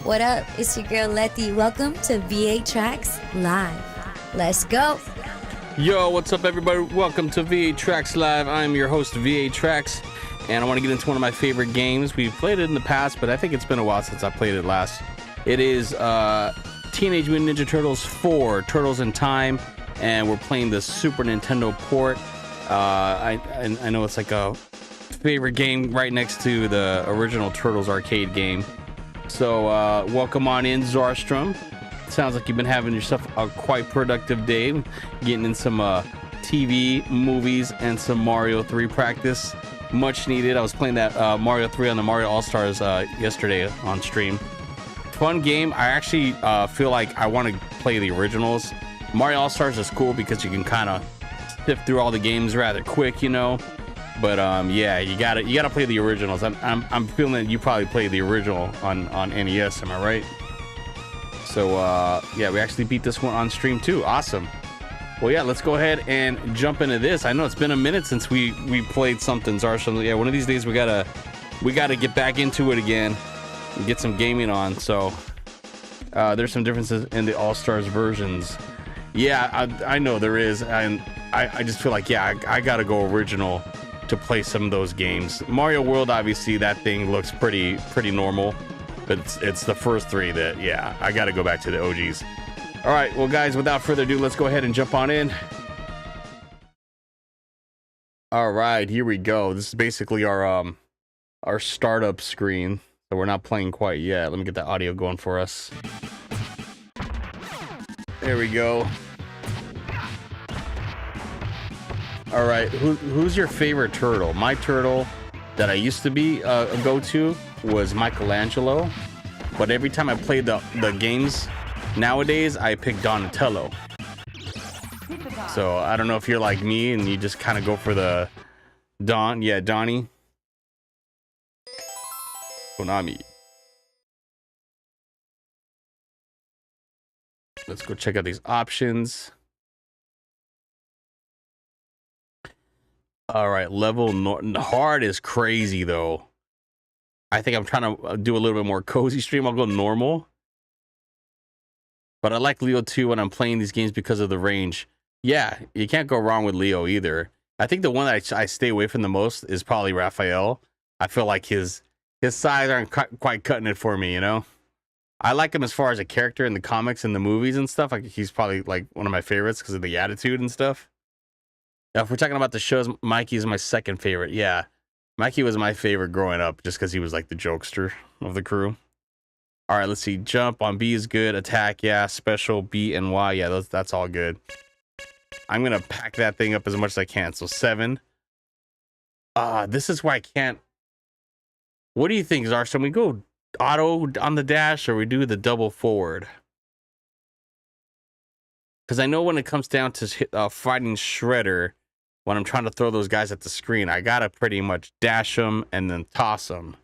What up? It's your girl Letty. Welcome to VA Tracks Live. Let's go. Yo, what's up, everybody? Welcome to VA Tracks Live. I'm your host, VA Tracks, and I want to get into one of my favorite games. We've played it in the past, but I think it's been a while since I played it last. It is Teenage Mutant Ninja Turtles 4, Turtles in Time, and we're playing the Super Nintendo port. I know it's like a favorite game right next to the original Turtles arcade game. So welcome on in, Zarstrom. Sounds like you've been having yourself a quite productive day, getting in some TV, movies, and some Mario 3 practice. Much needed. I was playing that Mario 3 on the Mario All-Stars yesterday on stream. Fun game. I actually feel like I want to play the originals. Mario All-Stars is cool because you can kind of sift through all the games rather quick, you know. But yeah, you gotta play the originals. I'm feeling that you probably played the original on NES. Am I right? So yeah, we actually beat this one on stream too. Awesome. Well, yeah, let's go ahead and jump into this. I know it's been a minute since we played something, Zarsham. Yeah, one of these days we gotta get back into it again and get some gaming on. So there's some differences in the All-Stars versions. Yeah, I know there is, and I just feel like, yeah, I gotta go original to play some of those games. Mario World, obviously, that thing looks pretty normal, but it's the first three that, yeah, I gotta go back to the OGs. All right, well, guys, without further ado, let's go ahead and jump on in. All right, here we go. This is basically our startup screen, so we're not playing quite yet. Let me get the audio going for us. There we go. All right, who's your favorite turtle? My turtle that I used to be a go-to was Michelangelo, but every time I played the games nowadays, I pick Donatello. So I don't know if you're like me and you just kind of go for the Donnie. Konami. Let's go check out these options. All right, hard is crazy though. I think I'm trying to do a little bit more cozy stream. I'll go normal. But I like Leo too when I'm playing these games because of the range. Yeah, you can't go wrong with Leo either. I think the one that I stay away from the most is probably Raphael. I feel like his sides aren't quite cutting it for me, you know? I like him as far as a character in the comics and the movies and stuff. Like, he's probably like one of my favorites because of the attitude and stuff. Now, if we're talking about the shows, Mikey is my second favorite. Yeah, Mikey was my favorite growing up just because he was like the jokester of the crew. All right, let's see. Jump on B is good. Attack, yeah. Special, B and Y, yeah, that's all good. I'm going to pack that thing up as much as I can. So 7. This is why I can't. What do you think, Zar? Should we go auto on the dash or we do the double forward? Because I know when it comes down to fighting Shredder, when I'm trying to throw those guys at the screen, I got to pretty much dash them and then toss them.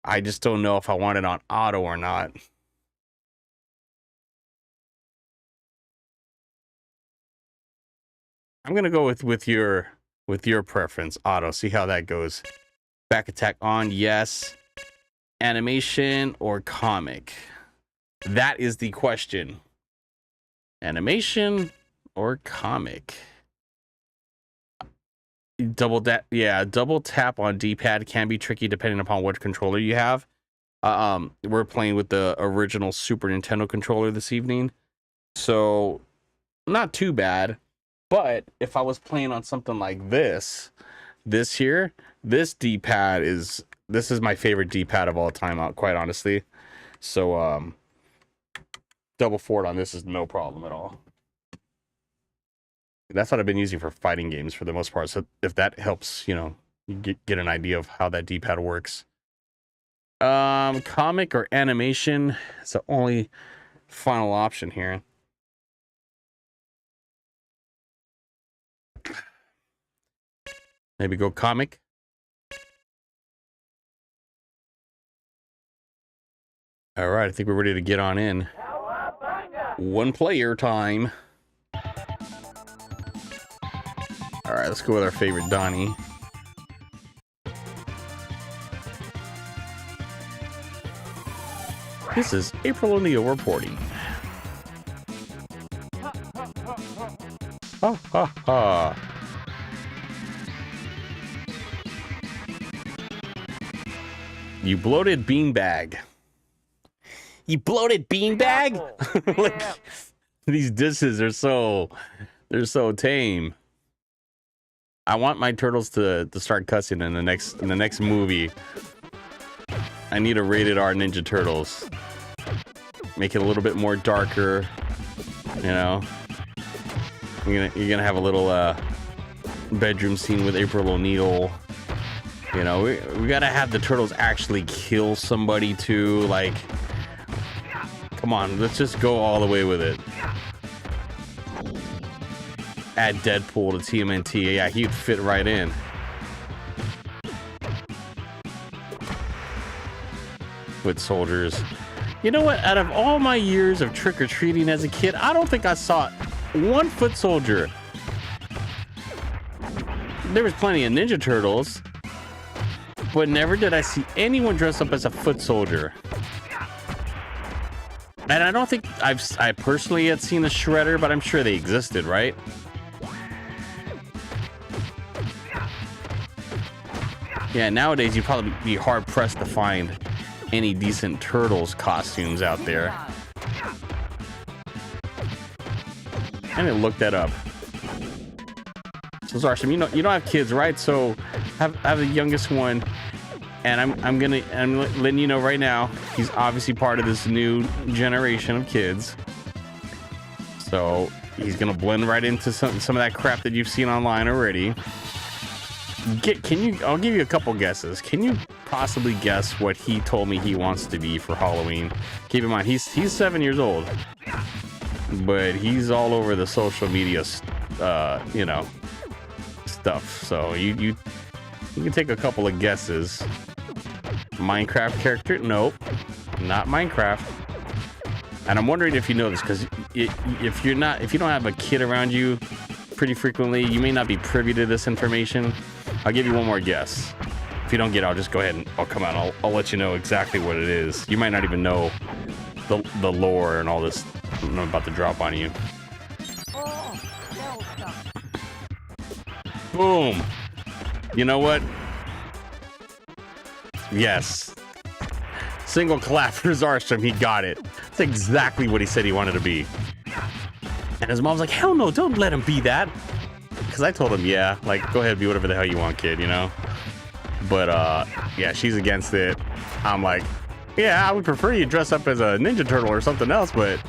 I just don't know if I want it on auto or not. I'm going to go with your preference, auto. See how that goes. Back attack on, yes. Animation or comic? That is the question. Animation or comic? Double tap on D-pad can be tricky depending upon what controller you have. We're playing with the original Super Nintendo controller this evening, so not too bad. But if I was playing on something like this D-pad is my favorite D-pad of all time, quite honestly. So double forward on this is no problem at all. That's what I've been using for fighting games for the most part. So if that helps, you know, you get an idea of how that D-pad works. Comic or animation is the only final option here. Maybe go comic. All right, I think we're ready to get on in. One player time. All right, let's go with our favorite Donnie. This is April O'Neil reporting. Ha ha ha. You bloated beanbag. You bloated beanbag? Like, these disses are they're so tame. I want my turtles to start cussing in the next movie. I need a rated R Ninja Turtles. Make it a little bit more darker. You know. You're gonna have a little bedroom scene with April O'Neil. You know, we gotta have the turtles actually kill somebody too. Like, come on, let's just go all the way with it. Add Deadpool to TMNT. Yeah, he'd fit right in. Foot soldiers. You know what? Out of all my years of trick-or-treating as a kid, I don't think I saw one foot soldier. There was plenty of Ninja Turtles, but never did I see anyone dress up as a foot soldier. And I don't think I personally had seen a Shredder, but I'm sure they existed, right? Yeah, nowadays you'd probably be hard-pressed to find any decent Turtles costumes out there. I didn't look that up. So Zarsham, you don't have kids, right? So have the youngest one, and I'm letting you know right now, he's obviously part of this new generation of kids. So he's gonna blend right into some of that crap that you've seen online already. I'll give you a couple guesses. Can you possibly guess what he told me he wants to be for Halloween? Keep in mind, he's 7 years old, but he's all over the social media, you know, stuff. So you can take a couple of guesses. Minecraft character? Nope, not Minecraft. And I'm wondering if you know this, because if you don't have a kid around you pretty frequently, you may not be privy to this information. I'll give you one more guess. If you don't get it, I'll just go ahead and come out. I'll let you know exactly what it is. You might not even know the lore and all this I'm about to drop on you. Boom. You know what? Yes. Single clap for Zarstrom. He got it. That's exactly what he said he wanted to be. And his mom's like, hell no, don't let him be that. Because I told him, yeah, like, go ahead, be whatever the hell you want, kid, you know? But, yeah, she's against it. I'm like, yeah, I would prefer you dress up as a Ninja Turtle or something else, but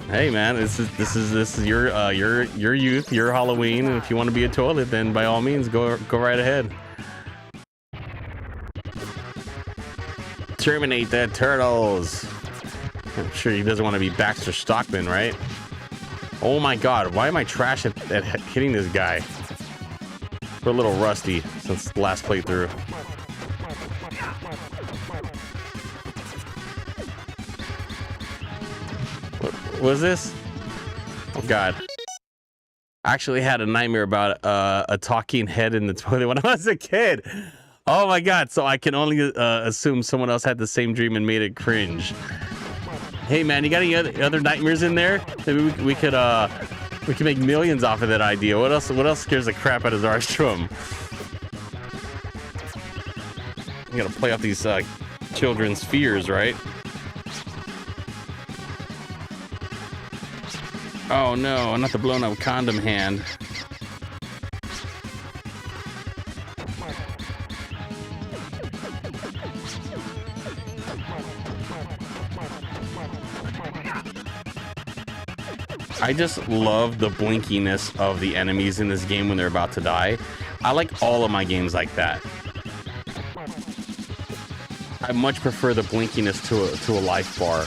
hey, man, this is your youth, your Halloween, and if you want to be a toilet, then by all means, go right ahead. Terminate the turtles. I'm sure he doesn't want to be Baxter Stockman, right? Oh my god, why am I trash at hitting this guy? We're a little rusty since the last playthrough. What was this? Oh god. I actually had a nightmare about a talking head in the toilet when I was a kid. Oh my god, so I can only assume someone else had the same dream and made it cringe. Hey man, you got any other nightmares in there? Maybe we could make millions off of that idea. What else scares the crap out of Zarstrom? You gotta play off these children's fears, right? Oh no, not the blown up condom hand. I just love the blinkiness of the enemies in this game when they're about to die. I like all of my games like that. I much prefer the blinkiness to a life bar.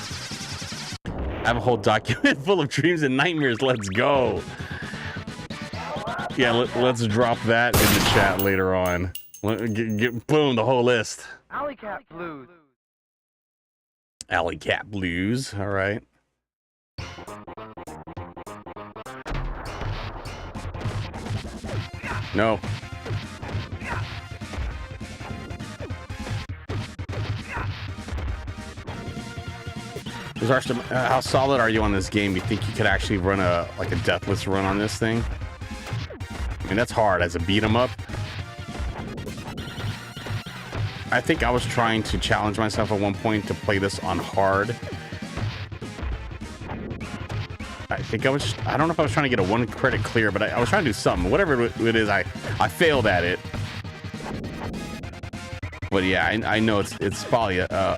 I have a whole document full of dreams and nightmares. Let's go. Yeah, let's drop that in the chat later on. Boom, the whole list. Alley Cat Blues. Alley Cat Blues. All right. No. Zarsta, how solid are you on this game? You think you could actually run a deathless run on this thing? I mean, that's hard as a beat 'em up. I think I was trying to challenge myself at one point to play this on hard. I don't know if I was trying to get a 1 credit clear, but I was trying to do something. Whatever it is, I failed at it. But yeah, I know it's probably a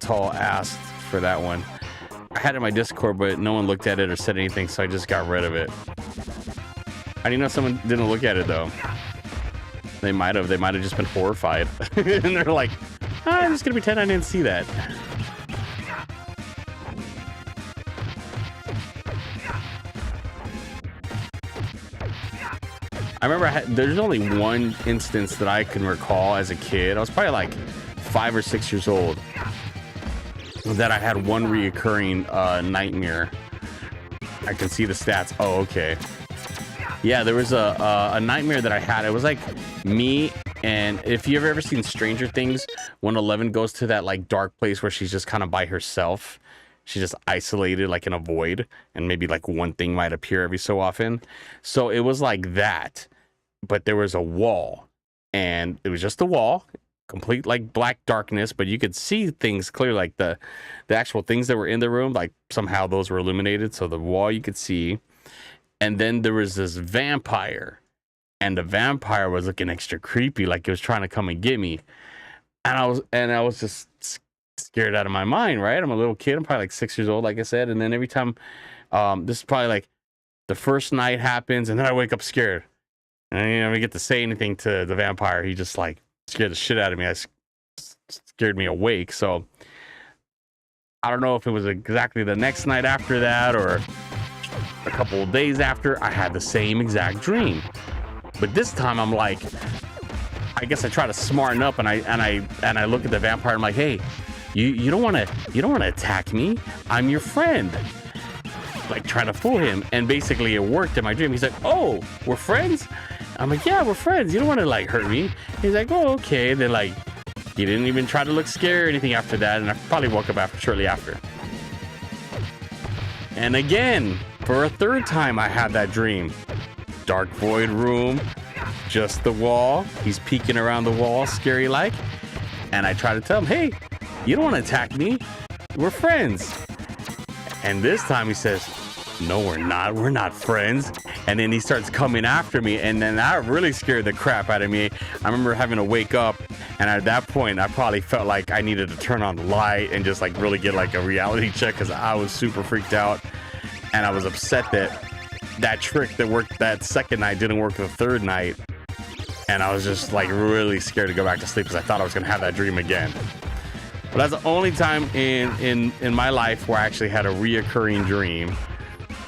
tall ask for that one. I had it in my Discord, but no one looked at it or said anything, so I just got rid of it. I didn't know someone didn't look at it though. They might have just been horrified. And they're like, I'm just gonna pretend I didn't see that. I remember there's only one instance that I can recall as a kid. I was probably like 5 or 6 years old, that I had one reoccurring nightmare. I can see the stats. Oh, okay. Yeah, there was a nightmare that I had. It was like me, and if you've ever seen Stranger Things, when Eleven goes to that like dark place where she's just kind of by herself, she's just isolated like in a void, and maybe like one thing might appear every so often. So it was like that, but there was a wall, and it was just a wall, complete like black darkness, but you could see things clear, like the actual things that were in the room, like somehow those were illuminated, so the wall you could see. And then there was this vampire, and the vampire was looking extra creepy, like it was trying to come and get me. And I was just scared out of my mind, right? I'm a little kid. I'm probably like 6 years old, like I said. And then every time, this is probably like the first night happens, and then I wake up scared. And I didn't even get to say anything to the vampire. He just like scared the shit out of me. Scared me awake. So I don't know if it was exactly the next night after that or a couple of days after, I had the same exact dream. But this time I'm like, I guess I try to smarten up, and I look at the vampire. I'm like, hey, you don't want to attack me. I'm your friend. Like trying to fool him, and basically it worked in my dream. He's like, oh, we're friends. I'm like, yeah, we're friends. You don't want to like hurt me. He's like, oh, okay. And then like, he didn't even try to look scared or anything after that, and I probably woke up shortly after. And again, for a third time, I had that dream. Dark void room, just the wall. He's peeking around the wall, scary like. And I try to tell him, hey, you don't want to attack me. We're friends. And this time he says, no, we're not. We're not friends. And then he starts coming after me. And then that really scared the crap out of me. I remember having to wake up. And at that point, I probably felt like I needed to turn on the light and just like really get like a reality check, because I was super freaked out. And I was upset that trick that worked that second night didn't work the third night. And I was just like really scared to go back to sleep, because I thought I was going to have that dream again. But that's the only time in my life where I actually had a reoccurring dream.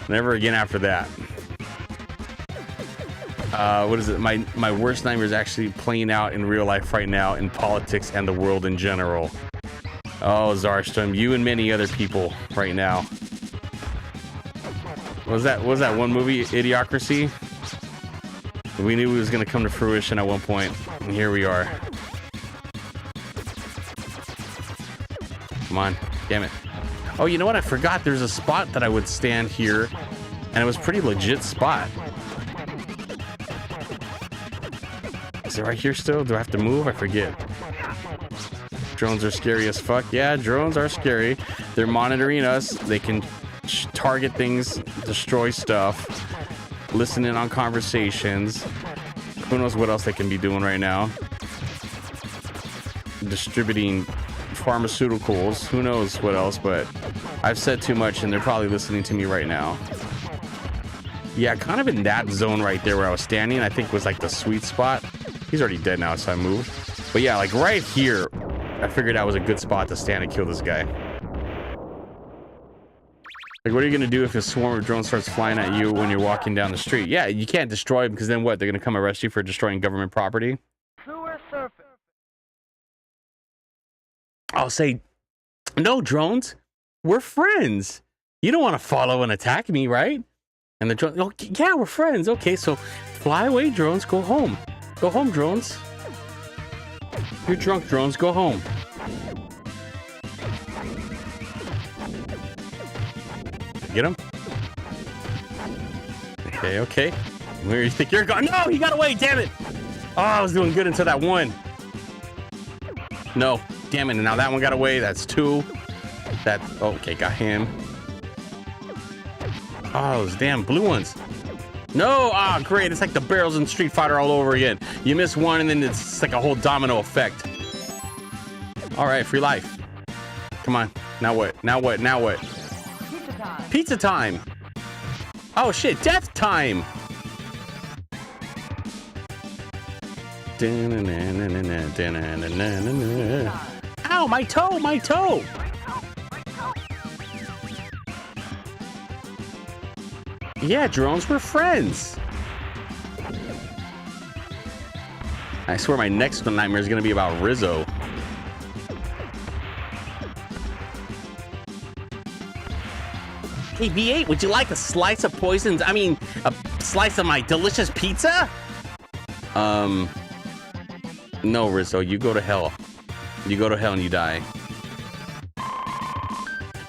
Never again after that. What is it? My worst nightmare is actually playing out in real life right now, in politics and the world in general. Oh, Zarstrom, you and many other people right now. Was that one movie, Idiocracy? We knew it was going to come to fruition at one point, and here we are. Come on, damn it. Oh, you know what? I forgot there's a spot that I would stand here, and it was a pretty legit spot. Is it right here still? Do I have to move? I forget. Drones are scary as fuck. Yeah, drones are scary. They're monitoring us. They can target things, destroy stuff, listen in on conversations. Who knows what else they can be doing right now? Distributing pharmaceuticals. Who knows what else, but I've said too much, and they're probably listening to me right now. Yeah, kind of in that zone right there where I was standing, I think was like the sweet spot. He's already dead now, so I moved. But yeah, like right here, I figured that was a good spot to stand and kill this guy. Like, what are you going to do if a swarm of drones starts flying at you when you're walking down the street? Yeah, you can't destroy them, because then what? They're going to come arrest you for destroying government property? I'll say, no, drones, we're friends. You don't want to follow and attack me, right? And the drone, oh, yeah, we're friends. Okay, so fly away, drones. Go home. Go home, drones. You're drunk, drones. Go home. Get him. Okay, okay. Where do you think you're going? No, he got away. Damn it. Oh, I was doing good until that one. No, damn it. And now that one got away. That's two. That, okay, got him. Oh, those damn blue ones. No, ah, great. It's like the barrels in Street Fighter all over again. You miss one and then it's like a whole domino effect. All right, free life. Come on. Now what? Now what? Now what? Pizza time. Pizza time. Oh shit, death time. Ow, my toe, my toe. Yeah, drones were friends. I swear my next nightmare is gonna be about Rizzo. Hey, V8, would you like a slice of poisons? I mean, a slice of my delicious pizza? No, Rizzo, you go to hell. You go to hell and you die.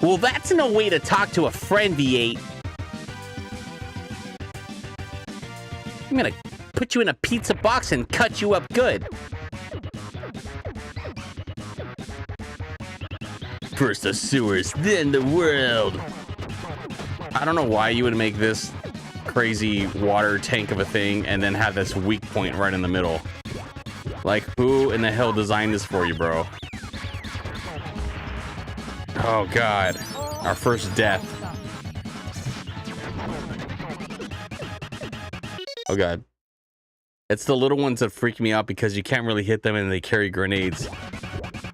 Well, that's no way to talk to a friend, V8. I'm gonna put you in a pizza box and cut you up good. First the sewers, then the world. I don't know why you would make this crazy water tank of a thing and then have this weak point right in the middle. Like, who in the hell designed this for you, bro? Oh, God. Our first death. Oh, God. It's the little ones that freak me out because you can't really hit them and they carry grenades.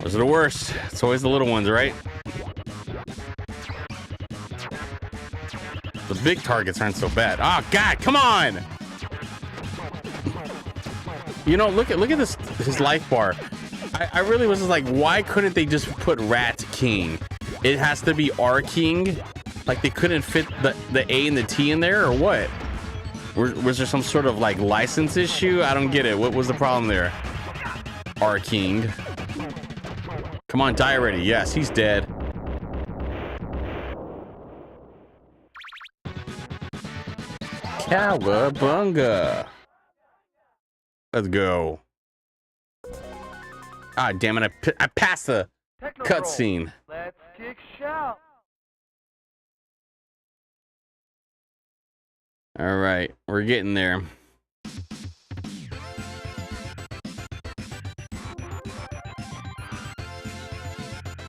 Those are the worst. It's always the little ones, right? The big targets aren't so bad. Oh, God, come on! You know, look at this, his life bar. I really was just like, why couldn't they just put Rat King? It has to be R King? Like they couldn't fit the A and the T in there or what? Was there some sort of like license issue? I don't get it. What was the problem there? R King. Come on, die already. Yes, he's dead. Cowabunga. Let's go. Ah, damn it. I passed the cutscene. Let's kick shout. All right, we're getting there.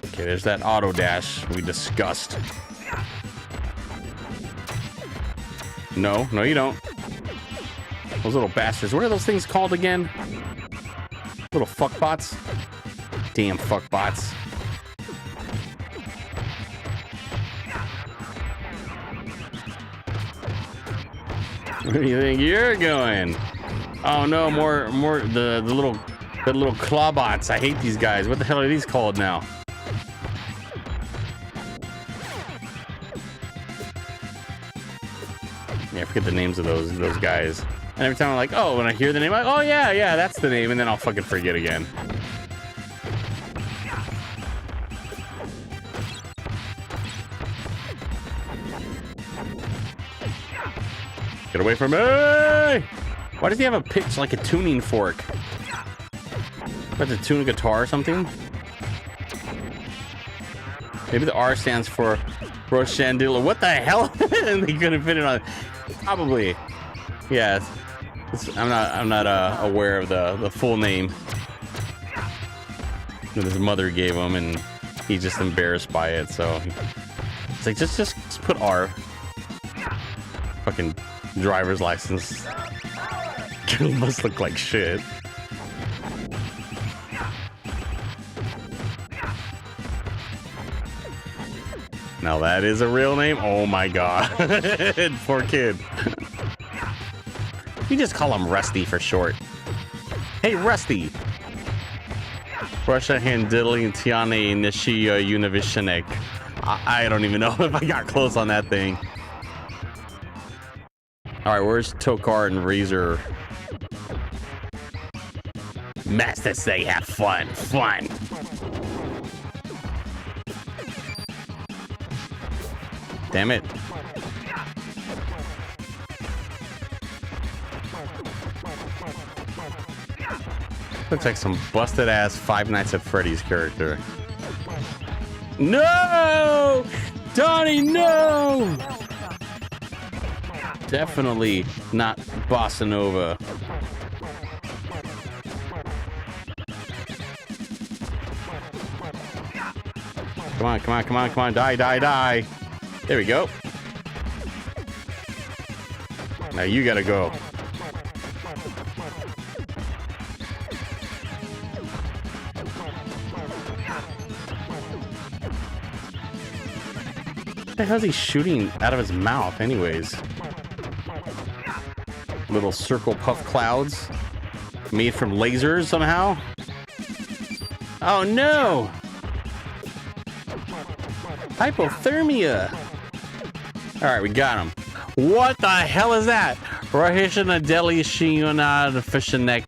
Okay, there's that auto dash we discussed. No, no, you don't. Those little bastards. What are those things called again? Little fuckbots. Damn fuckbots. Where do you think you're going? Oh no, more the little clawbots. I hate these guys. What the hell are these called now? Yeah, I forget the names of those guys. And every time I'm like, oh, when I hear the name, I'm like, oh yeah, that's the name, and then I'll fucking forget again. Get away from me! Why does he have a pitch like a tuning fork? About to tune a guitar or something? Maybe the R stands for Rochandula. What the hell? And they couldn't fit it on. Probably. Yeah. I'm not aware of the full name that his mother gave him, and he's just embarrassed by it. So it's like just put R. Fucking driver's license. It must look like shit. Now that is a real name. Oh my god. Poor kid. You just call him Rusty for short. Hey, Rusty. Russia Handili Tiane Nishia Univishenek. I don't even know if I got close on that thing. Alright, where's Tokar and Razor? Master say have fun. Fun. Damn it. Looks like some busted ass Five Nights at Freddy's character. No! Donnie, no! Definitely not Bossa Nova. Come on, come on, come on, come on. Die, die, die. There we go. Now you gotta go. What the hell is he shooting out of his mouth anyways? Little circle puff clouds made from lasers somehow. Oh no! Hypothermia. All right, we got him. What the hell is that? Rahishana Deli Shionad Fishanek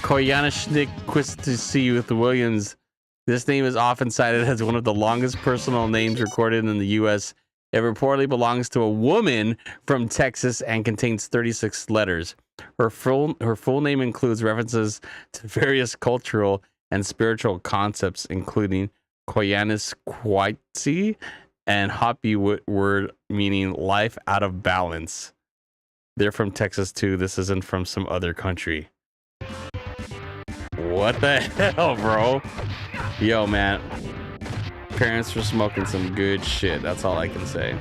Koyanishnik Quistisi with Williams. This name is often cited as one of the longest personal names recorded in the U.S. It reportedly belongs to a woman from Texas and contains 36 letters. Her full name includes references to various cultural and spiritual concepts, including Koyanis Kwaitsi and Hopi word meaning life out of balance. They're from Texas too. This isn't from some other country. What the hell, bro? Yo, man. Parents were smoking some good shit. That's all I can say.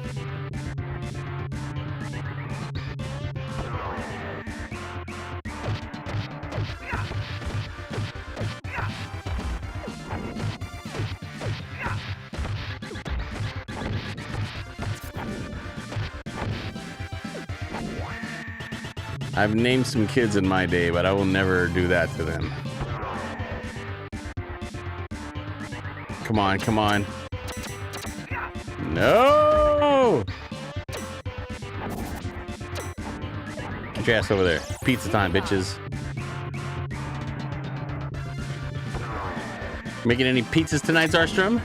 I've named some kids in my day, but I will never do that to them. Come on, come on. No! Get your ass over there. Pizza time, bitches. Making any pizzas tonight, Zarstrom?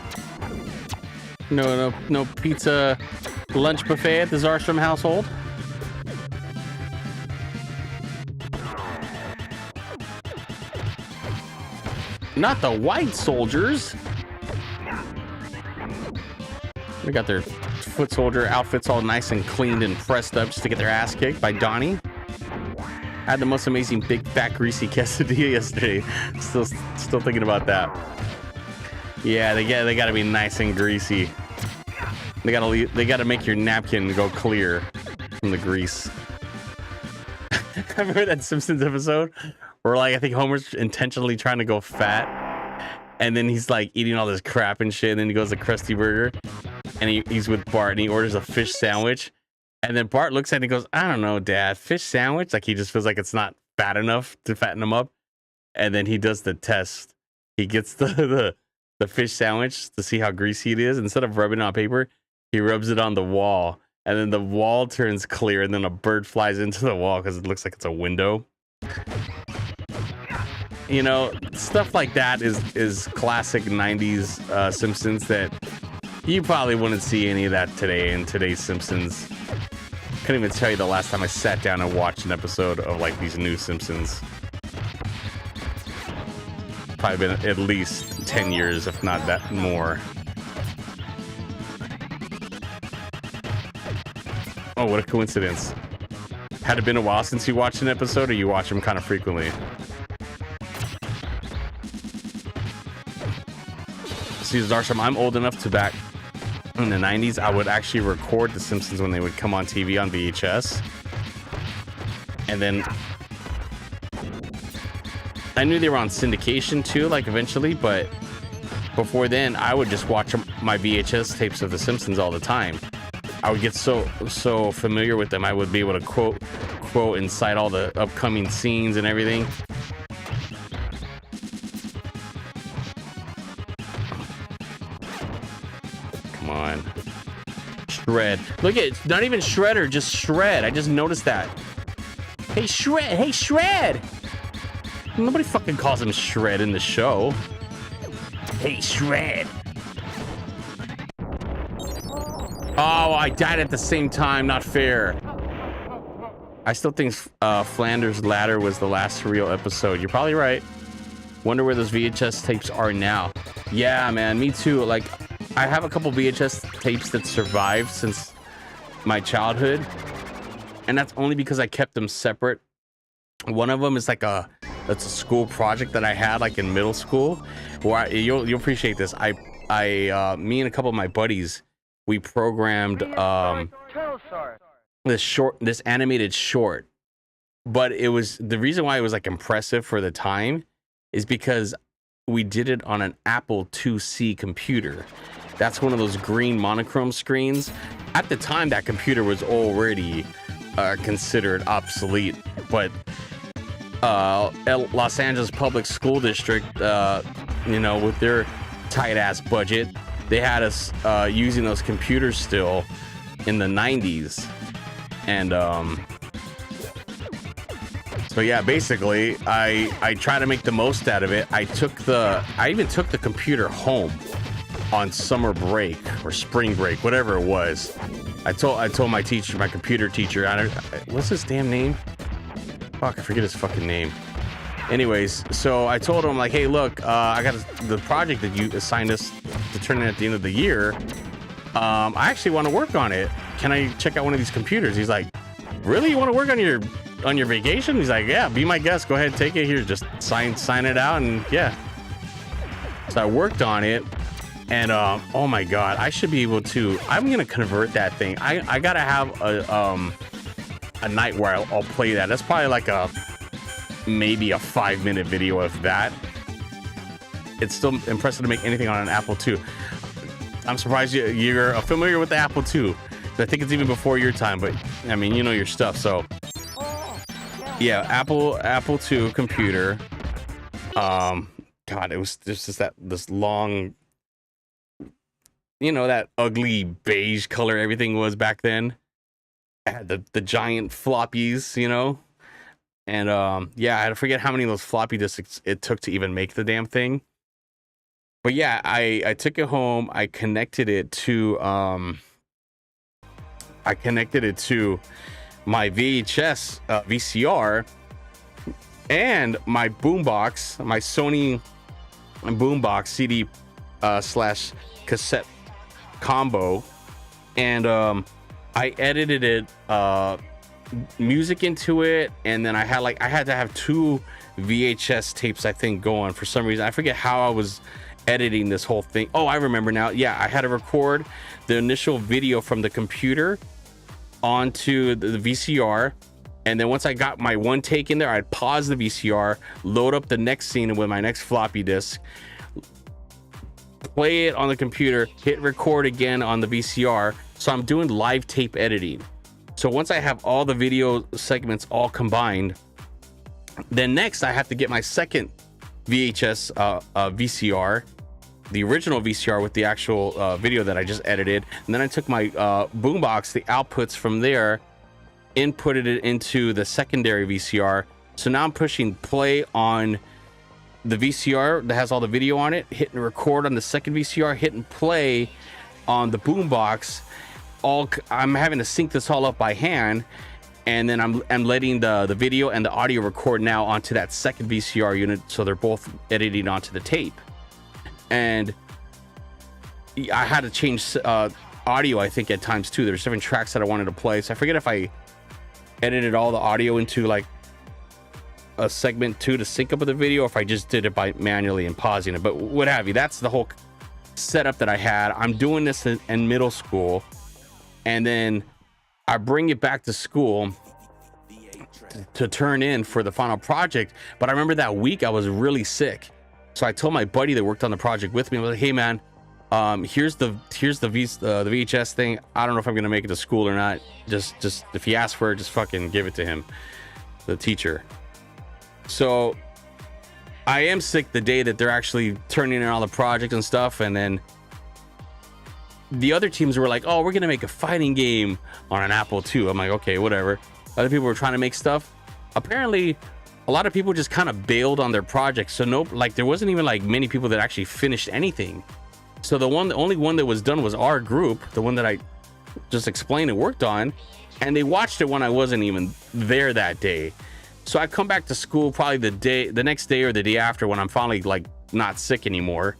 No pizza lunch buffet at the Zarstrom household? Not the white soldiers. They got their foot soldier outfits all nice and cleaned and pressed up just to get their ass kicked by Donnie. I had the most amazing big fat greasy quesadilla yesterday. Still thinking about that. Yeah, they gotta be nice and greasy. They gotta make your napkin go clear from the grease. I remember that Simpsons episode where, like, I think Homer's intentionally trying to go fat, and then he's like eating all this crap and shit, and then he goes to Krusty Burger, and he's with Bart, and he orders a fish sandwich, and then Bart looks at it and he goes, "I don't know, Dad, fish sandwich?" Like, he just feels like it's not fat enough to fatten him up, and then he does the test. He gets the fish sandwich to see how greasy it is. Instead of rubbing it on paper, he rubs it on the wall, and then the wall turns clear, and then a bird flies into the wall because it looks like it's a window. You know, stuff like that is classic 90s Simpsons that you probably wouldn't see any of that today in today's Simpsons. Couldn't even tell you the last time I sat down and watched an episode of, like, these new Simpsons. Probably been at least 10 years, if not that more. Oh, what a coincidence. Had it been a while since you watched an episode, or you watch them kind of frequently? See, Zarsham, I'm old enough to back in the 90s, I would actually record The Simpsons when they would come on TV on VHS. And then I knew they were on syndication too, like, eventually, but before then, I would just watch my VHS tapes of The Simpsons all the time. I would get so familiar with them, I would be able to quote and cite all the upcoming scenes and everything. Come on. Shred. Look at it, not even Shredder, just Shred. I just noticed that. Hey, Shred. Hey, Shred. Nobody fucking calls him Shred in the show. Hey, Shred. Oh, I died at the same time. Not fair. I still think Flanders Ladder was the last real episode. You're probably right. Wonder where those VHS tapes are now. Yeah, man, me too. Like, I have a couple VHS tapes that survived since my childhood, and that's only because I kept them separate. One of them is like that's a school project that I had like in middle school, where you'll appreciate this. Me and a couple of my buddies, we programmed this animated short, but it was, the reason why it was like impressive for the time is because we did it on an Apple IIc computer. That's one of those green monochrome screens. At the time, that computer was already considered obsolete, but Los Angeles Public School District, with their tight ass budget, they had us using those computers still in the 90s. And so yeah, basically I try to make the most out of it. I even took the computer home on summer break or spring break, whatever it was. I told my teacher, my computer teacher, what's his damn name? Fuck, I forget his fucking name. Anyways, so I told him, like, hey, look, I got the project that you assigned us to turn in at the end of the year. I actually want to work on it. Can I check out one of these computers? He's like, really? You want to work on your vacation? He's like, yeah, be my guest. Go ahead, take it here. Just sign it out, and yeah. So I worked on it, and oh my god, I should be able to. I'm gonna convert that thing. I gotta have a night where I'll play that. That's probably like maybe a 5-minute video of that. It's still impressive to make anything on an Apple II. I'm surprised you're familiar with the Apple II. I think it's even before your time, but I mean, you know your stuff. So yeah, Apple II computer. God, it was just this long, that ugly beige color everything was back then. I had the giant floppies, and yeah, I forget how many of those floppy disks it took to even make the damn thing. But yeah, I took it home. I connected it to my VHS VCR and my boombox, my Sony boombox CD slash cassette combo, and I edited it, music into it, and then I had to have 2 VHS tapes, I think, going for some reason. I forget how I was editing this whole thing. Oh, I remember now. Yeah, I had to record the initial video from the computer onto the VCR, and then once I got my one take in there, I'd pause the VCR, load up the next scene with my next floppy disk, play it on the computer, hit record again on the VCR. So I'm doing live tape editing. So once I have all the video segments all combined, then next I have to get my second VHS VCR, the original VCR with the actual video that I just edited, and then I took my boombox, the outputs from there, inputted it into the secondary VCR. So now I'm pushing play on the VCR that has all the video on it, hitting record on the second VCR, hitting play on the boombox. I'm having to sync this all up by hand, and then I'm letting the video and the audio record now onto that second VCR unit, so they're both editing onto the tape. And I had to change audio, I think, at times too. There's different tracks that I wanted to play, so I forget if I edited all the audio into like a segment 2 to sync up with the video, or if I just did it by manually and pausing it. But what have you, that's the whole setup that I had. I'm doing this in middle school, and then I bring it back to school to turn in for the final project. But I remember that week I was really sick, so I told my buddy that worked on the project with me, I was like, hey man, here's the VHS thing. I don't know if I'm gonna make it to school or not. Just if he asks for it, just fucking give it to him, the teacher. So I am sick the day that they're actually turning in all the projects and stuff, and then the other teams were like, oh, we're gonna make a fighting game on an Apple II. I'm like, okay, whatever. Other people were trying to make stuff. Apparently a lot of people just kind of bailed on their projects, so there wasn't even like many people that actually finished anything. So the only one that was done was our group, the one that I just explained and worked on, and they watched it when I wasn't even there that day. So I come back to school probably the next day or the day after when I'm finally like not sick anymore.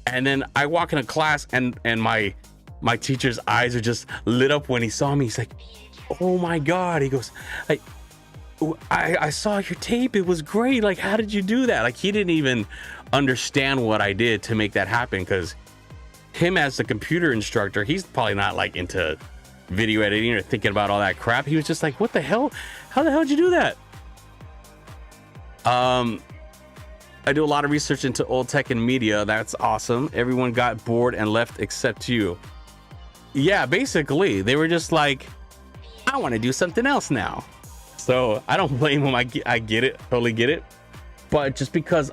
And then I walk into class and my teacher's eyes are just lit up when he saw me. He's like, oh my God. He goes, I saw your tape. It was great. Like, how did you do that? Like, he didn't even understand what I did to make that happen, because him as the computer instructor, he's probably not like into video editing or thinking about all that crap. He was just like, what the hell? How the hell did you do that? I do a lot of research into old tech and media. That's awesome. Everyone got bored and left except you. Yeah, basically, they were just like, I want to do something else now. So I don't blame them. I get it, totally get it. But just because,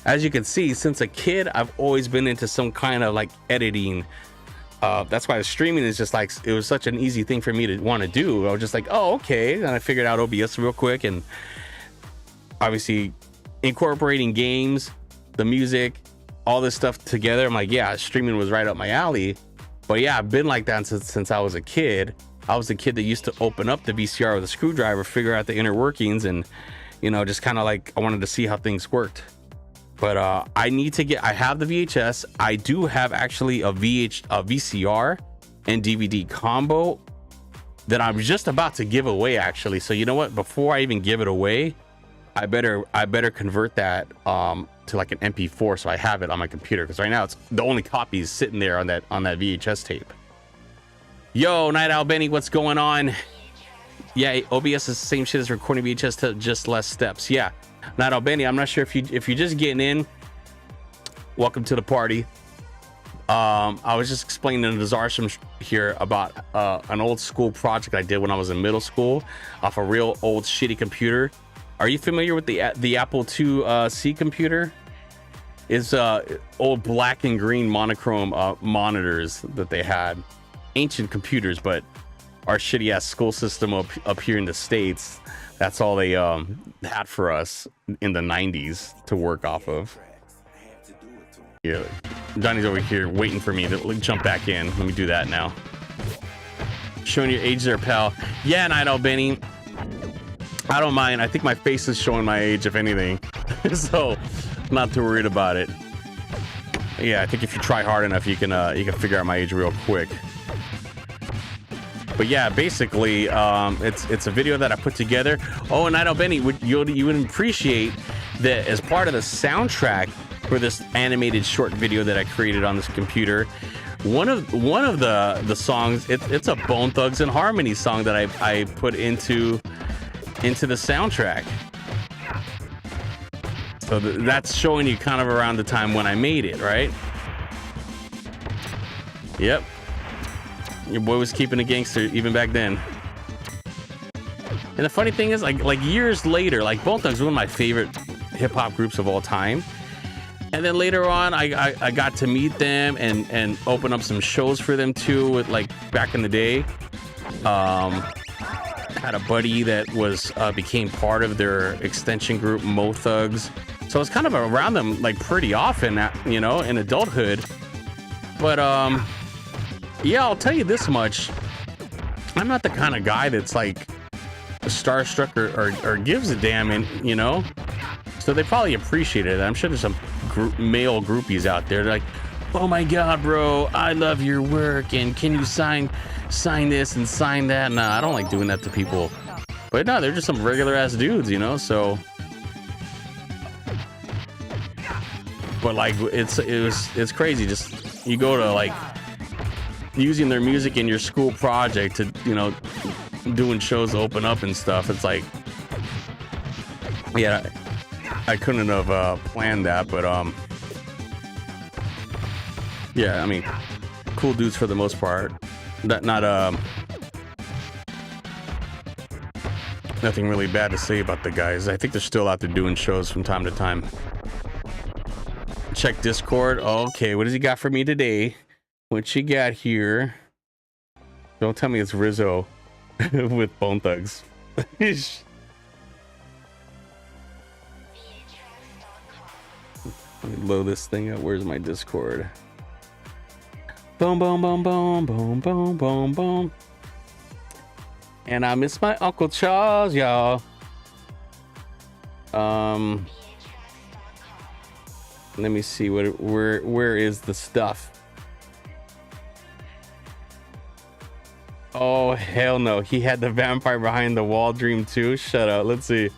as you can see, since a kid, I've always been into some kind of like editing. That's why the streaming is just like, it was such an easy thing for me to want to do. I was just like, oh, okay. And I figured out OBS real quick, and obviously incorporating games, the music, all this stuff together. I'm like, yeah, streaming was right up my alley. But yeah, I've been like that since I was a kid. I was the kid that used to open up the VCR with a screwdriver, figure out the inner workings, and, you know, just kind of like, I wanted to see how things worked. But I have the VHS. I do have actually a VCR and DVD combo that I'm just about to give away, actually. So you know what? Before I even give it away, I better convert that to like an MP4, so I have it on my computer, because right now it's the only copy is sitting there on that VHS tape. Yo, Night Owl Benny, what's going on? Yeah, OBS is the same shit as recording VHS, to just less steps. Yeah, Night Owl Benny, I'm not sure if you're just getting in. Welcome to the party. I was just explaining to Zarsum here about an old school project I did when I was in middle school off a real old shitty computer. Are you familiar with the Apple IIc computer? It's old black and green monochrome monitors that they had. Ancient computers, but our shitty ass school system up here in the States, that's all they had for us in the 90s to work off of. Yeah, Johnny's over here waiting for me to jump back in. Let me do that now. Showing your age there, pal. Yeah, Night Owl Benny. I don't mind. I think my face is showing my age, if anything. So, not too worried about it. Yeah, I think if you try hard enough, you can figure out my age real quick. But yeah, basically, it's a video that I put together. Oh, and Night Owl Benny, you would appreciate that as part of the soundtrack for this animated short video that I created on this computer. One of the songs, it's a Bone Thugs and Harmony song that I put into the soundtrack. So that's showing you kind of around the time when I made it, right? Yep. Your boy was keeping a gangster even back then. And the funny thing is, like years later, like Bone Thugs was one of my favorite hip hop groups of all time. And then later on, I got to meet them and open up some shows for them too. With like back in the day, had a buddy that was became part of their extension group, Mo Thugs. So I was kind of around them like pretty often, you know, in adulthood. But yeah, I'll tell you this much: I'm not the kind of guy that's like starstruck or gives a damn, and you know. So they probably appreciate it. I'm sure there's some male groupies out there. They're like, "Oh my God, bro, I love your work, and can you sign this and sign that?" Nah, I don't like doing that to people. But no, they're just some regular ass dudes, you know. So, but like, it's crazy. Just you go to like using their music in your school project to, you know, doing shows open up and stuff. It's like, yeah, I couldn't have planned that, but yeah, I mean, cool dudes for the most part. Not nothing really bad to say about the guys. I think they're still out there doing shows from time to time. Check Discord. Okay, what does he got for me today? What you got here? Don't tell me it's Rizzo with Bone Thugs. Let me load this thing up. Where's my Discord? Boom, boom, boom, boom, boom, boom, boom, boom. And I miss my Uncle Charles, y'all. Let me see where is the stuff? Oh hell no, he had the vampire behind the wall dream too. Shut up. Let's see.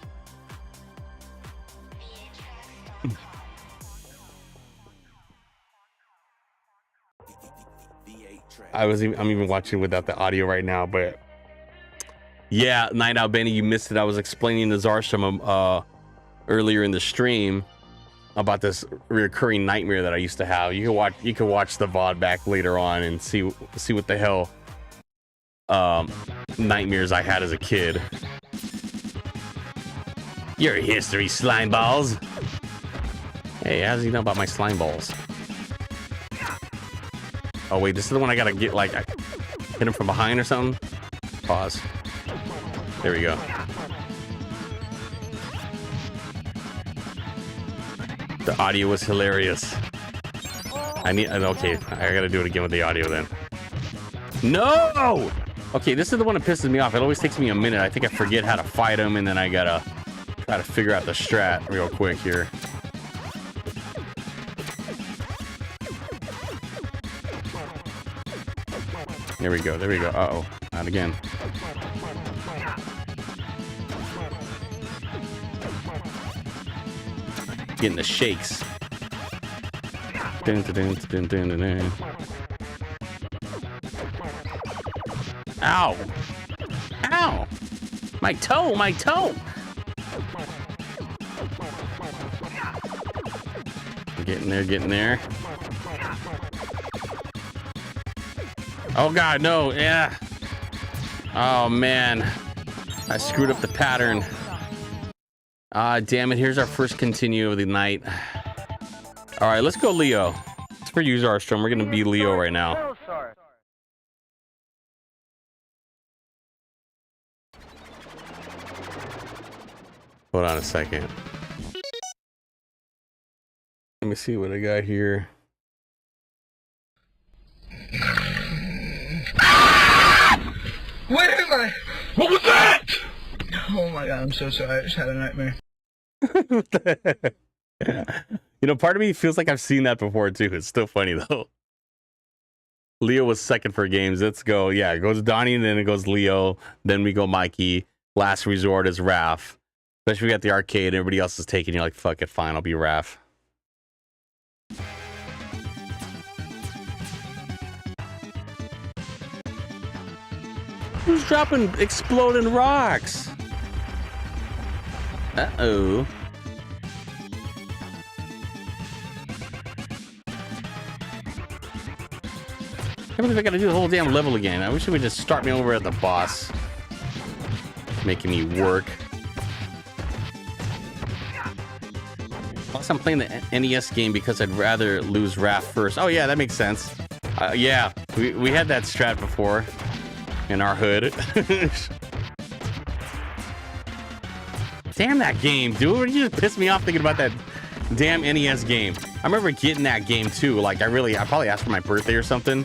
I'm even watching without the audio right now, but yeah, Night Out Benny, you missed it. I was explaining to Zarstrom earlier in the stream about this recurring nightmare that I used to have. You can watch the VOD back later on and see what the hell nightmares I had as a kid. Your history, slime balls. Hey, how does he know about my slime balls? Oh wait, this is the one I gotta get, like, hit him from behind or something. Pause. There we go. The audio was hilarious. Okay, I gotta do it again with the audio then. No! Okay, this is the one that pisses me off. It always takes me a minute. I think I forget how to fight him, and then I gotta try to figure out the strat real quick here. There we go, there we go. Uh-oh, not again. Getting the shakes. Dun, dun, dun, dun, dun, dun, dun. Ow! Ow! My toe, my toe! Getting there, getting there. Oh god, no, yeah. Oh man. I screwed up the pattern. Ah, damn it, here's our first continue of the night. Alright, let's go Leo. It's for you, Zarstrom. We're gonna be Leo right now. Hold on a second. Let me see what I got here. Where am I? What was that? Oh my god, I'm so sorry. I just had a nightmare. You know, part of me feels like I've seen that before too. It's still funny though. Leo was second for games. Let's go. Yeah, it goes Donnie and then it goes Leo. Then we go Mikey. Last resort is Raph. Especially if we got the arcade and everybody else is taking, you're like, fuck it, fine, I'll be Raph. Who's dropping exploding rocks? Uh-oh. I can't believe I gotta do the whole damn level again. I wish it would just start me over at the boss. Making me work. Plus, I'm playing the NES game because I'd rather lose Raph first. Oh yeah, that makes sense. Yeah, we had that strat before. In our hood. Damn that game, dude. You just pissed me off thinking about that damn NES game. I remember getting that game too. Like, I probably asked for my birthday or something.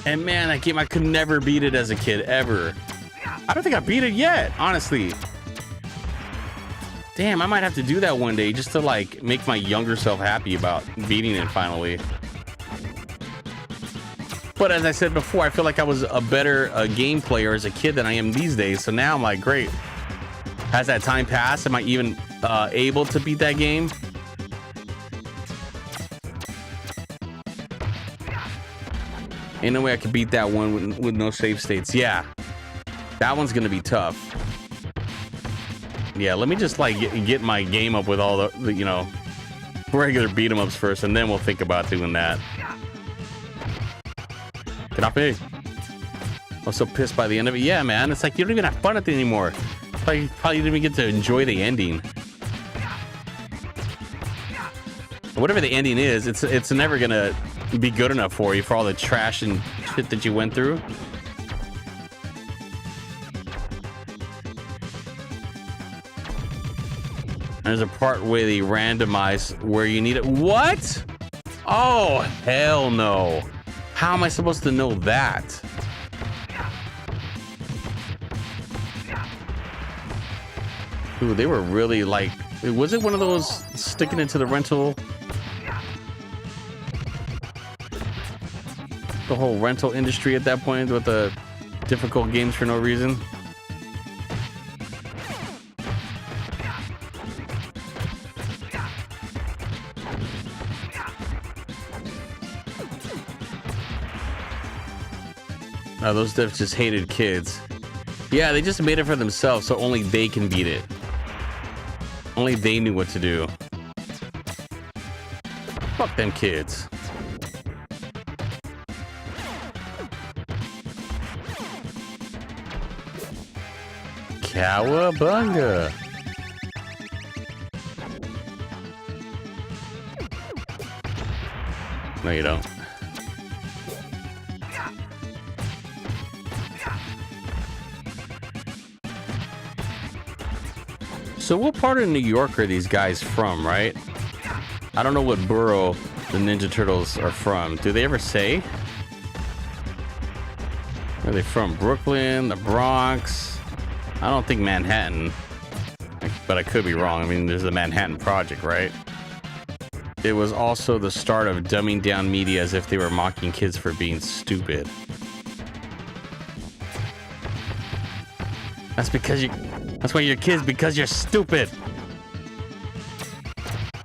And man, that game, I could never beat it as a kid, ever. I don't think I beat it yet, honestly. Damn, I might have to do that one day just to, like, make my younger self happy about beating it finally. But as I said before, I feel like I was a better game player as a kid than I am these days. So now I'm like, great. Has that time passed? Am I even able to beat that game? Ain't no way I could beat that one with no save states. Yeah, that one's gonna be tough. Yeah, let me just like get my game up with all the you know, regular beat 'em ups first, and then we'll think about doing that. Get off me. I was so pissed by the end of it. Yeah, man. It's like you don't even have fun at it anymore. Probably didn't even get to enjoy the ending. Whatever the ending is, it's never gonna be good enough for you for all the trash and shit that you went through. There's a part where they randomize where you need it. What? Oh, hell no. How am I supposed to know that? Ooh, they were really like, was it one of those sticking into the rental? The whole rental industry at that point with the difficult games for no reason. Those devs just hated kids. Yeah, they just made it for themselves so only they can beat it. Only they knew what to do. Fuck them kids. Cowabunga. No, you don't. So what part of New York are these guys from, right? I don't know what borough the Ninja Turtles are from. Do they ever say? Are they from Brooklyn, the Bronx? I don't think Manhattan, but I could be wrong. I mean, there's the Manhattan Project, right? It was also the start of dumbing down media as if they were mocking kids for being stupid. That's why you're kids, because you're stupid.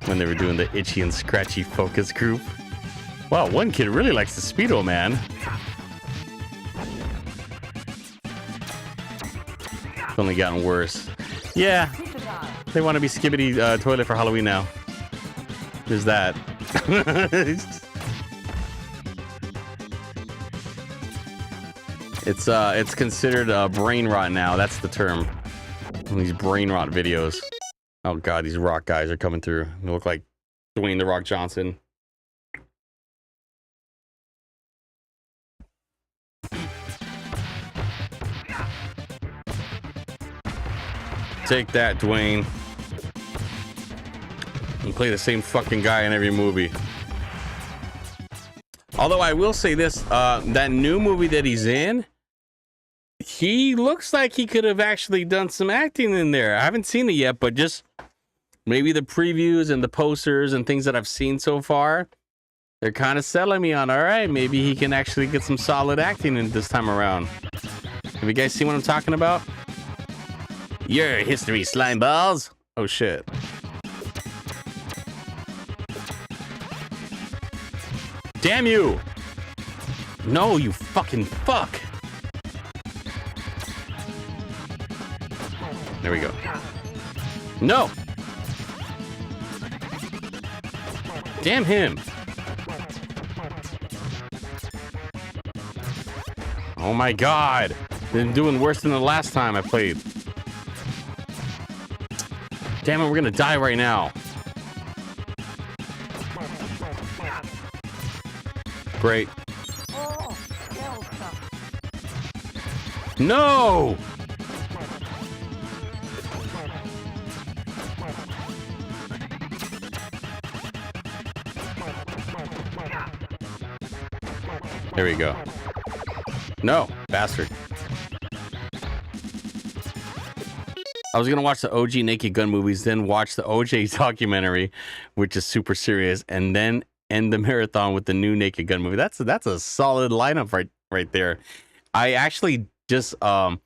When they were doing the itchy and scratchy focus group. Wow, one kid really likes the Speedo Man. It's only gotten worse. Yeah, they want to be Skibbity Toilet for Halloween now. There's that. It's considered brain rot now. That's the term. These brain rot videos. Oh god, these rock guys are coming through. They look like Dwayne the Rock Johnson. Take that, Dwayne. You play the same fucking guy in every movie. Although I will say this, that new movie that he's in, he looks like he could have actually done some acting in there. I haven't seen it yet, but just maybe the previews and the posters and things that I've seen so far, they're kind of selling me on, all right, maybe he can actually get some solid acting in this time around. Have you guys seen what I'm talking about? Your history, slime balls. Oh, shit. Damn you! No, you fucking fuck! There we go. No! Damn him! Oh my god! They're doing worse than the last time I played. Damn it, we're gonna die right now. Great. No! There we go. No, bastard. I was gonna watch the OG Naked Gun movies, then watch the OJ documentary, which is super serious, and then end the marathon with the new Naked Gun movie. That's a solid lineup right there. I actually just I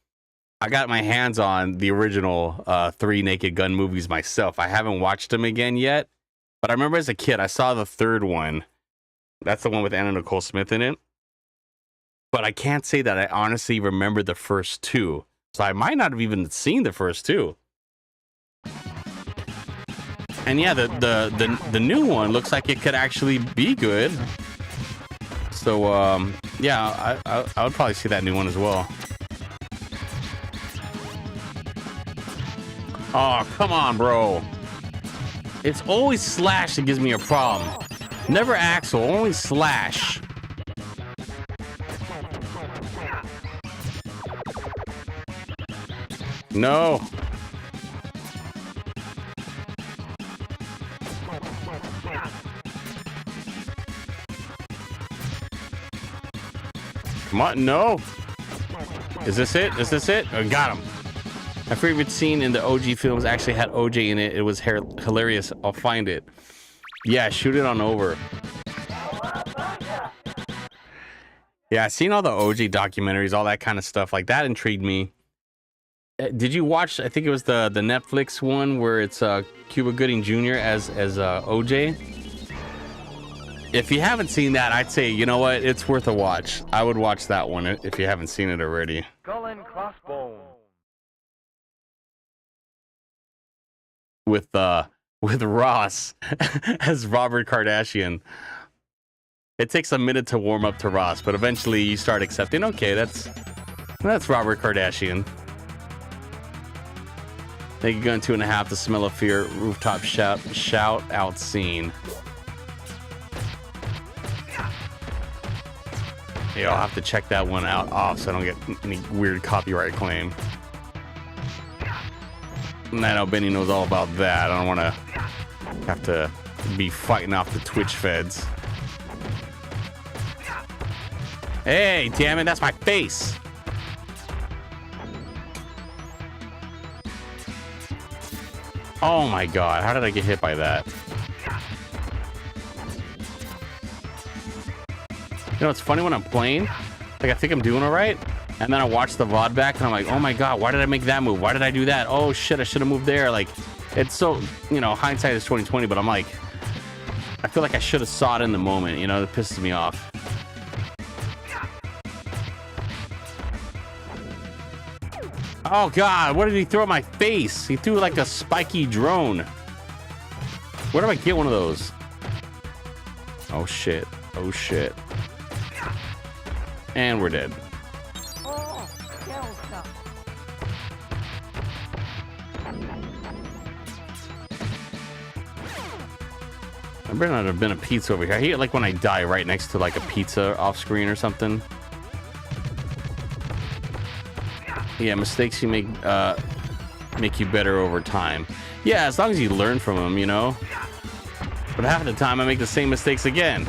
got my hands on the original 3 Naked Gun movies myself. I haven't watched them again yet, but I remember as a kid I saw the third one. That's the one with Anna Nicole Smith in it. But I can't say that I honestly remember the first 2. So I might not have even seen the first 2. And yeah, the new one looks like it could actually be good. So yeah, I would probably see that new one as well. Oh, come on, bro. It's always Slash that gives me a problem. Never Axel, only Slash. No. Come on, no. Is this it? Is this it? I got him. My favorite scene in the OG films actually had OJ in it. It was hilarious. I'll find it. Yeah, shoot it on over. Yeah, seen all the OG documentaries, all that kind of stuff. Like, that intrigued me. Did you watch, I think it was the Netflix one where it's Cuba Gooding Jr. as OJ? If you haven't seen that, I'd say, you know what? It's worth a watch. I would watch that one if you haven't seen it already. Skull and crossbones. With Ross as Robert Kardashian. It takes a minute to warm up to Ross, but eventually you start accepting, okay, that's Robert Kardashian. They could go in 2.5 to Smell of Fear rooftop shout out scene. Yeah, I'll have to check that one out off so I don't get any weird copyright claim. And I know Benny knows all about that. I don't want to have to be fighting off the Twitch feds. Hey, damn it, that's my face. Oh my god, how did I get hit by that? You know, it's funny when I'm playing, like I think I'm doing all right, and then I watch the VOD back and I'm like, oh my god, why did I make that move? Why did I do that? Oh shit, I should have moved there. Like, it's so, you know, hindsight is 20/20, but I'm like, I feel like I should have saw it in the moment, you know, it pisses me off. Oh god, what did he throw at my face? He threw like a spiky drone. Where do I get one of those? Oh shit, oh shit. And we're dead. There better not have been a pizza over here. I hate like when I die right next to like a pizza off screen or something. Yeah, mistakes you make you better over time. Yeah, as long as you learn from them, you know. But half of the time I make the same mistakes again.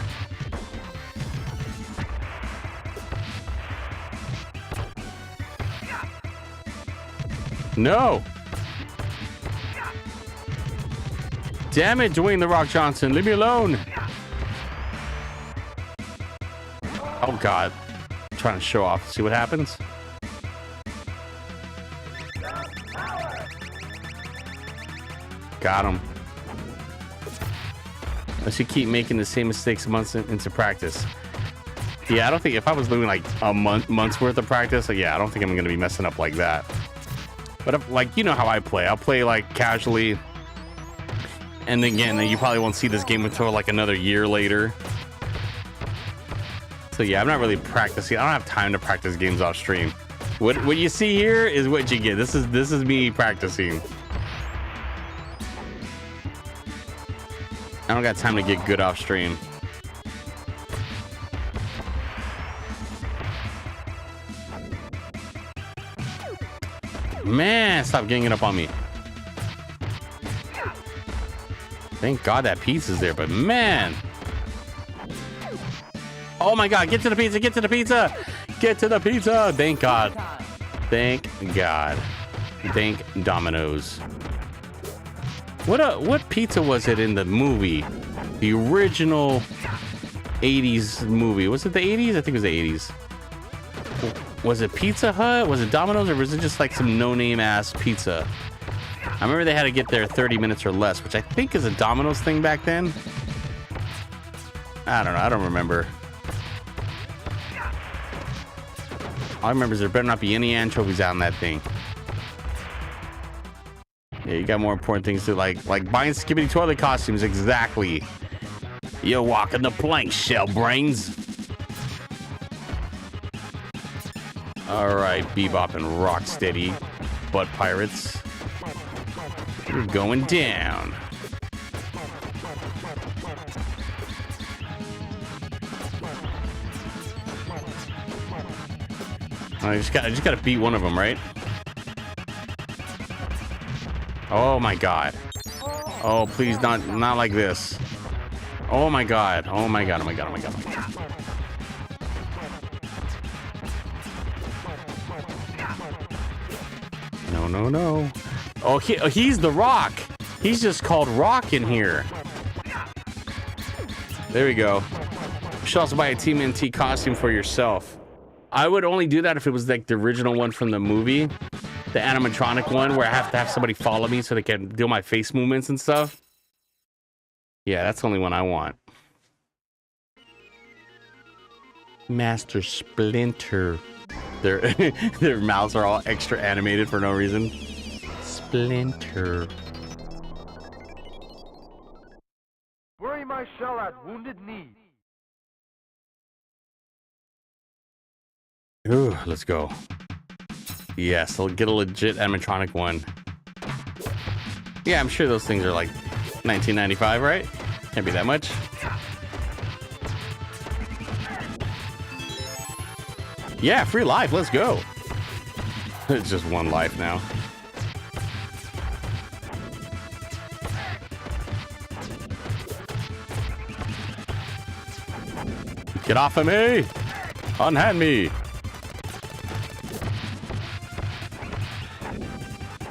No. Damn it, Dwayne "The Rock" Johnson, leave me alone. Oh god, I'm trying to show off. See what happens. Got him. Unless you keep making the same mistakes months into practice. Yeah, I don't think if I was doing like a month's worth of practice, like, yeah, I don't think I'm gonna be messing up like that. But if, like, you know how I play. I'll play like casually, and then again, you probably won't see this game until like another year later. So yeah, I'm not really practicing. I don't have time to practice games off stream. What you see here is what you get. This is me practicing. I don't got time to get good off stream. Man, stop ganging up on me. Thank God that pizza's there, but man. Oh my God, get to the pizza, get to the pizza. Get to the pizza. Thank God. Thank God. Thank Domino's. What pizza was it in the movie? The original 80s movie. Was it the 80s? I think it was the 80s. Was it Pizza Hut? Was it Domino's? Or was it just like some no-name ass pizza? I remember they had to get there 30 minutes or less, which I think is a Domino's thing back then. I don't know. I don't remember. All I remember is there better not be any anchovies out in that thing. Yeah, you got more important things to like buying skibbity toilet costumes. Exactly. You're walking the plank, shell brains. All right, Bebop and Rocksteady, butt pirates. You're going down. I just gotta beat one of them, right? Oh my God. Oh, please not like this. Oh my God. Oh my God. Oh my God. Oh my God. Oh my God. No. no, no. Oh, he's the Rock. He's just called Rock in here. There we go. You should also buy a Tmnt costume for yourself. I would only do that if it was like the original one from the movie, the animatronic one where I have to have somebody follow me so they can do my face movements and stuff. Yeah, that's the only one I want. Master Splinter. Their mouths are all extra animated for no reason. Splinter. Bury my shell at Wounded Knee. Ooh, let's go. Yes, I'll get a legit animatronic one. Yeah, I'm sure those things are like $19.95, right? Can't be that much. Yeah, free life. Let's go. It's just one life now. Get off of me! Unhand me!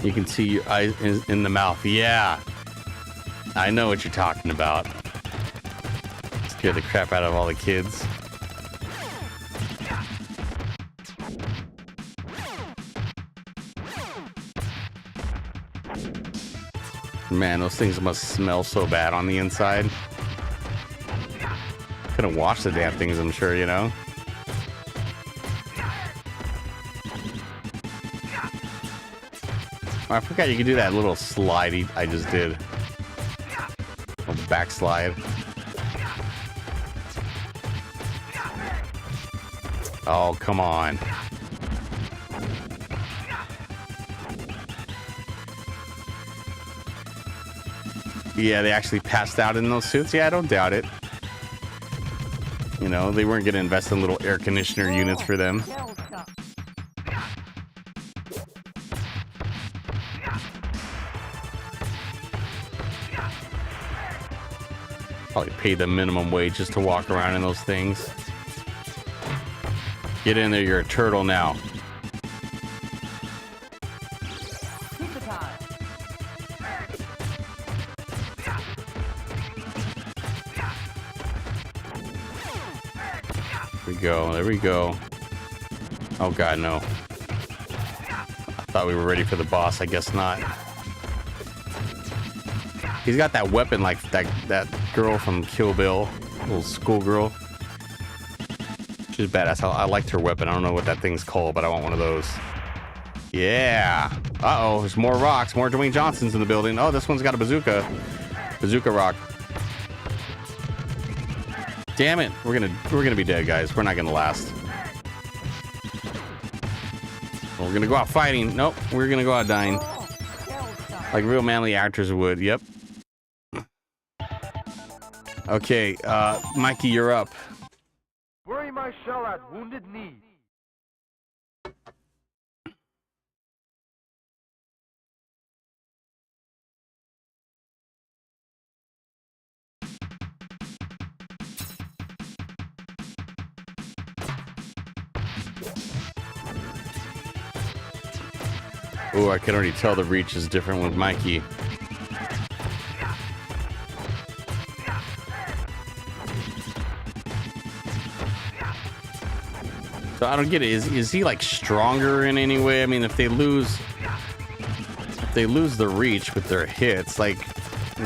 You can see your eyes in the mouth. Yeah. I know what you're talking about. Scare the crap out of all the kids. Man, those things must smell so bad on the inside. Couldn't wash the damn things, I'm sure, you know? Oh, I forgot you could do that little slide I just did. A backslide. Oh, come on. Yeah, they actually passed out in those suits. Yeah, I don't doubt it. You know, they weren't going to invest in little air conditioner units for them. Probably pay the minimum wage just to walk around in those things. Get in there, you're a turtle now. There we go. Oh god, no. I thought we were ready for the boss. I guess not. He's got that weapon like that girl from Kill Bill, little schoolgirl. She's badass. I liked her weapon. I don't know what that thing's called, but I want one of those. Yeah. Uh-oh, there's more rocks, more Dwayne Johnsons in the building. Oh, this one's got a bazooka. Bazooka rock. Damn it, we're gonna be dead, guys. We're not gonna last. Well, we're gonna go out fighting. Nope, we're gonna go out dying. Like real manly actors would. Yep. Okay, Mikey, you're up. Bury my shell at Wounded Knee. Oh, I can already tell the reach is different with Mikey. So I don't get it. Is he like stronger in any way? I mean, if they lose the reach with their hits, like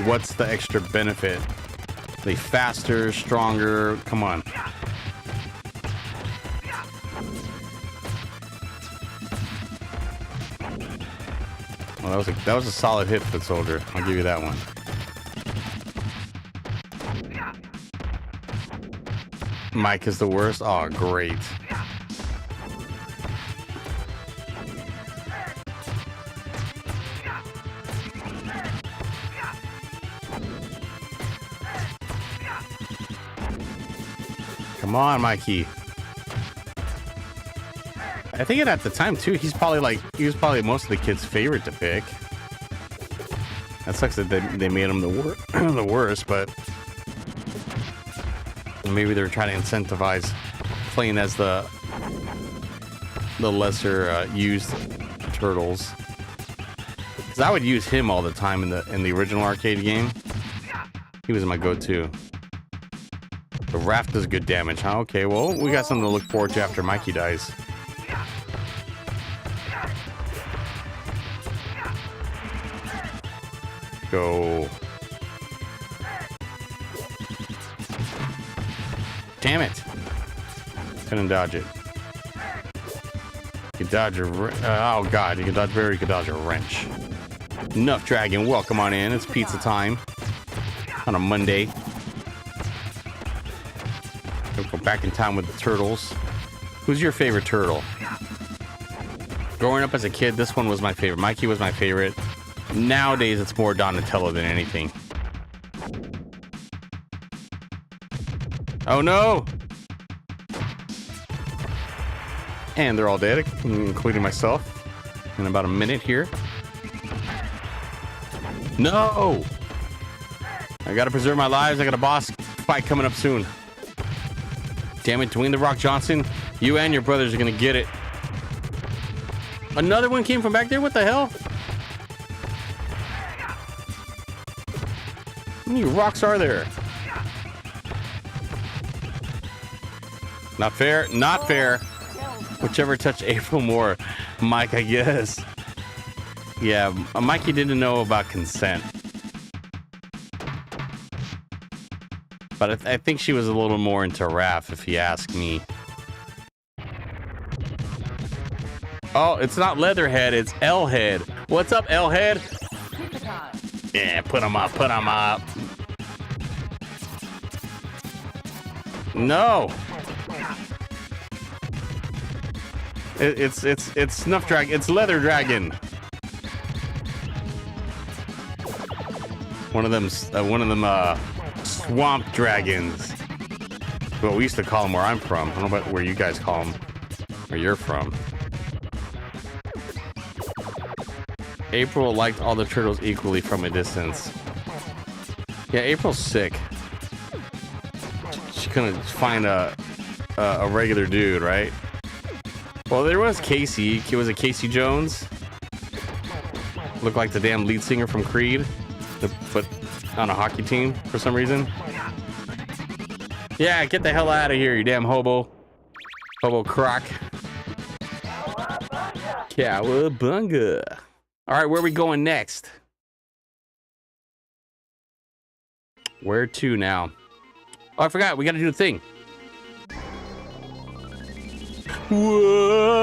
what's the extra benefit? Are they faster, stronger? Come on. Well, that was a solid hit, Foot Soldier. I'll give you that one. Mike is the worst. Oh, great. Come on, Mikey. I think at the time too, he was probably most of the kids' favorite to pick. That sucks that they made him the worst, but maybe they're trying to incentivize playing as the lesser used turtles. 'Cause I would use him all the time in the original arcade game. He was my go-to. The raft does good damage, huh? Okay, well, we got something to look forward to after Mikey dies. Go. Damn it. Couldn't dodge it. You can dodge a... oh, God. You can dodge barrier, you can dodge a wrench. Enough dragging. Welcome on in. It's pizza time. On a Monday. We'll go back in time with the turtles. Who's your favorite turtle? Growing up as a kid, this one was my favorite. Mikey was my favorite. Nowadays, it's more Donatello than anything. Oh, no! And they're all dead, including myself. In about a minute here. No! I gotta preserve my lives. I got a boss fight coming up soon. Damn it, Dwayne "The Rock" Johnson. You and your brothers are gonna get it. Another one came from back there? What the hell? How many rocks are there? Not fair. Not fair. Whichever touched April more. Mike, I guess. Yeah, Mikey didn't know about consent. But I think she was a little more into Raph, if you ask me. Oh, it's not Leatherhead, it's L-Head. What's up, L-Head? Yeah, put him up, put him up. No. It's Snuff Dragon. It's Leather Dragon. One of them swamp dragons. Well, we used to call them where I'm from. I don't know about where you guys call them. Where you're from. April liked all the turtles equally from a distance. Yeah, April's sick. She couldn't find a regular dude, right? Well, there was Casey. Was it Casey Jones? Looked like the damn lead singer from Creed, but on a hockey team for some reason. Yeah, get the hell out of here, you damn hobo. Hobo croc. Cowabunga. All right, where are we going next? Where to now? Oh, I forgot. We got to do the thing. Whoa!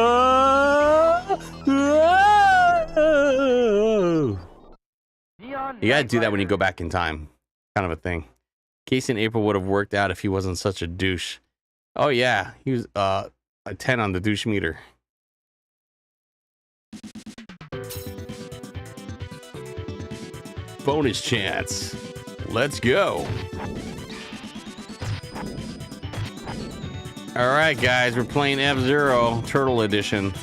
Whoa! You gotta do that when you go back in time. Kind of a thing. Casey and April would have worked out if he wasn't such a douche. Oh yeah, he was a 10 on the douche meter. Bonus chance. Let's go. All right, guys, we're playing F-Zero Turtle Edition.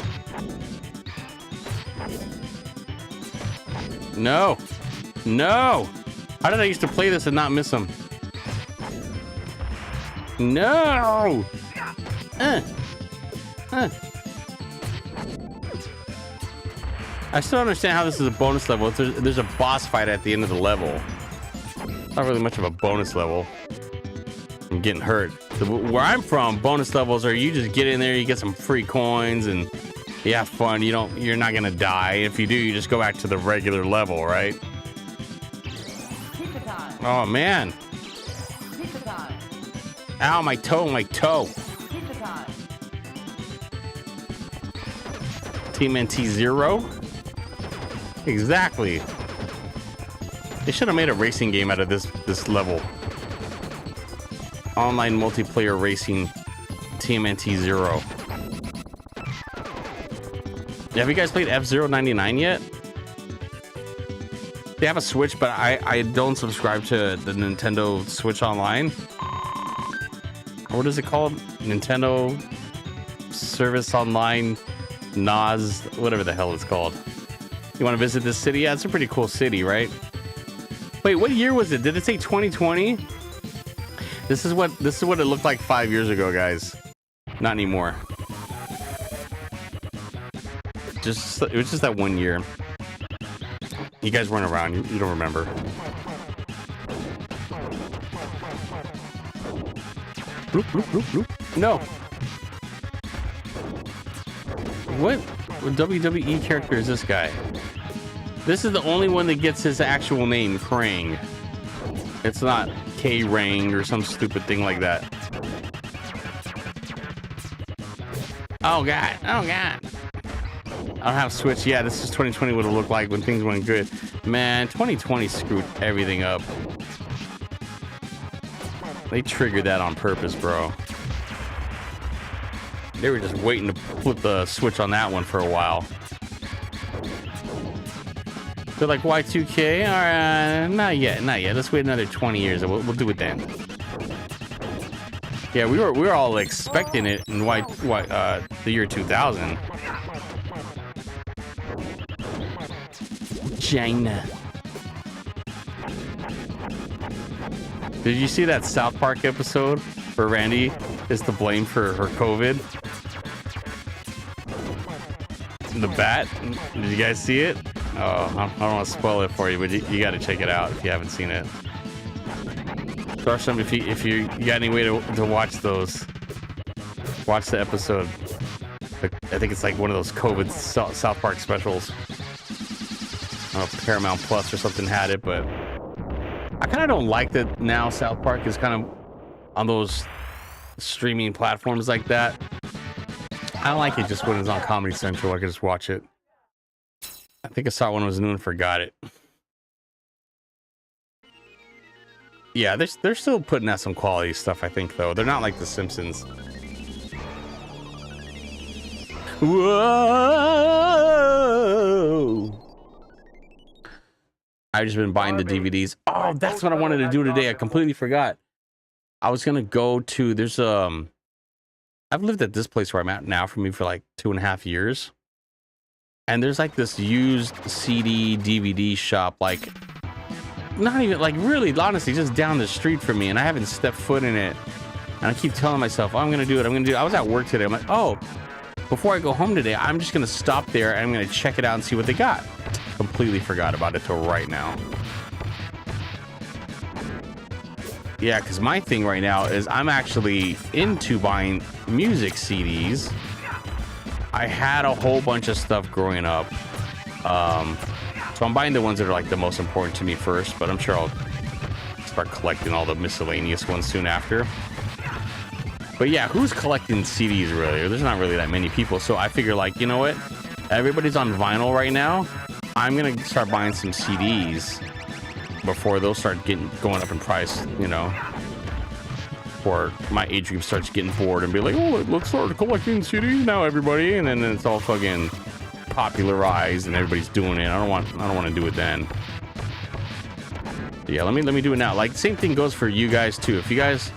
No. No. How did I used to play this and not miss them? No. I still don't understand how this is a bonus level. There's a boss fight at the end of the level. Not really much of a bonus level. I'm getting hurt. Where I'm from, bonus levels are you just get in there, you get some free coins, and you have fun. You're not gonna die. If you do, you just go back to the regular level, right? Oh man! Ow, my toe, my toe! Tmnt 0. Exactly. They should have made a racing game out of this level. Online multiplayer racing TMNT 0. Have you guys played F-Zero 99 yet? They have a Switch, but I don't subscribe to the Nintendo Switch Online. What is it called? Nintendo Service Online NOS, whatever the hell it's called. You want to visit this city? Yeah, it's a pretty cool city, right? Wait, what year was it? Did it say 2020? This is what it looked like 5 years ago, guys. Not anymore. It was just that 1 year. You guys weren't around. You don't remember. Bloop, bloop, bloop, bloop. No. What WWE character is this guy? This is the only one that gets his actual name, Krang. It's not K-Rang or some stupid thing like that. Oh god, oh god. I don't have Switch. Yeah, this is 2020 would have looked like when things went good. Man, 2020 screwed everything up. They triggered that on purpose, bro. They were just waiting to put the Switch on that one for a while. They're like, Y2K? All right, not yet, not yet. Let's wait another 20 years and we'll do it then. Yeah, we were all expecting it in the year 2000. China. Did you see that South Park episode where Randy is to blame for her COVID? The bat? Did you guys see it? Oh, I don't want to spoil it for you, but you got to check it out if you haven't seen it. Darsham, if you got any way to watch those, watch the episode. I think it's like one of those COVID South Park specials. I don't know if Paramount Plus or something had it, but I kind of don't like that now South Park is kind of on those streaming platforms like that. I don't like it just when it's on Comedy Central. I can just watch it. I think I saw it when it was new and forgot it. Yeah, they're still putting out some quality stuff, I think, though. They're not like The Simpsons. Whoa! I've just been buying the DVDs. Oh, that's what I wanted to do today. I completely forgot. I was gonna go to I've lived at this place where I'm at now for like 2.5 years. And there's like this used CD, DVD shop, like not even like really honestly just down the street from me, and I haven't stepped foot in it. And I keep telling myself, oh, I'm gonna do it. I was at work today. I'm like, oh, before I go home today, I'm just gonna stop there and I'm gonna check it out and see what they got. Completely forgot about it till right now. Yeah, because my thing right now is I'm actually into buying music CDs. I had a whole bunch of stuff growing up. So I'm buying the ones that are like the most important to me first, but I'm sure I'll start collecting all the miscellaneous ones soon after. But yeah, who's collecting CDs really? There's not really that many people. So I figure like, you know what? Everybody's on vinyl right now. I'm going to start buying some CDs before those start going up in price, you know, or my age group starts getting bored and be like, oh, let's start collecting CDs now, everybody, and then it's all fucking popularized and everybody's doing it. I don't want to do it then. But yeah, let me do it now. Like same thing goes for you guys too. If you guys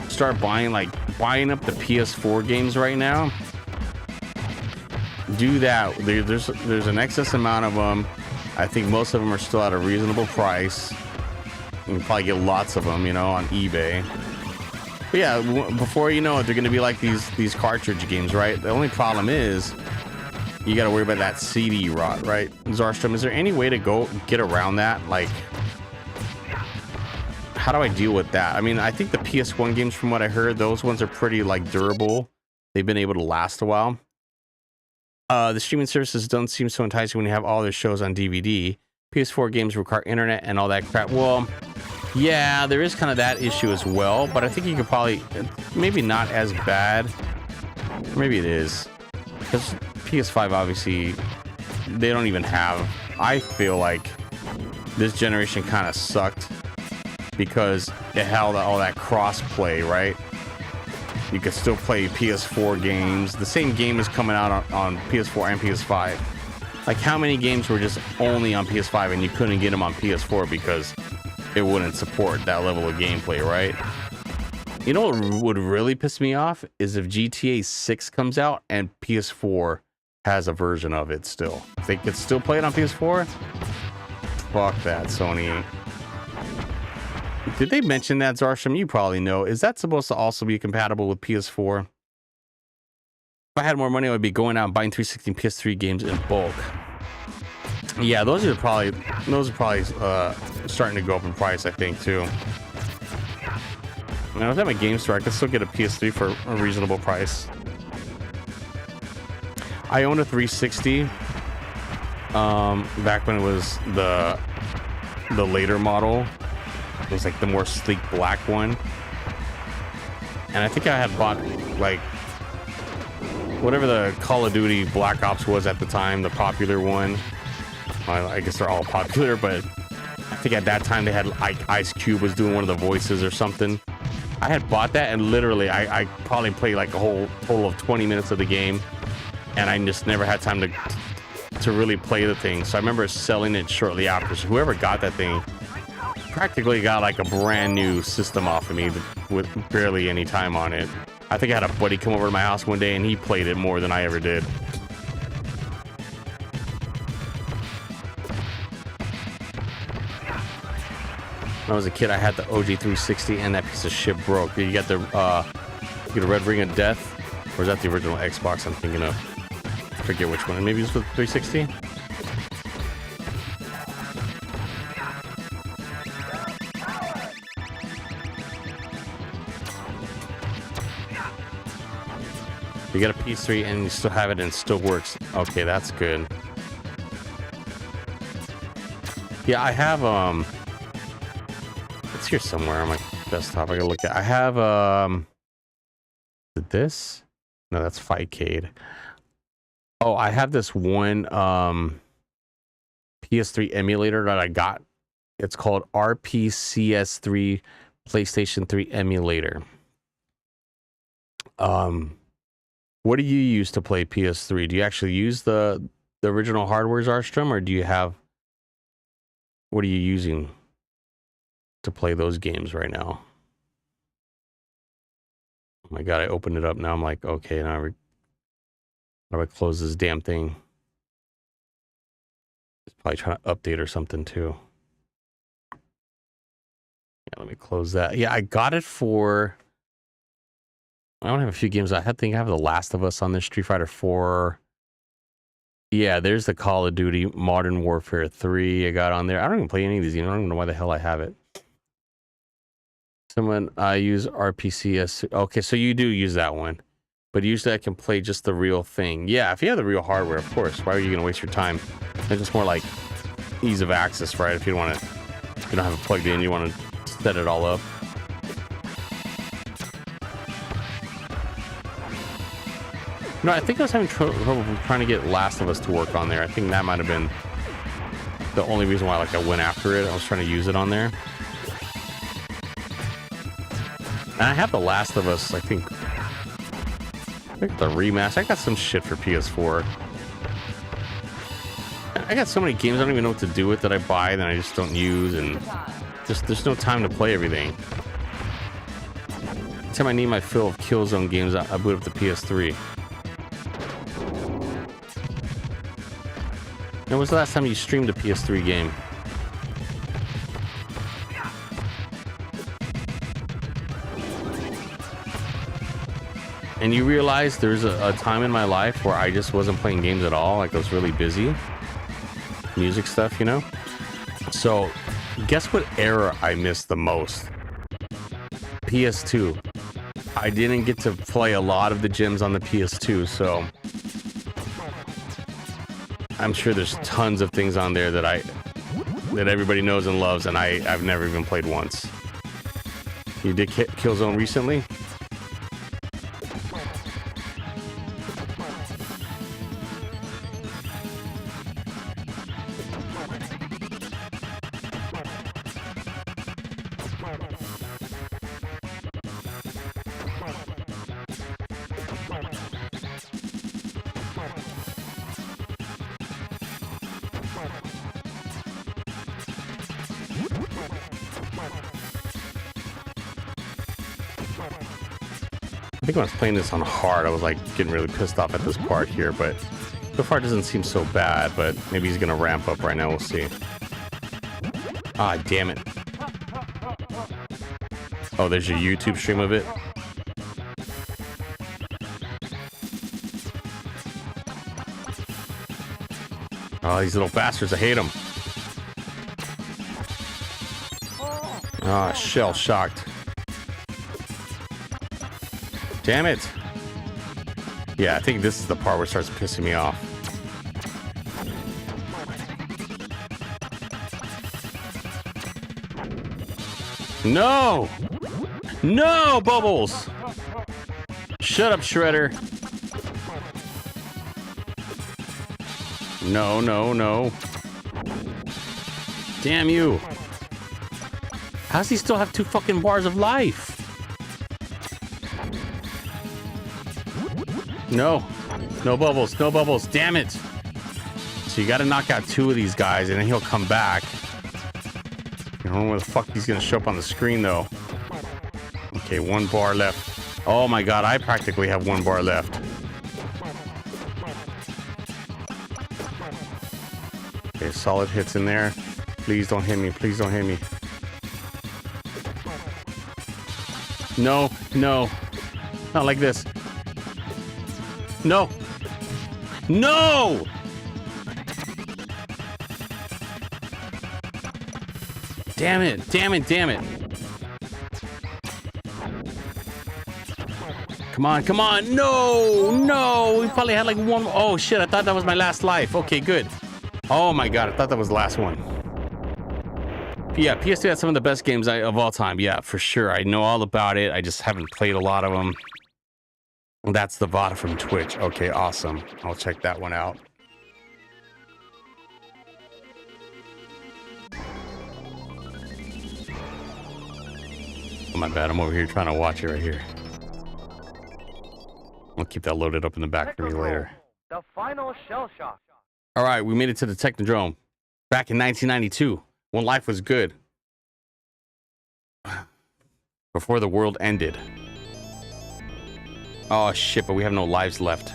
start buying up the PS4 games right now, do that. There's an excess amount of them. I think most of them are still at a reasonable price. You can probably get lots of them, you know, on eBay. But yeah, before you know it, they're going to be like these cartridge games, right? The only problem is you got to worry about that CD rot, right? Zarstrom, is there any way to go get around that? Like, how do I deal with that? I mean, I think the PS1 games, from what I heard, those ones are pretty like durable. They've been able to last a while. The streaming services don't seem so enticing when you have all their shows on DVD. PS4 games require internet and all that crap. Well, yeah, there is kind of that issue as well, but I think you could probably, maybe not as bad. Maybe it is. Because PS5, obviously, they don't even have, I feel like this generation kind of sucked because it held all that cross-play, right? You could still play PS4 games. The same game is coming out on PS4 and PS5. Like, how many games were just only on PS5 and you couldn't get them on PS4 because it wouldn't support that level of gameplay, right? You know what would really piss me off is if GTA 6 comes out and PS4 has a version of it still. If they could still play it on PS4, fuck that, Sony. Did they mention that, Zarsham? You probably know. Is that supposed to also be compatible with PS4? If I had more money, I would be going out and buying 360 and PS3 games in bulk. Yeah, those are probably starting to go up in price, I think, too. Now, if I have a game store, I could still get a PS3 for a reasonable price. I owned a 360 back when it was the later model. It was like the more sleek black one. And I think I had bought like whatever the Call of Duty Black Ops was at the time, the popular one. I guess they're all popular, but I think at that time they had like Ice Cube was doing one of the voices or something. I had bought that, and literally I probably played like a whole total of 20 minutes of the game, and I just never had time to really play the thing. So I remember selling it shortly after. So whoever got that thing practically got like a brand new system off of me with barely any time on it. I think I had a buddy come over to my house one day and he played it more than I ever did. When I was a kid, I had the OG 360 and that piece of shit broke. You got the you get a red ring of death, or is that the original Xbox I'm thinking of? I forget which one. Maybe it's with 360. You got a PS3 and you still have it and it still works. Okay, that's good. Yeah, I have it's here somewhere on my desktop. I gotta look at. I have this? No, that's Fightcade. Oh, I have this one PS3 emulator that I got. It's called RPCS3 PlayStation 3 emulator. What do you use to play PS3? Do you actually use the original hardware's Arstrom, or do you have, what are you using to play those games right now? Oh my god, I opened it up now. I'm like, okay, now how do I close this damn thing? It's probably trying to update or something too. Yeah, let me close that. Yeah, I got it for, I don't have a few games. I think I have The Last of Us on this, Street Fighter 4. Yeah, there's the Call of Duty Modern Warfare 3 I got on there. I don't even play any of these. I don't even know why the hell I have it. I use RPCS. Okay, so you do use that one. But usually I can play just the real thing. Yeah, if you have the real hardware, of course. Why are you going to waste your time? It's just more like ease of access, right? If you don't want to, you don't have it plugged in, you want to set it all up. No, I think I was having trouble trying to get Last of Us to work on there. I think that might have been the only reason why I went after it. I was trying to use it on there. And I have The Last of Us, I think the remaster. I got some shit for PS4. I got so many games I don't even know what to do with that I buy that I just don't use, and just there's no time to play everything. Every time I need my fill of Killzone games, I boot up the PS3. When was the last time you streamed a PS3 game? And you realize there's a time in my life where I just wasn't playing games at all. Like I was really busy. Music stuff, you know? So, guess what era I missed the most? PS2. I didn't get to play a lot of the gyms on the PS2, so I'm sure there's tons of things on there that everybody knows and loves, and I've never even played once. You did Killzone recently? I think when I was playing this on hard, I was like getting really pissed off at this part here, but so far it doesn't seem so bad, but maybe he's gonna ramp up right now, we'll see. Ah, damn it. Oh, there's your YouTube stream of it. Oh, these little bastards, I hate them. Ah, shell shocked. Damn it. Yeah, I think this is the part where it starts pissing me off. No! No, Bubbles! Shut up, Shredder. No, no, no. Damn you. How does he still have 2 fucking bars of life? No. No Bubbles. No Bubbles. Damn it. So you gotta knock out 2 of these guys and then he'll come back. I don't know where the fuck he's gonna show up on the screen though. Okay, 1 bar left. Oh my god, I practically have 1 bar left. Okay, solid hits in there. Please don't hit me. Please don't hit me. No, no. Not like this. No. No! Damn it, damn it, damn it. Come on, come on. No, no. We probably had like 1. Oh shit, I thought that was my last life. Okay, good. Oh my god, I thought that was the last one. Yeah, PS2 had some of the best games of all time. Yeah, for sure. I know all about it. I just haven't played a lot of them. That's the VOD from Twitch. Okay, awesome. I'll check that one out. Oh, my bad. I'm over here trying to watch it right here. I'll keep that loaded up in the back for me later. The final shell shock. All right, we made it to the Technodrome back in 1992 when life was good. Before the world ended. Oh shit, but we have no lives left.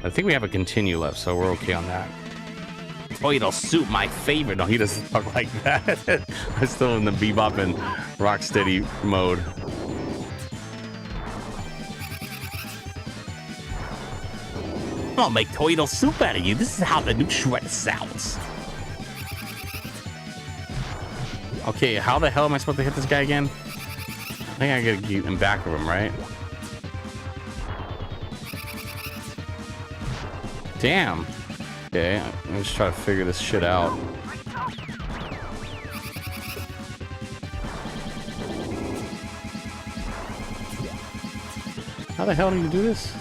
I think we have a continue left, so we're okay on that. Oh, it'll suit my favorite. No, he doesn't talk like that. I'm still in the bebop and rocksteady mode. I'll make toilet soup out of you. This is how the new Shredder sounds. Okay, how the hell am I supposed to hit this guy again? I think I gotta get in back of him, right? Damn. Okay, let me just try to figure this shit out. How the hell do you do this?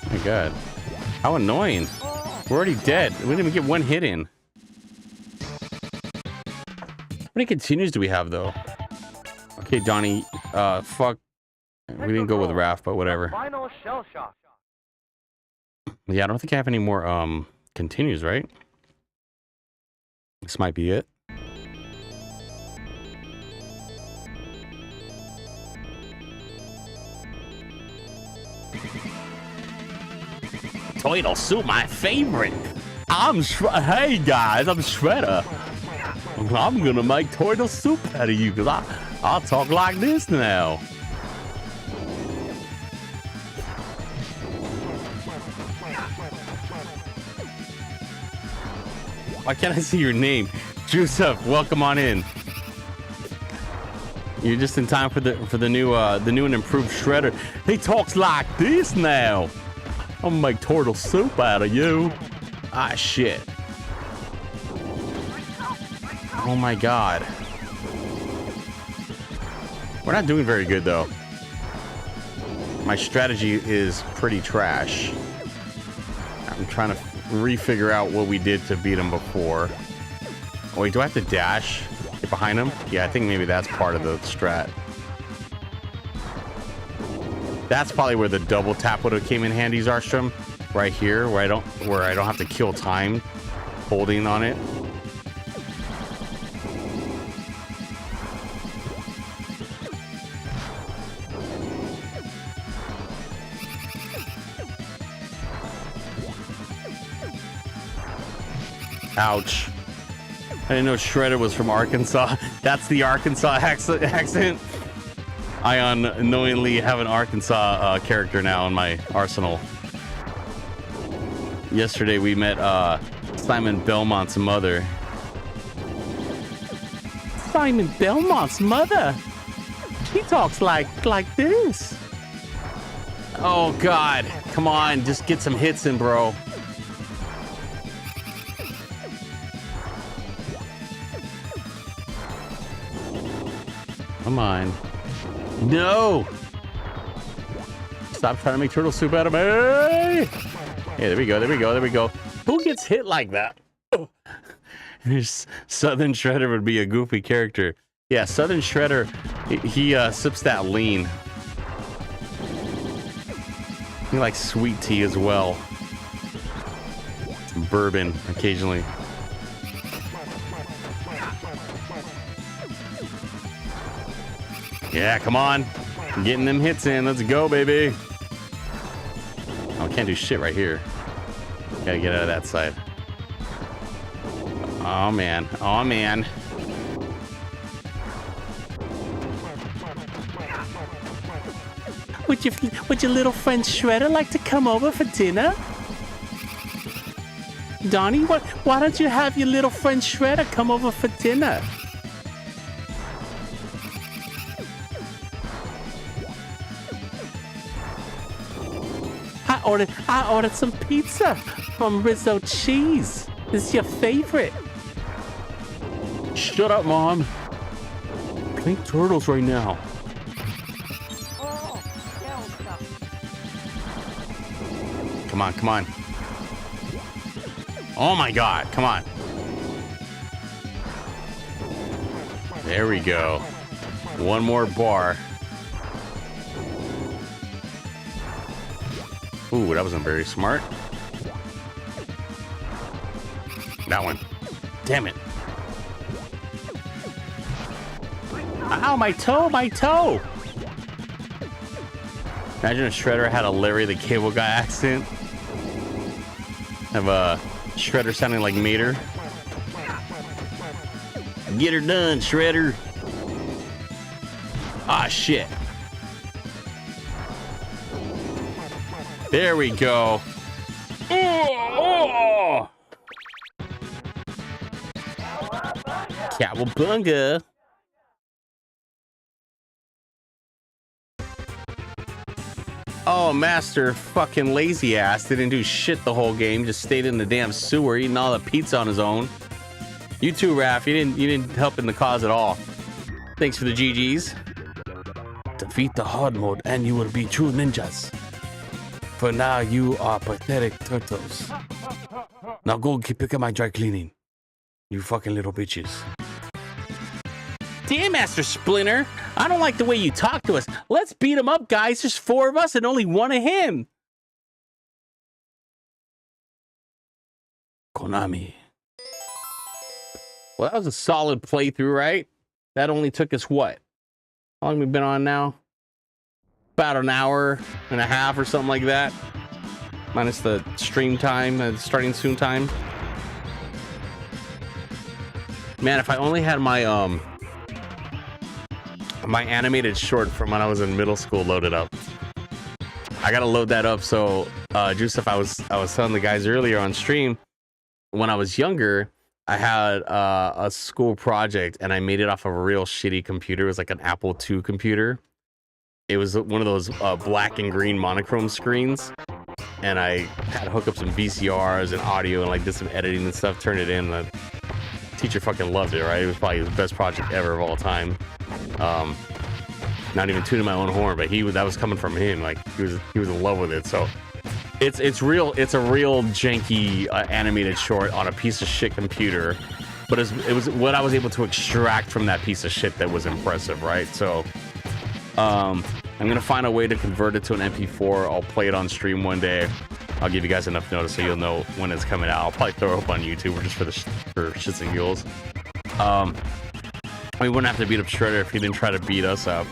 Oh my god. How annoying. We're already dead. We didn't even get 1 hit in. How many continues do we have, though? Okay, Donnie. Fuck. We didn't go with Raph, but whatever. Final shell shock. Yeah, I don't think I have any more, continues, right? This might be it. Toilet soup, my favorite. Hey guys, I'm Shredder. I'm gonna make toilet soup out of you because I'll talk like this now. Why can't I see your name? Juice up, welcome on in. You're just in time for the new and improved Shredder. He talks like this now. I'm gonna make turtle soup out of you. Ah, shit. Oh my god. We're not doing very good though. My strategy is pretty trash. I'm trying to refigure out what we did to beat him before. Oh wait, do I have to dash? Get behind him? Yeah, I think maybe that's part of the strat. That's probably where the double tap would have came in handy, Zarstrom. Right here, where I don't have to kill time holding on it. Ouch. I didn't know Shredder was from Arkansas. That's the Arkansas accent. I unknowingly have an Arkansas character now in my arsenal. Yesterday we met Simon Belmont's mother. Simon Belmont's mother? She talks like this. Oh God, come on, just get some hits in, bro. Come on. No! Stop trying to make turtle soup out of me! Yeah, there we go, there we go, there we go. Who gets hit like that? Oh. Southern Shredder would be a goofy character. Yeah, Southern Shredder, he sips that lean. He likes sweet tea as well. Some bourbon occasionally. Yeah, come on. Getting them hits in. Let's go, baby. Oh, I can't do shit right here. Gotta get out of that side. Oh, man. Oh, man. Would your little friend Shredder like to come over for dinner? Donnie, why don't you have your little friend Shredder come over for dinner? I ordered some pizza from Rizzo Cheese. It's your favorite. Shut up, Mom. Playing turtles right now. Come on, come on. Oh my God, come on. There we go. One more bar. Ooh, that wasn't very smart. That one. Damn it. Ow, my toe, my toe. Imagine if Shredder had a Larry the Cable Guy accent. Have a Shredder sounding like Mater. Get her done, Shredder. Ah, shit. There we go. Oh! Cowabunga. Oh, Master fucking lazy ass didn't do shit the whole game. Just stayed in the damn sewer eating all the pizza on his own. You too, Raph. You didn't help in the cause at all. Thanks for the GGs. Defeat the hard mode and you will be true ninjas. For now, you are pathetic turtles. Now go pick up my dry cleaning. You fucking little bitches. Damn, Master Splinter. I don't like the way you talk to us. Let's beat him up, guys. There's 4 of us and only 1 of him. Konami. Well, that was a solid playthrough, right? That only took us what? How long have we been on now? About an hour and a half or something like that. Minus the stream time, starting soon time. Man, if I only had my my animated short from when I was in middle school loaded up. I gotta load that up. So, Joseph, I was telling the guys earlier on stream, when I was younger, I had a school project and I made it off of a real shitty computer. It was like an Apple II computer. It was one of those black and green monochrome screens. And I had to hook up some VCRs and audio and like did some editing and stuff, turned it in. The teacher fucking loved it, right? It was probably the best project ever of all time. Not even tuning my own horn, but that was coming from him. Like he was in love with it. So it's a real janky animated short on a piece of shit computer. But it was what I was able to extract from that piece of shit that was impressive, right? So I'm gonna find a way to convert it to an MP4. I'll play it on stream one day. I'll give you guys enough notice so you'll know when it's coming out. I'll probably throw it up on YouTube or just for shits and giggles. We wouldn't have to beat up Shredder if he didn't try to beat us up.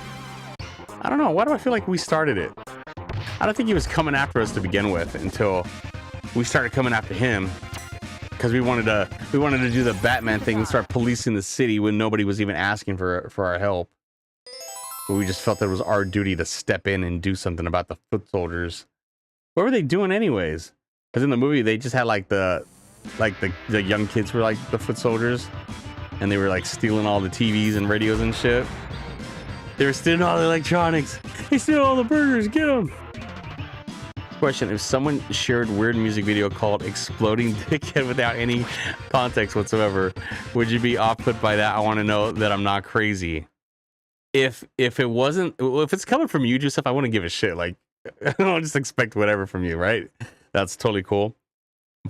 I don't know. Why do I feel like we started it? I don't think he was coming after us to begin with until we started coming after him because we wanted to do the Batman thing and start policing the city when nobody was even asking for our help. But we just felt that it was our duty to step in and do something about the foot soldiers. What were they doing anyways? Because in the movie, they just had like the young kids were like the foot soldiers, and they were like stealing all the TVs and radios and shit. They were stealing all the electronics. They steal all the burgers. Get them. Question: if someone shared weird music video called "Exploding Dickhead" without any context whatsoever, would you be off put by that? I want to know that I'm not crazy. If it wasn't, if it's coming from you, Joseph, I wouldn't give a shit. Like, I don't just expect whatever from you, right? That's totally cool.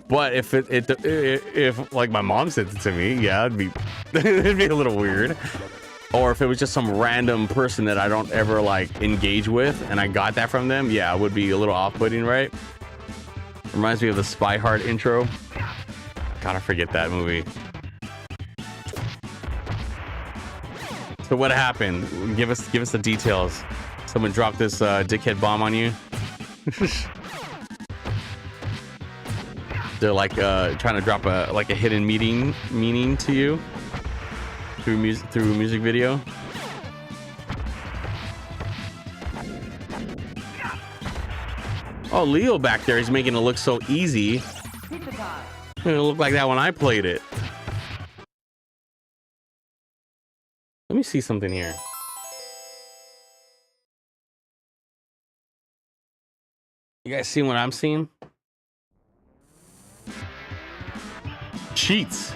But if if like my mom sent it to me, yeah, it'd be a little weird. Or if it was just some random person that I don't ever like engage with, and I got that from them, yeah, it would be a little off-putting, right? Reminds me of the Spy Hard intro. Gotta forget that movie. So what happened? Give us the details. Someone dropped this dickhead bomb on you. They're like trying to drop a hidden meaning to you through a music video. Oh, Leo back there, he's making it look so easy. It didn't look like that when I played it. Let me see something here. You guys see what I'm seeing? Cheats.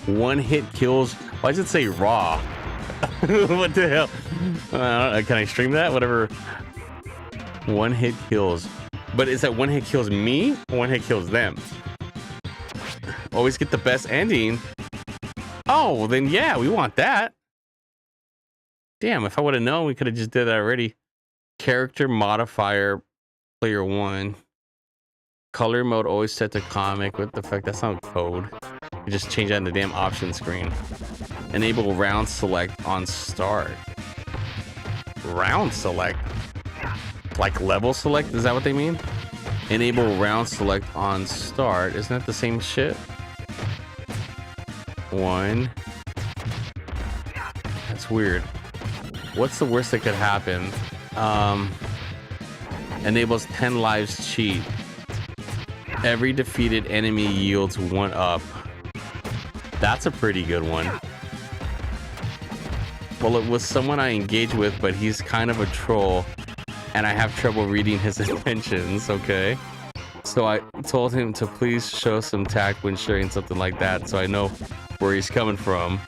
One hit kills. Why does it say raw? What the hell? Can I stream that? Whatever. One hit kills. But is that one hit kills me or one hit kills them? Always get the best ending. Oh, well then yeah, we want that. Damn, if I would have known, we could have just did that already. Character modifier, player 1. Color mode always set to comic. What the fuck? That's not code. You just change that in the damn option screen. Enable round select on start. Round select? Like level select? Is that what they mean? Enable round select on start. Isn't that the same shit? 1. That's weird. What's the worst that could happen? Enables 10 lives cheat. Every defeated enemy yields 1 up. That's a pretty good one. Well, it was someone I engage with, but he's kind of a troll, and I have trouble reading his intentions, okay? So I told him to please show some tact when sharing something like that, so I know where he's coming from.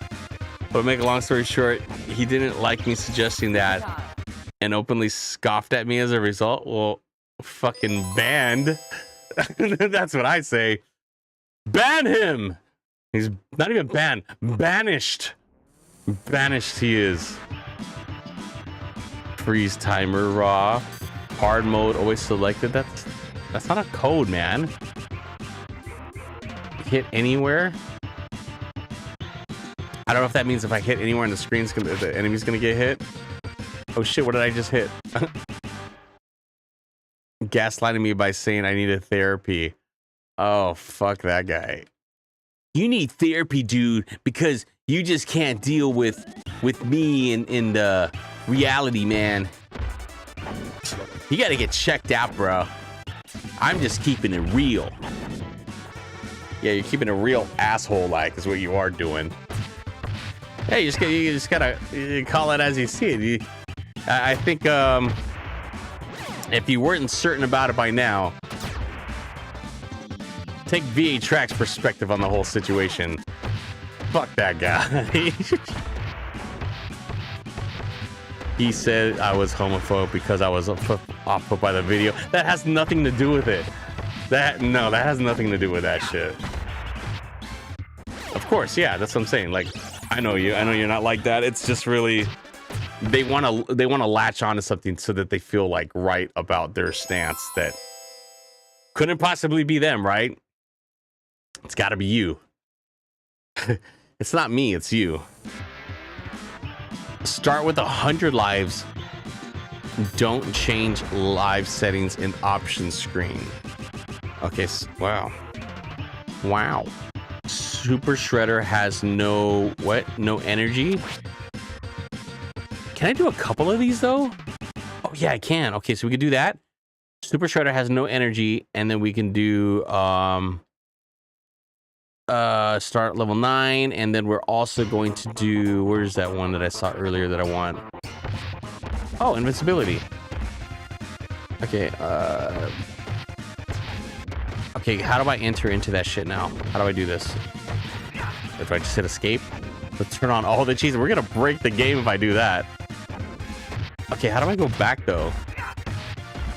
But to make a long story short, he didn't like me suggesting that and openly scoffed at me as a result. Well, fucking banned. That's what I say. Ban him! He's not even banned. Banished. Banished he is. Freeze timer raw. Hard mode always selected. That's not a code, man. Hit anywhere. I don't know if that means if I hit anywhere on the screen, the enemy's gonna get hit. Oh shit, what did I just hit? Gaslighting me by saying I needed therapy. Oh, fuck that guy. You need therapy, dude, because you just can't deal with me in the reality, man. You gotta get checked out, bro. I'm just keeping it real. Yeah, you're keeping it real asshole-like is what you are doing. Hey, you just gotta call it as you see it. I think if you weren't certain about it by now, take VA Track's perspective on the whole situation. Fuck that guy. He said I was homophobic because I was off put by the video. That has nothing to do with it. That has nothing to do with that shit. Of course, yeah, that's what I'm saying. Like, I know you're not like that. It's just really they want to latch onto something so that they feel like right about their stance that couldn't possibly be them, right? It's got to be you. It's not me, it's you. Start with 100 lives. Don't change live settings in options screen. Okay, wow. Super Shredder has no energy. Can I do a couple of these though? Oh yeah, I can. Okay, so we can do that. Super Shredder has no energy, and then we can do start level 9, and then we're also going to do, where's that one that I saw earlier that I want? Oh, invincibility. Okay, okay, how do I enter into that shit now? How do I do this? If I just hit escape? Let's turn on all the cheats. We're gonna break the game if I do that. Okay, how do I go back though?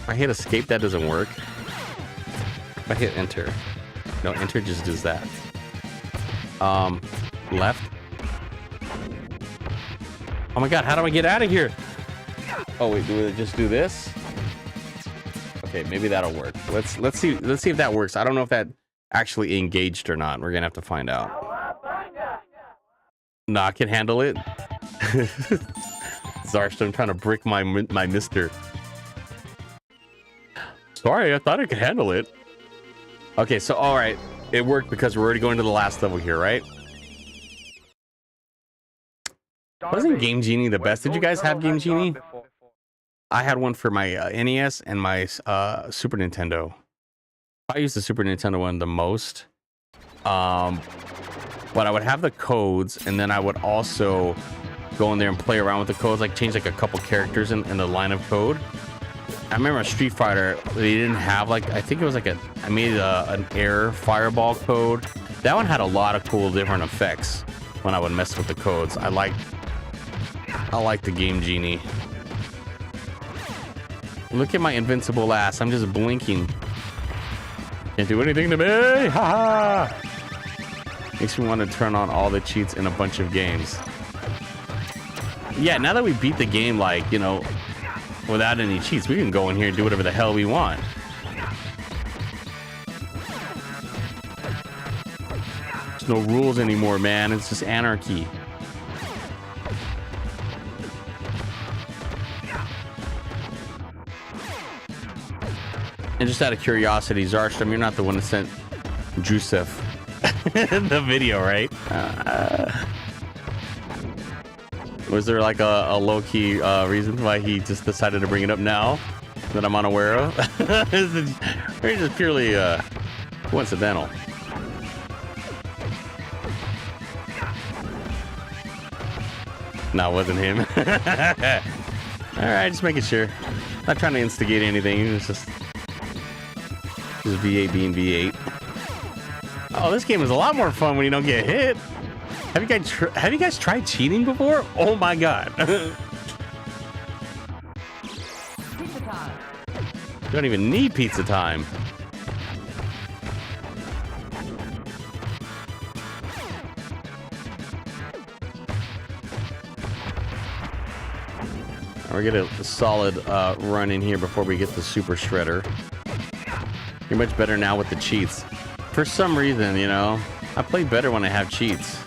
If I hit escape, that doesn't work. If I hit enter. No, enter just does that. Left. Oh my god, how do I get out of here? Oh wait, do we just do this? Okay, maybe that'll work. Let's see if that works. I don't know if that actually engaged or not. We're gonna have to find out. Nah, I can handle it. Zarston trying to brick my mister. Sorry, I thought I could handle it. Okay, so all right, it worked because we're already going to the last level here, right? Wasn't Game Genie the best? Did you guys have Game Genie? I had one for my NES and my Super Nintendo. I used the Super Nintendo one the most. But I would have the codes, and then I would also go in there and play around with the codes, like change like a couple characters in the line of code. I remember Street Fighter, they didn't have like, I think it was like I made an air fireball code. That one had a lot of cool different effects when I would mess with the codes. I like the Game Genie. Look at my invincible ass. I'm just blinking. Can't do anything to me. Ha ha. Makes me want to turn on all the cheats in a bunch of games. Yeah, now that we beat the game, like, you know, without any cheats, we can go in here and do whatever the hell we want. There's no rules anymore, man. It's just anarchy. And just out of curiosity, Zarstrom, you're not the one that sent Joseph the video, right? Was there like a low-key reason why he just decided to bring it up now that I'm unaware of? It's just purely coincidental. No, it wasn't him. All right, just making sure. Not trying to instigate anything. It's just V8 being V8. Oh, this game is a lot more fun when you don't get hit. Have you guys tried cheating before? Oh my god. Pizza time. You don't even need pizza time. We're gonna get a solid run in here before we get the Super Shredder. You're much better now with the cheats. For some reason, you know, I play better when I have cheats.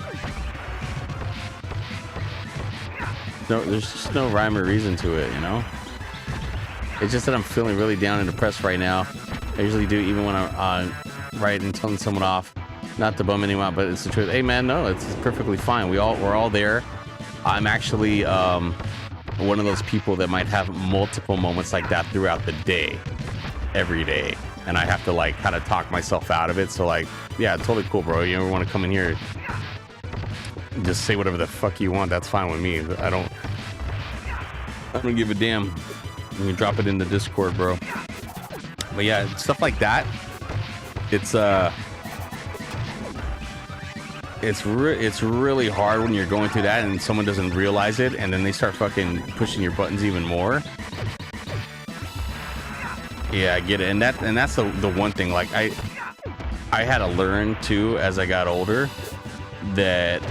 No, there's just no rhyme or reason to it, you know? It's just that I'm feeling really down and depressed right now. I usually do, even when I'm right and telling someone off. Not to bum anyone out, but it's the truth. Hey man, no, it's perfectly fine. We're all there. I'm actually one of those people that might have multiple moments like that throughout the day, every day. And I have to like kind of talk myself out of it. So like, yeah, totally cool, bro. You ever want to come in here, just say whatever the fuck you want. That's fine with me. I don't give a damn. You can drop it in the Discord, bro. But yeah, stuff like that. It's really hard when you're going through that and someone doesn't realize it, and then they start fucking pushing your buttons even more. Yeah, I get it, and that's the one thing. Like I had to learn too as I got older that,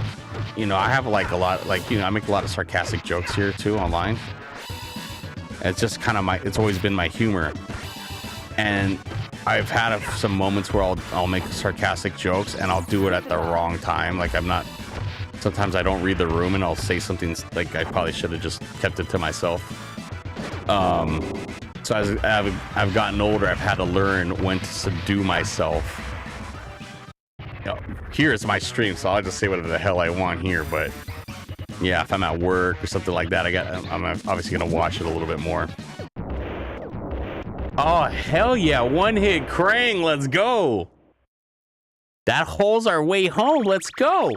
you know, I have like a lot, like, you know, I make a lot of sarcastic jokes here too online. It's just kind of it's always been my humor, and I've had some moments where I'll make sarcastic jokes and I'll do it at the wrong time. Like sometimes I don't read the room and I'll say something like I probably should have just kept it to myself. So as I've gotten older, I've had to learn when to subdue myself. You know, here is my stream, so I'll just say whatever the hell I want here. But yeah, if I'm at work or something like that, I'm obviously gonna watch it a little bit more. Oh, hell yeah. One hit Krang. Let's go. That hole's our way home. Let's go.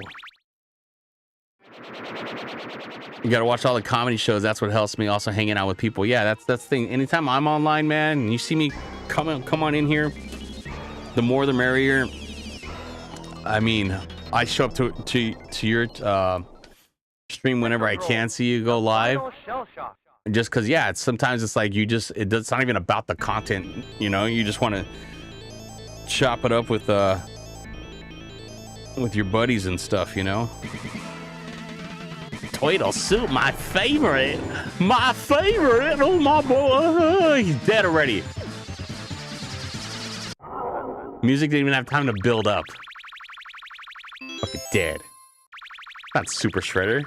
You got to watch all the comedy shows. That's what helps me. Also hanging out with people. Yeah, that's the thing. Anytime I'm online, man, and you see me come on in here, the more the merrier. I mean, I show up to your stream whenever I can see you go live. Just because, yeah, sometimes it's like it's not even about the content, you know. You just want to chop it up with your buddies and stuff, you know. Tweedle suit, my favorite. Oh my boy, he's dead already. Music didn't even have time to build up. Fucking dead. Not Super Shredder.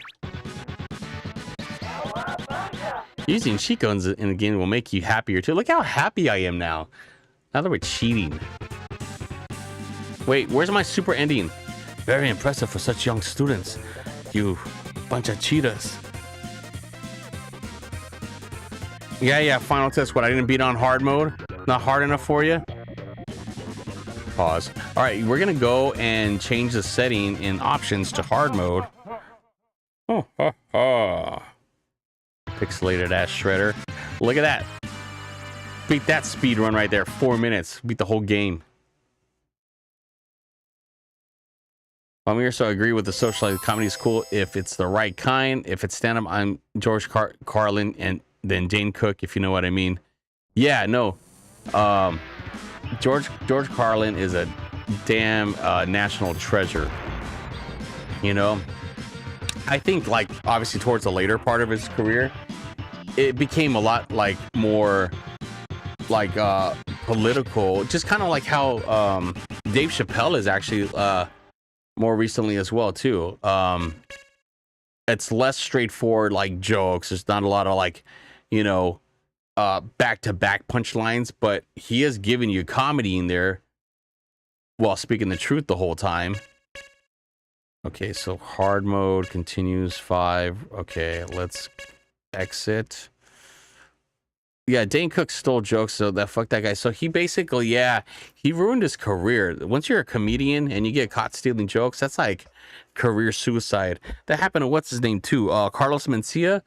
Using cheat codes in the game will make you happier too. Look how happy I am now. Now that we're cheating. Wait, where's my super ending? Very impressive for such young students. You bunch of cheaters. Yeah, final test. What, I didn't beat on hard mode? Not hard enough for you? Pause. All right, we're gonna go and change the setting in options to hard mode. Oh, ha, ha. Pixelated ass shredder. Look at that. Beat that speed run right there. 4 minutes. Beat the whole game. I'm here, so I agree with the socialized comedy is cool if it's the right kind. If it's stand-up, I'm George Carlin and then Dane Cook, if you know what I mean. Yeah, no. George Carlin is a damn national treasure. You know? I think, like, obviously towards the later part of his career, it became a lot, like, more, like, political. Just kind of like how Dave Chappelle is actually more recently as well, too. It's less straightforward, like, jokes. There's not a lot of, like, you know, back-to-back punchlines, but he has given you comedy in there while speaking the truth the whole time. Okay, so hard mode continues 5. Okay, let's exit. Yeah, Dane Cook stole jokes, so fuck that guy. So he basically, yeah, he ruined his career. Once you're a comedian and you get caught stealing jokes, that's like career suicide. That happened to what's his name too, Carlos Mencia.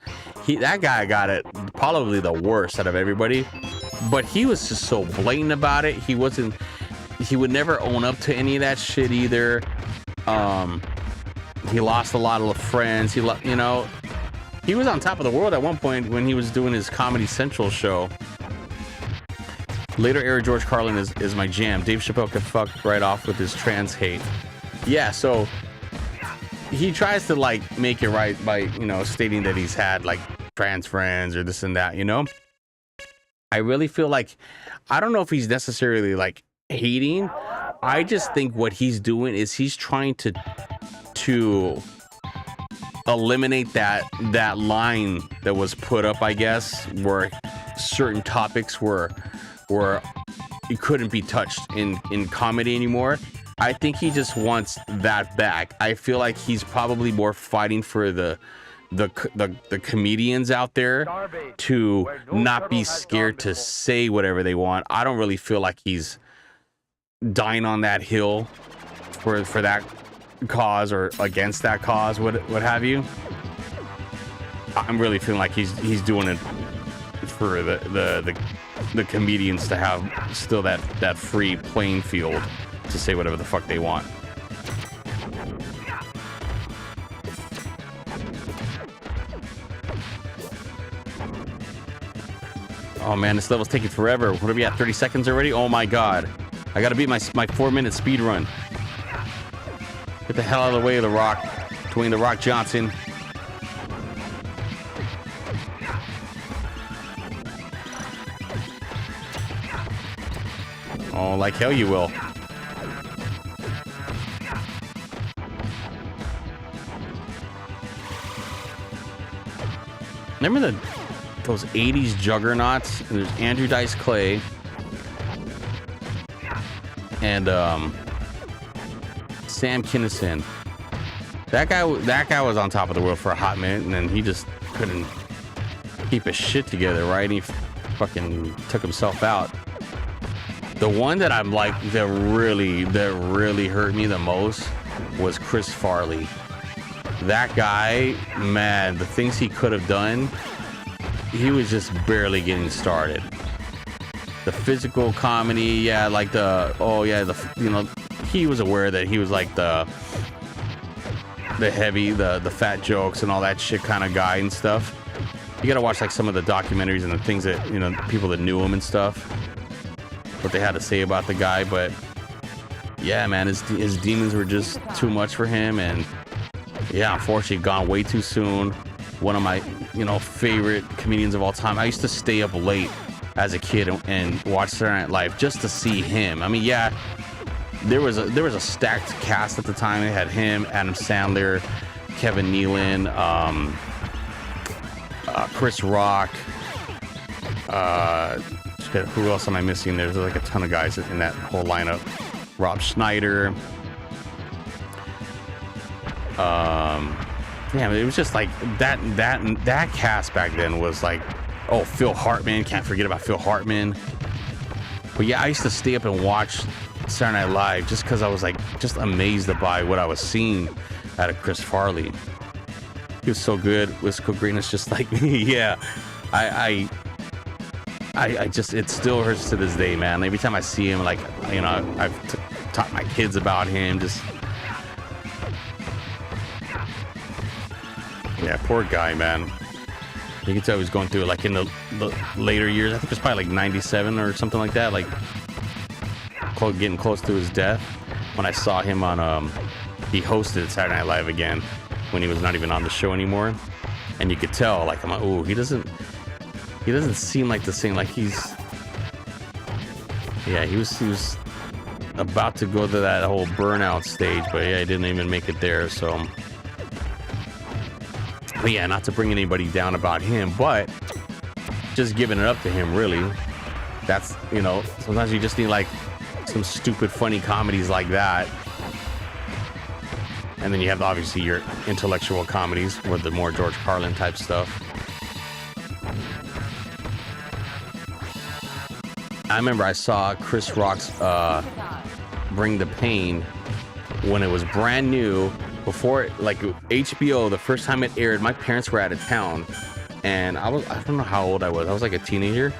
That guy got it probably the worst out of everybody, but he was just so blatant about it. He would never own up to any of that shit either. He lost a lot of friends. He was on top of the world at one point when he was doing his Comedy Central show. Later era George Carlin is my jam. Dave Chappelle could fuck right off with his trans hate. Yeah, so he tries to like make it right by, you know, stating that he's had like trans friends or this and that, you know? I really feel like, I don't know if he's necessarily like hating. I just think what he's doing is he's trying to eliminate that line that was put up, I guess, where certain topics were it couldn't be touched in comedy anymore. I think he just wants that back. I feel like he's probably more fighting for the comedians out there to not be scared to say whatever they want. I don't really feel like he's dying on that hill for that cause or against that cause, what have you. I'm really feeling like he's doing it for the comedians to have still that free playing field to say whatever the fuck they want. Oh man, this level's taking forever. What are we at, 30 seconds already? Oh my god, I gotta beat my 4-minute speed run. Get the hell out of the way of the Rock, Dwayne the Rock Johnson. Oh, like hell you will. Remember those 80s juggernauts? And there's Andrew Dice Clay and Sam Kinison. That guy was on top of the world for a hot minute, and then he just couldn't keep his shit together, right? fucking took himself out. The one that I'm like that really hurt me the most was Chris Farley. That guy, man, the things he could have done, he was just barely getting started. The physical comedy, yeah, like he was aware that he was like the heavy, the fat jokes and all that shit kind of guy and stuff. You gotta watch like some of the documentaries and the things that, you know, people that knew him and stuff, what they had to say about the guy. But yeah, man, his demons were just too much for him, and yeah, unfortunately gone way too soon. One of my, you know, favorite comedians of all time. I used to stay up late as a kid and watch Saturday Night Live just to see him. I mean, yeah, there was a stacked cast at the time. They had him, Adam Sandler, Kevin Nealon, Chris Rock. Who else am I missing? There's like a ton of guys in that whole lineup. Rob Schneider. Yeah, it was just like that cast back then was like, oh, Phil Hartman, can't forget about Phil Hartman. But yeah, I used to stay up and watch Saturday Night Live just because I was like just amazed by what I was seeing out of Chris Farley. He was so good, whimsical greatness, just like me. Yeah, I just, it still hurts to this day, man. Every time I see him, like, you know, I've taught my kids about him. Just, yeah, poor guy, man. You can tell he was going through it, like in the later years. I think it was probably like 97 or something like that, like getting close to his death. When I saw him on, he hosted Saturday Night Live again when he was not even on the show anymore, and you could tell, like, I'm like, oh, he doesn't seem like the same. Like he was about to go to that whole burnout stage, but yeah, he didn't even make it there. So. But yeah, not to bring anybody down about him, but just giving it up to him, really. That's, you know, sometimes you just need like some stupid, funny comedies like that. And then you have obviously your intellectual comedies with the more George Carlin type stuff. I remember I saw Chris Rock's Bring the Pain when it was brand new. Before, like, HBO, the first time it aired, my parents were out of town, and I don't know how old I was. I was like a teenager,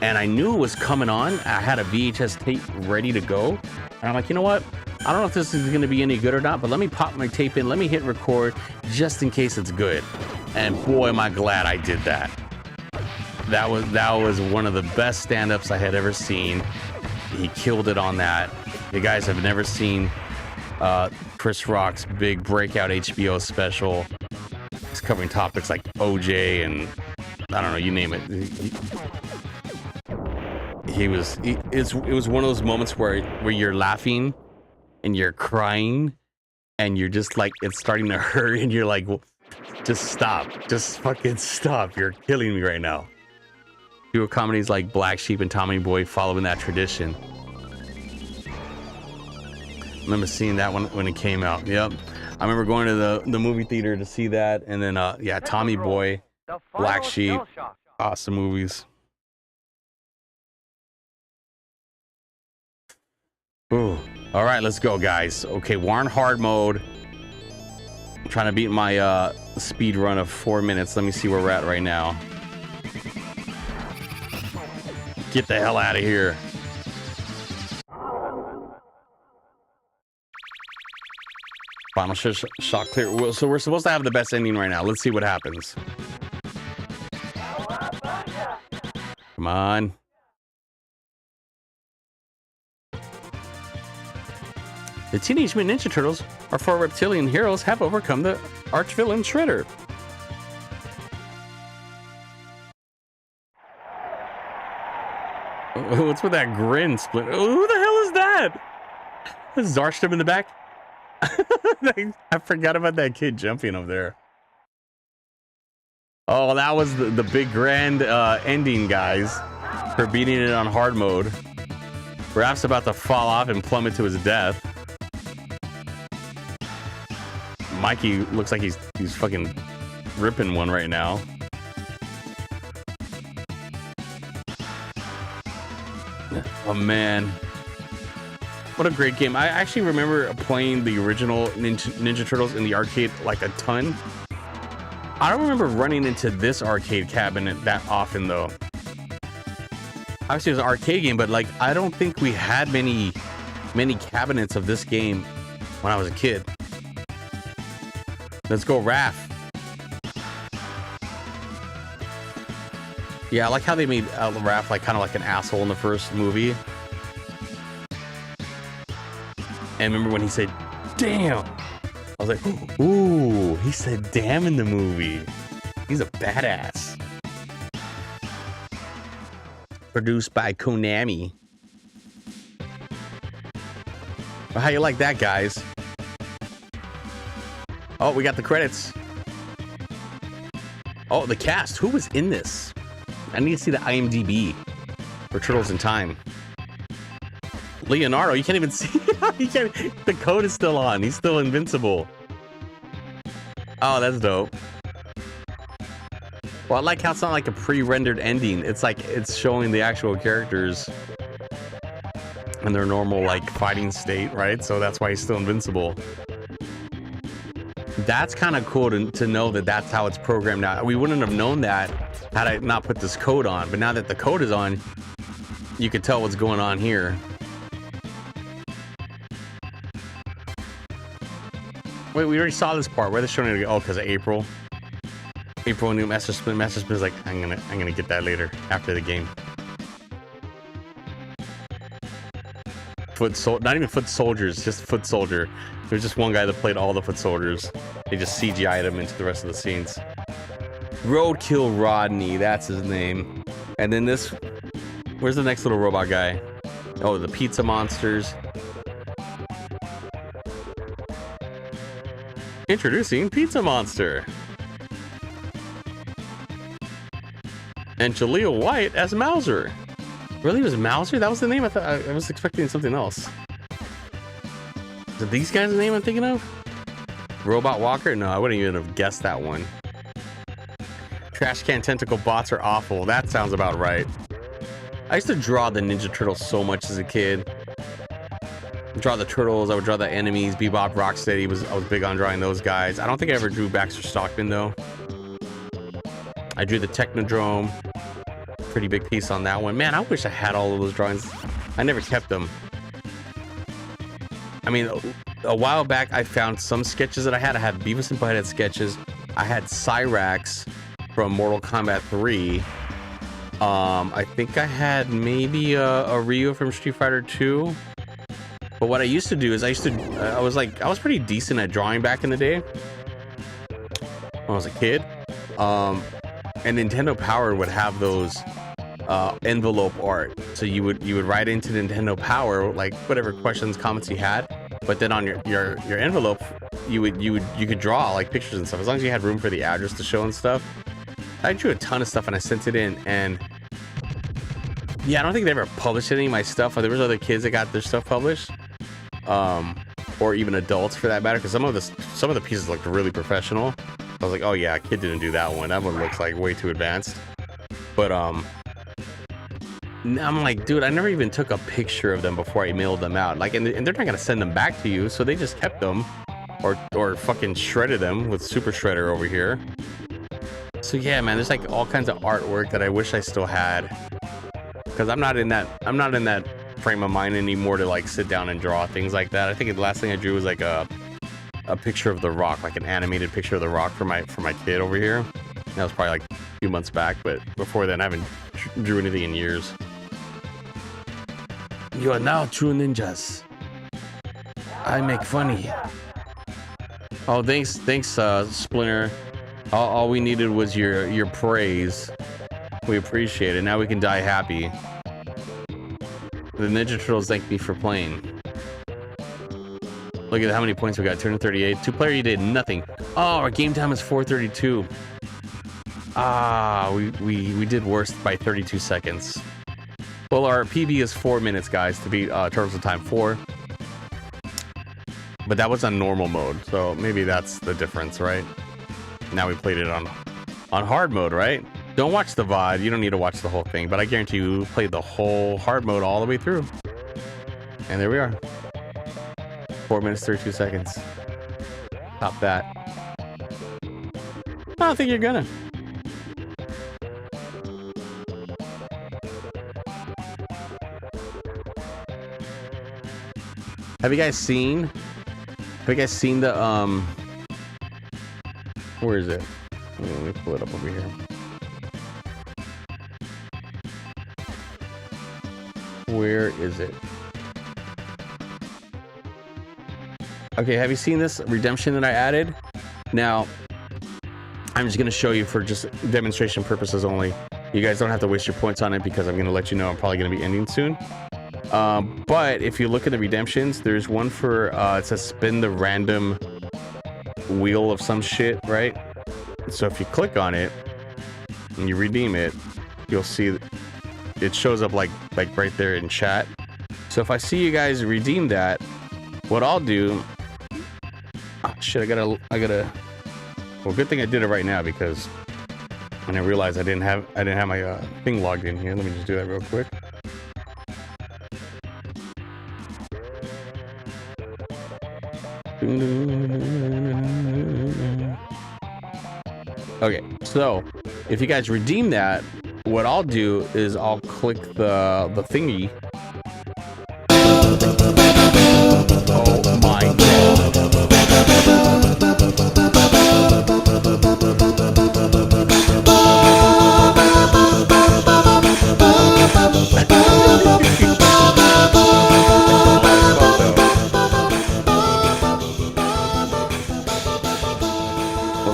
and I knew it was coming on. I had a VHS tape ready to go, and I'm like, you know what? I don't know if this is going to be any good or not, but let me pop my tape in. Let me hit record just in case it's good. And boy, am I glad I did that. That was one of the best stand-ups I had ever seen. He killed it on that. You guys have never seen Chris Rock's big breakout HBO special. It's covering topics like OJ and I don't know, you name it. It was one of those moments where you're laughing and you're crying and you're just like, it's starting to hurt and you're like, well, just stop, just fucking stop, you're killing me right now. Do comedies like Black Sheep and Tommy Boy following that tradition. I remember seeing that one when it came out. Yep. I remember going to the movie theater to see that. And then, yeah, Tommy Boy, Black Sheep. Awesome movies. Ooh. All right, let's go, guys. Okay, we're on hard mode. I'm trying to beat my speed run of 4 minutes. Let me see where we're at right now. Get the hell out of here. Final shot clear. So we're supposed to have the best ending right now. Let's see what happens. Come on. The Teenage Mutant Ninja Turtles, our four reptilian heroes, have overcome the arch-villain Shredder. What's with that grin split? Who the hell is that? Is Zarstrom in the back? I forgot about that kid jumping up there. Oh, that was the big grand ending, guys, for beating it on hard mode. Raph's about to fall off and plummet to his death. Mikey looks like he's fucking ripping one right now. Oh man, what a great game. I actually remember playing the original Ninja Turtles in the arcade like a ton. I don't remember running into this arcade cabinet that often though. Obviously it was an arcade game, but like I don't think we had many cabinets of this game when I was a kid. Let's go, Raph. Yeah, I like how they made Raph like kind of like an asshole in the first movie. And remember when he said, damn? I was like, ooh, he said damn in the movie. He's a badass. Produced by Konami. Well, how you like that, guys? Oh, we got the credits. Oh, the cast. Who was in this? I need to see the IMDb for Turtles in Time. Leonardo, you can't even see it. You can't, the code is still on. He's still invincible. Oh, that's dope. Well, I like how it's not like a pre-rendered ending. It's like it's showing the actual characters in their normal like fighting state, right? So that's why he's still invincible. That's kind of cool to know that that's how it's programmed now. We wouldn't have known that had I not put this code on. But now that the code is on, you can tell what's going on here. Wait, we already saw this part. Where they're showing it? Oh, because of April. April knew Master Splinter. Master Splinter's like, I'm gonna get that later after the game. Not even foot soldiers, just foot soldier. There's just one guy that played all the foot soldiers. They just CGI'd him into the rest of the scenes. Roadkill Rodney, that's his name. And then this, where's the next little robot guy? Oh, the pizza monsters. Introducing Pizza Monster. And Jaleel White as Mauser. Really, it was Mauser? That was the name? I thought I was expecting something else. Is it these guys the name I'm thinking of? Robot Walker? No, I wouldn't even have guessed that one. Trash can tentacle bots are awful. That sounds about right. I used to draw the Ninja Turtles so much as a kid. Draw the turtles, I would draw the enemies. Bebop, Rocksteady, I was big on drawing those guys. I don't think I ever drew Baxter Stockman though. I drew the Technodrome. Pretty big piece on that one. Man, I wish I had all of those drawings. I never kept them. I mean, a while back I found some sketches that I had. I had Beavis and Butthead sketches. I had Cyrax from Mortal Kombat 3. I think I had maybe a Ryu from Street Fighter 2. But what I used to do is I was pretty decent at drawing back in the day when I was a kid. And Nintendo Power would have those envelope art. So you would write into Nintendo Power like whatever questions, comments you had, but then on your envelope you could draw like pictures and stuff as long as you had room for the address to show and stuff. I drew a ton of stuff and I sent it in, and yeah, I don't think they ever published any of my stuff. There was other kids that got their stuff published, or even adults for that matter, because some of the pieces looked really professional. I was like, oh yeah, a kid didn't do that one. That one looks like way too advanced. But I'm like, dude, I never even took a picture of them before I mailed them out. Like, and they're not gonna send them back to you, so they just kept them, or fucking shredded them with Super Shredder over here. So yeah, man, there's like all kinds of artwork that I wish I still had, because I'm not in that frame of mind anymore to like sit down and draw things like that. I think the last thing I drew was like a picture of The Rock, like an animated picture of The Rock for my kid over here. That was probably like a few months back, but before then I haven't drew anything in years. You are now true ninjas. I make funny. Oh, thanks, Splinter. All we needed was your praise. We appreciate it. Now we can die happy. The Ninja Turtles thank me for playing. Look at how many points we got. 238. Two-player, you did nothing. Oh, our game time is 4:32. Ah, we did worse by 32 seconds. Well, our PB is 4 minutes, guys, to beat Turtles in Time 4. But that was on normal mode, so maybe that's the difference, right? Now we played it on hard mode, right? Don't watch the VOD. You don't need to watch the whole thing, but I guarantee you played the whole hard mode all the way through. And there we are. 4 minutes, 32 seconds. Top that. I don't think you're gonna. Have you guys seen the where is it? Let me pull it up over here. Where is it? Okay, have you seen this redemption that I added? Now, I'm just gonna show you for just demonstration purposes only. You guys don't have to waste your points on it because I'm gonna let you know I'm probably gonna be ending soon. But if you look at the redemptions, there's one for it says spin the random wheel of some shit, right? So if you click on it and you redeem it, you'll see it shows up like right there in chat. So if I see you guys redeem that, what I'll do, oh shit, I gotta, well, good thing I did it right now because when I realized I didn't have my thing logged in here. Let me just do that real quick. Okay, so if you guys redeem that, what I'll do is I'll click the thingy. Oh my god.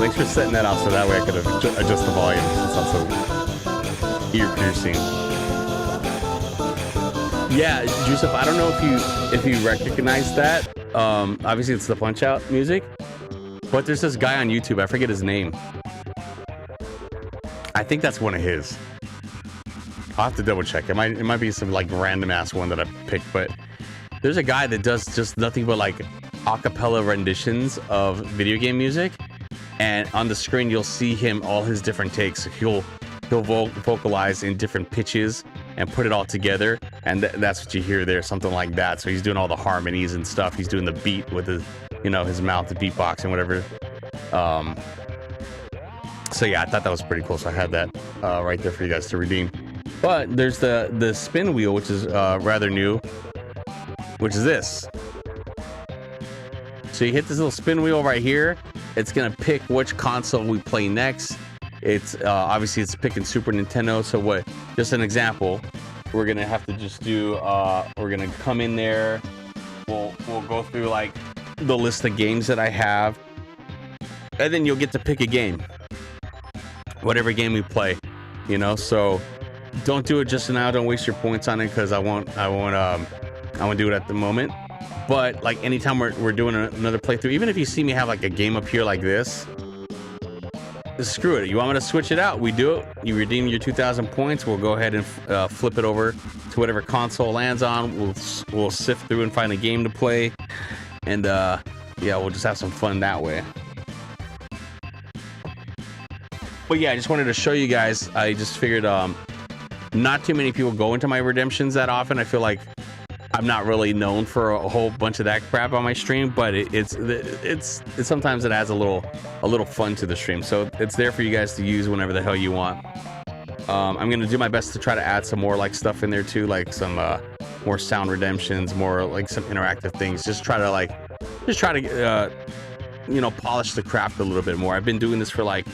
Thanks for setting that out so that way I could adjust the volume. It's also ear piercing. Yeah, Joseph, I don't know if you recognize that. Obviously it's the Punch Out music, but there's this guy on YouTube. I forget his name. I think that's one of his. I'll have to double check. It might be some like random ass one that I picked, but there's a guy that does just nothing but like acapella renditions of video game music. And on the screen, you'll see him, all his different takes. He'll vocalize in different pitches and put it all together. And that's what you hear there, something like that. So he's doing all the harmonies and stuff. He's doing the beat with his, his mouth, the beatbox and whatever. So yeah, I thought that was pretty cool. So I had that right there for you guys to redeem. But there's the spin wheel, which is rather new, which is this. So you hit this little spin wheel right here. It's gonna pick which console we play next. It's obviously it's picking Super Nintendo. So what? Just an example. We're gonna have to just do. We're gonna come in there. We'll go through like the list of games that I have, and then you'll get to pick a game. Whatever game we play, So don't do it just now. Don't waste your points on it because I won't do it at the moment. But like anytime we're doing another playthrough, even if you see me have like a game up here like this, screw it. You want me to switch it out? We do it. You redeem your 2,000 points. We'll go ahead and flip it over to whatever console lands on. We'll sift through and find a game to play, and yeah, we'll just have some fun that way. But yeah, I just wanted to show you guys. I just figured not too many people go into my redemptions that often. I feel like I'm not really known for a whole bunch of that crap on my stream, but it's sometimes it adds a little fun to the stream. So it's there for you guys to use whenever the hell you want. I'm gonna do my best to try to add some more like stuff in there too, like some more sound redemptions, more like some interactive things. Just try to polish the craft a little bit more. I've been doing this for like,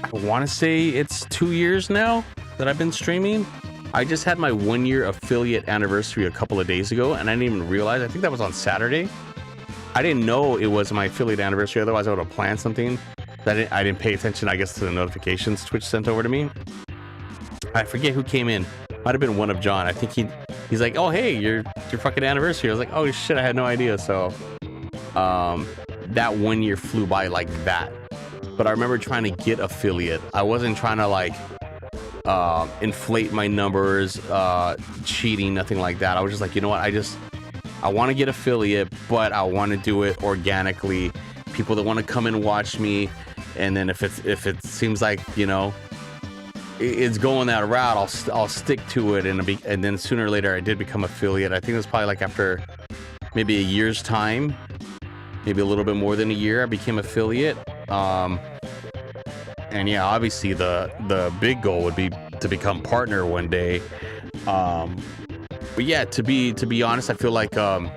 I want to say it's 2 years now that I've been streaming. I just had my 1 year affiliate anniversary a couple of days ago, and I didn't even realize. I think that was on Saturday. I didn't know it was my affiliate anniversary. Otherwise, I would have planned something. I didn't pay attention, I guess, to the notifications Twitch sent over to me. I forget who came in. Might have been one of John. I think he's like, "Oh, hey, your fucking anniversary." I was like, "Oh shit, I had no idea." So, that 1 year flew by like that. But I remember trying to get affiliate. I wasn't trying to like inflate my numbers, cheating, nothing like that. I was just like, you know what, I want to get affiliate, but I want to do it organically. People that want to come and watch me And then if it seems like, you know, it's going that route, I'll stick to it. And then sooner or later I did become affiliate. I think it was probably like after maybe a year's time, maybe a little bit more than a year, I became affiliate. And yeah, obviously the big goal would be to become partner one day. But yeah, to be honest, I feel like I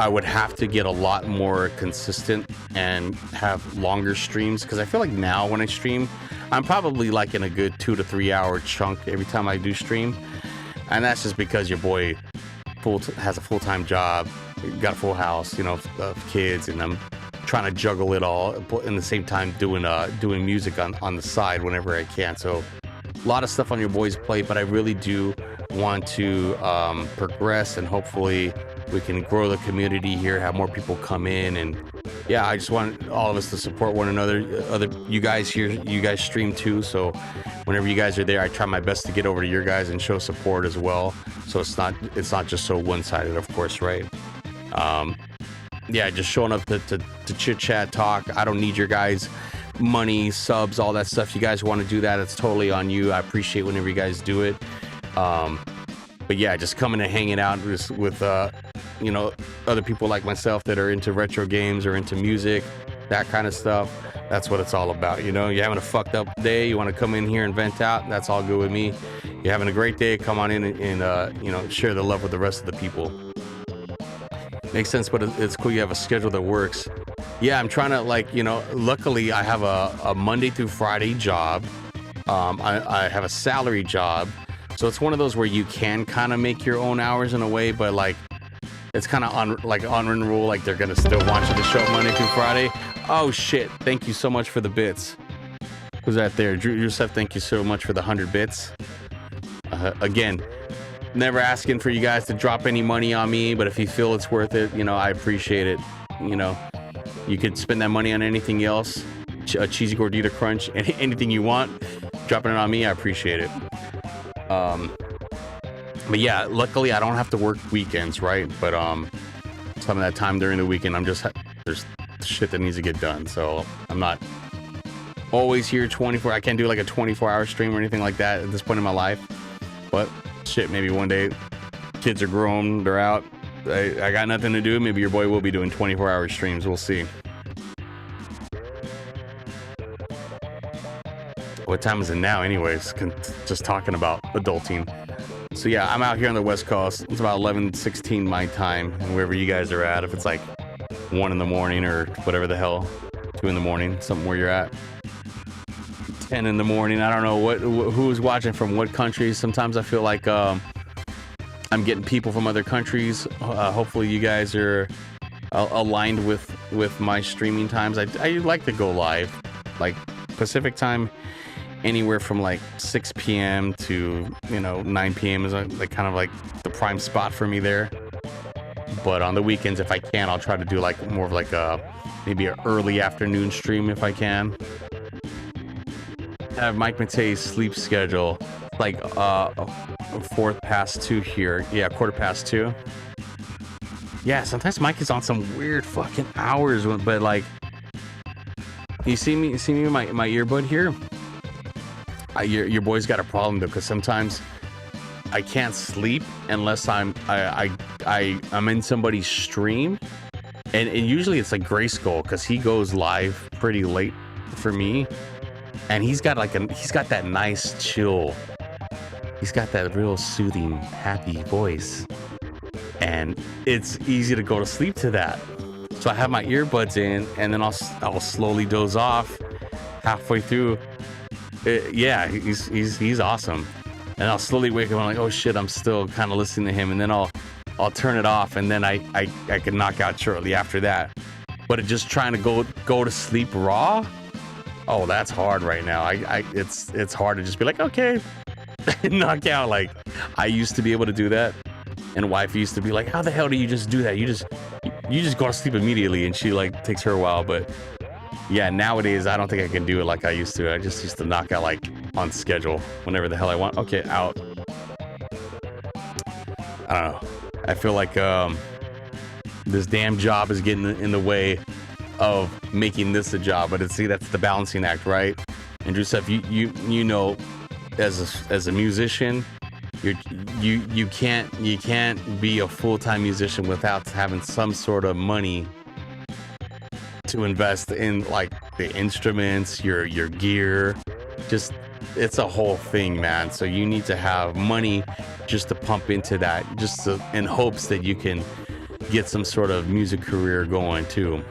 would have to get a lot more consistent and have longer streams, because I feel like now when I stream, I'm probably like in a good 2 to 3 hour chunk every time I do stream, and that's just because your boy has a full-time job, got a full house, you know, of kids, and I'm trying to juggle it all in the same time doing music on the side whenever I can. So a lot of stuff on your boy's plate, but I really do want to progress, and hopefully we can grow the community here, have more people come in, and yeah, I just want all of us to support one another. You guys here, you guys stream too, so whenever you guys are there, I try my best to get over to your guys and show support as well. So it's not just so one-sided, of course, right? Yeah, just showing up to chit chat, talk. I don't need your guys' money, subs, all that stuff. You guys want to do that, it's totally on you. I appreciate whenever you guys do it. But yeah, just coming and hanging out with you know, other people like myself that are into retro games or into music, that kind of stuff. That's what it's all about. You know, you're having a fucked up day, you want to come in here and vent out, that's all good with me. You're having a great day, come on in and you know, share the love with the rest of the people. Makes sense, but it's cool you have a schedule that works. Yeah, I'm trying to, like, you know, luckily I have a Monday through Friday job. I have a salary job. So it's one of those where you can kind of make your own hours in a way, but like it's kind of unwritten rule, like they're gonna still want you to show up Monday through Friday. Oh shit, thank you so much for the bits. Who's that there? Joseph, thank you so much for the 100 bits. Again, never asking for you guys to drop any money on me, but if you feel it's worth it, you know, I appreciate it. You know, you could spend that money on anything else, a cheesy gordita crunch, anything you want. Dropping it on me, I appreciate it. But yeah, luckily I don't have to work weekends, right? But some of that time during the weekend, there's shit that needs to get done. So I'm not always here 24. I can't do like a 24-hour stream or anything like that at this point in my life. But shit, maybe one day kids are grown, they're out, I got nothing to do. Maybe your boy will be doing 24-hour streams. We'll see. What time is it now anyways? Just talking about adulting. So yeah, I'm out here on the West Coast. It's about 11:16 my time, and wherever you guys are at, if it's like 1 in the morning or whatever the hell, 2 in the morning, something where you're at, 10 in the morning, I don't know who's watching from what countries. Sometimes I feel like I'm getting people from other countries. Hopefully you guys are aligned with my streaming times. I like to go live, like Pacific time, anywhere from like 6 p.m. to, you know, 9 p.m. is like kind of like the prime spot for me there. But on the weekends, if I can, I'll try to do like more of like maybe an early afternoon stream if I can. I have Mike Matei's sleep schedule like 2:04 here. Yeah, 2:15. Yeah, sometimes Mike is on some weird fucking hours, but like, you see me with my earbud here. Your boy's got a problem though, because sometimes I can't sleep unless I'm in somebody's stream, and usually it's like Grayskull, because he goes live pretty late for me, and he's got that nice chill. He's got that real soothing, happy voice, and it's easy to go to sleep to that. So I have my earbuds in, and then I'll slowly doze off halfway through. Yeah, he's awesome. And I'll slowly wake up and I'm like, oh shit, I'm still kind of listening to him, and then I'll turn it off, and then I can knock out shortly after that. But just trying to go to sleep raw, oh, that's hard right now. It's hard to just be like, okay, knock out. Like, I used to be able to do that, and wife used to be like, how the hell do you just do that? You just go to sleep immediately, and she like takes her a while. But yeah, nowadays I don't think I can do it like I used to. I just used to knock out like on schedule whenever the hell I want. Okay, out. I don't know. I feel like this damn job is getting in the way of making this a job. But see, that's the balancing act, right? And Joseph, you know, as a musician, you can't be a full-time musician without having some sort of money to invest in, like the instruments, your gear. Just, it's a whole thing, man. So you need to have money just to pump into that, just in hopes that you can get some sort of music career going too.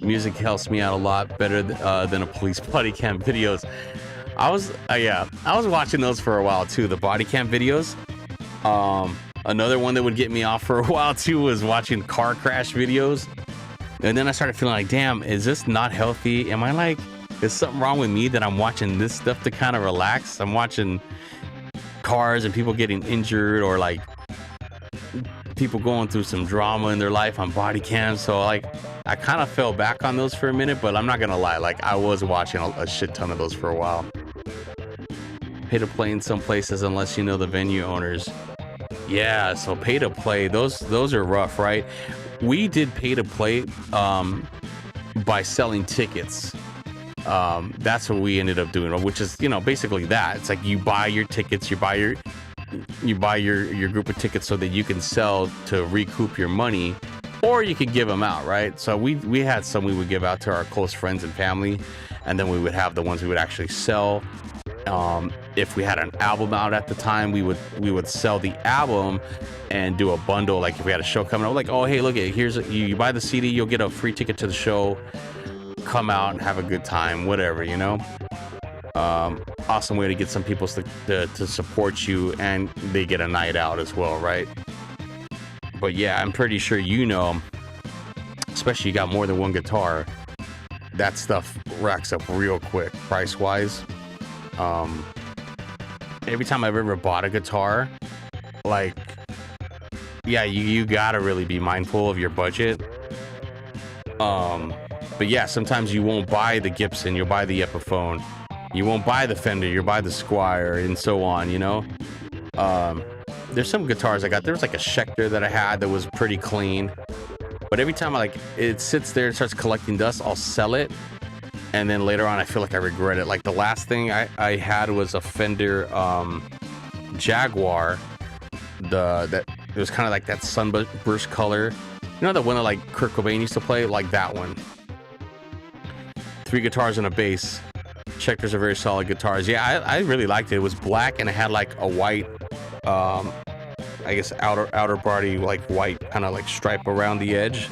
Music helps me out a lot better than a police body cam videos. I was watching those for a while too, the body cam videos. Another one that would get me off for a while too was watching car crash videos. And then I started feeling like, damn, is this not healthy? Am I like, is something wrong with me that I'm watching this stuff to kind of relax? I'm watching cars and people getting injured, or like people going through some drama in their life on body cams. So like, I kind of fell back on those for a minute, but I'm not gonna lie, like I was watching a shit ton of those for a while. Pay to play in some places unless you know the venue owners. Yeah, so pay to play, those are rough, right? We did pay to play by selling tickets. That's what we ended up doing, which is, you know, basically that. It's like you buy your tickets, you buy your group of tickets so that you can sell to recoup your money, or you could give them out, right? So we had some we would give out to our close friends and family, and then we would have the ones we would actually sell. If we had an album out at the time, we would sell the album and do a bundle. Like if we had a show coming up, like, oh hey, look at, here's you buy the CD, you'll get a free ticket to the show. Come out and have a good time, whatever, you know. Awesome way to get some people to support you, and they get a night out as well, right? But yeah, I'm pretty sure, you know, especially you got more than one guitar, that stuff racks up real quick price wise. Every time I've ever bought a guitar, like, yeah, you gotta really be mindful of your budget. But yeah, sometimes you won't buy the Gibson, you'll buy the Epiphone. You won't buy the Fender, you'll buy the Squire, and so on, you know? There's some guitars I got. There was like a Schecter that I had that was pretty clean. But every time it sits there and starts collecting dust, I'll sell it. And then later on, I feel like I regret it. Like the last thing I had was a Fender Jaguar. It was kind of like that sunburst color. You know, the one that like Kurt Cobain used to play? Like that one. 3 guitars and a bass. Schecters are very solid guitars. Yeah, I really liked it. It was black and it had like a white, I guess outer body, like white kind of like stripe around the edge.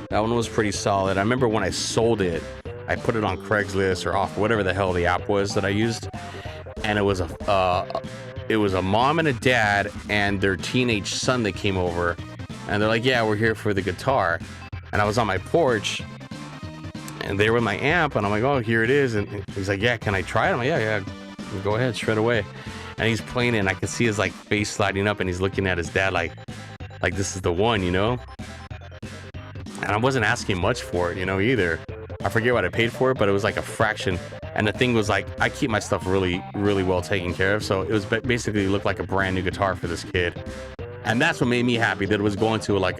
That one was pretty solid. I remember when I sold it, I put it on Craigslist or off whatever the hell the app was that I used, and it was a mom and a dad and their teenage son that came over, and they're like, yeah, we're here for the guitar. And I was on my porch and they were with my amp, and I'm like, oh, here it is. And he's like, yeah, can I try it? I'm like, yeah, go ahead, shred away. And he's playing it, and I can see his like face sliding up, and he's looking at his dad like this is the one, you know. And I wasn't asking much for it, you know, either. I forget what I paid for it, but it was like a fraction. And the thing was like, I keep my stuff really, really well taken care of. So it was basically looked like a brand new guitar for this kid. And that's what made me happy, that it was going to like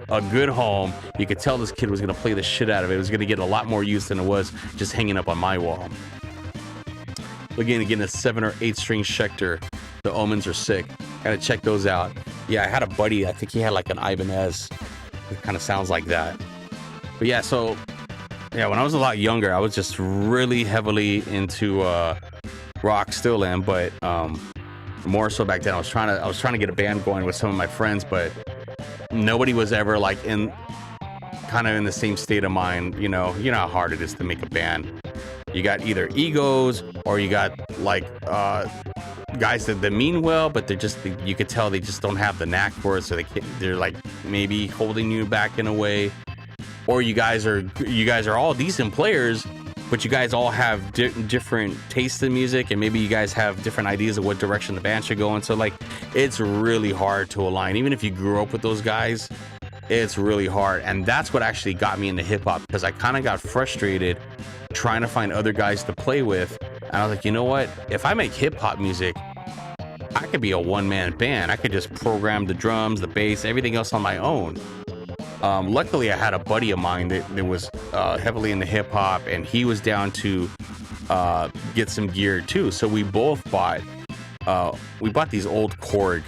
a good home. You could tell this kid was going to play the shit out of it. It was going to get a lot more use than it was just hanging up on my wall. Again, a 7 or 8 string Schecter. The Omens are sick. Gotta check those out. Yeah, I had a buddy, I think he had like an Ibanez. It kind of sounds like that. But yeah, so yeah, when I was a lot younger, I was just really heavily into rock, still am, but more so back then. I was trying to get a band going with some of my friends, but nobody was ever like in the same state of mind. You know how hard it is to make a band. You got either egos, or you got like guys that mean well, but you could tell they just don't have the knack for it, so they're like maybe holding you back in a way. Or you guys are all decent players, but you guys all have different tastes in music, and maybe you guys have different ideas of what direction the band should go in. So like, it's really hard to align. Even if you grew up with those guys, it's really hard. And that's what actually got me into hip hop, because I kind of got frustrated trying to find other guys to play with. And I was like, you know what? If I make hip hop music, I could be a one-man band. I could just program the drums, the bass, everything else on my own. Luckily, I had a buddy of mine that was heavily into hip hop, and he was down to get some gear too. So we both bought these old Korg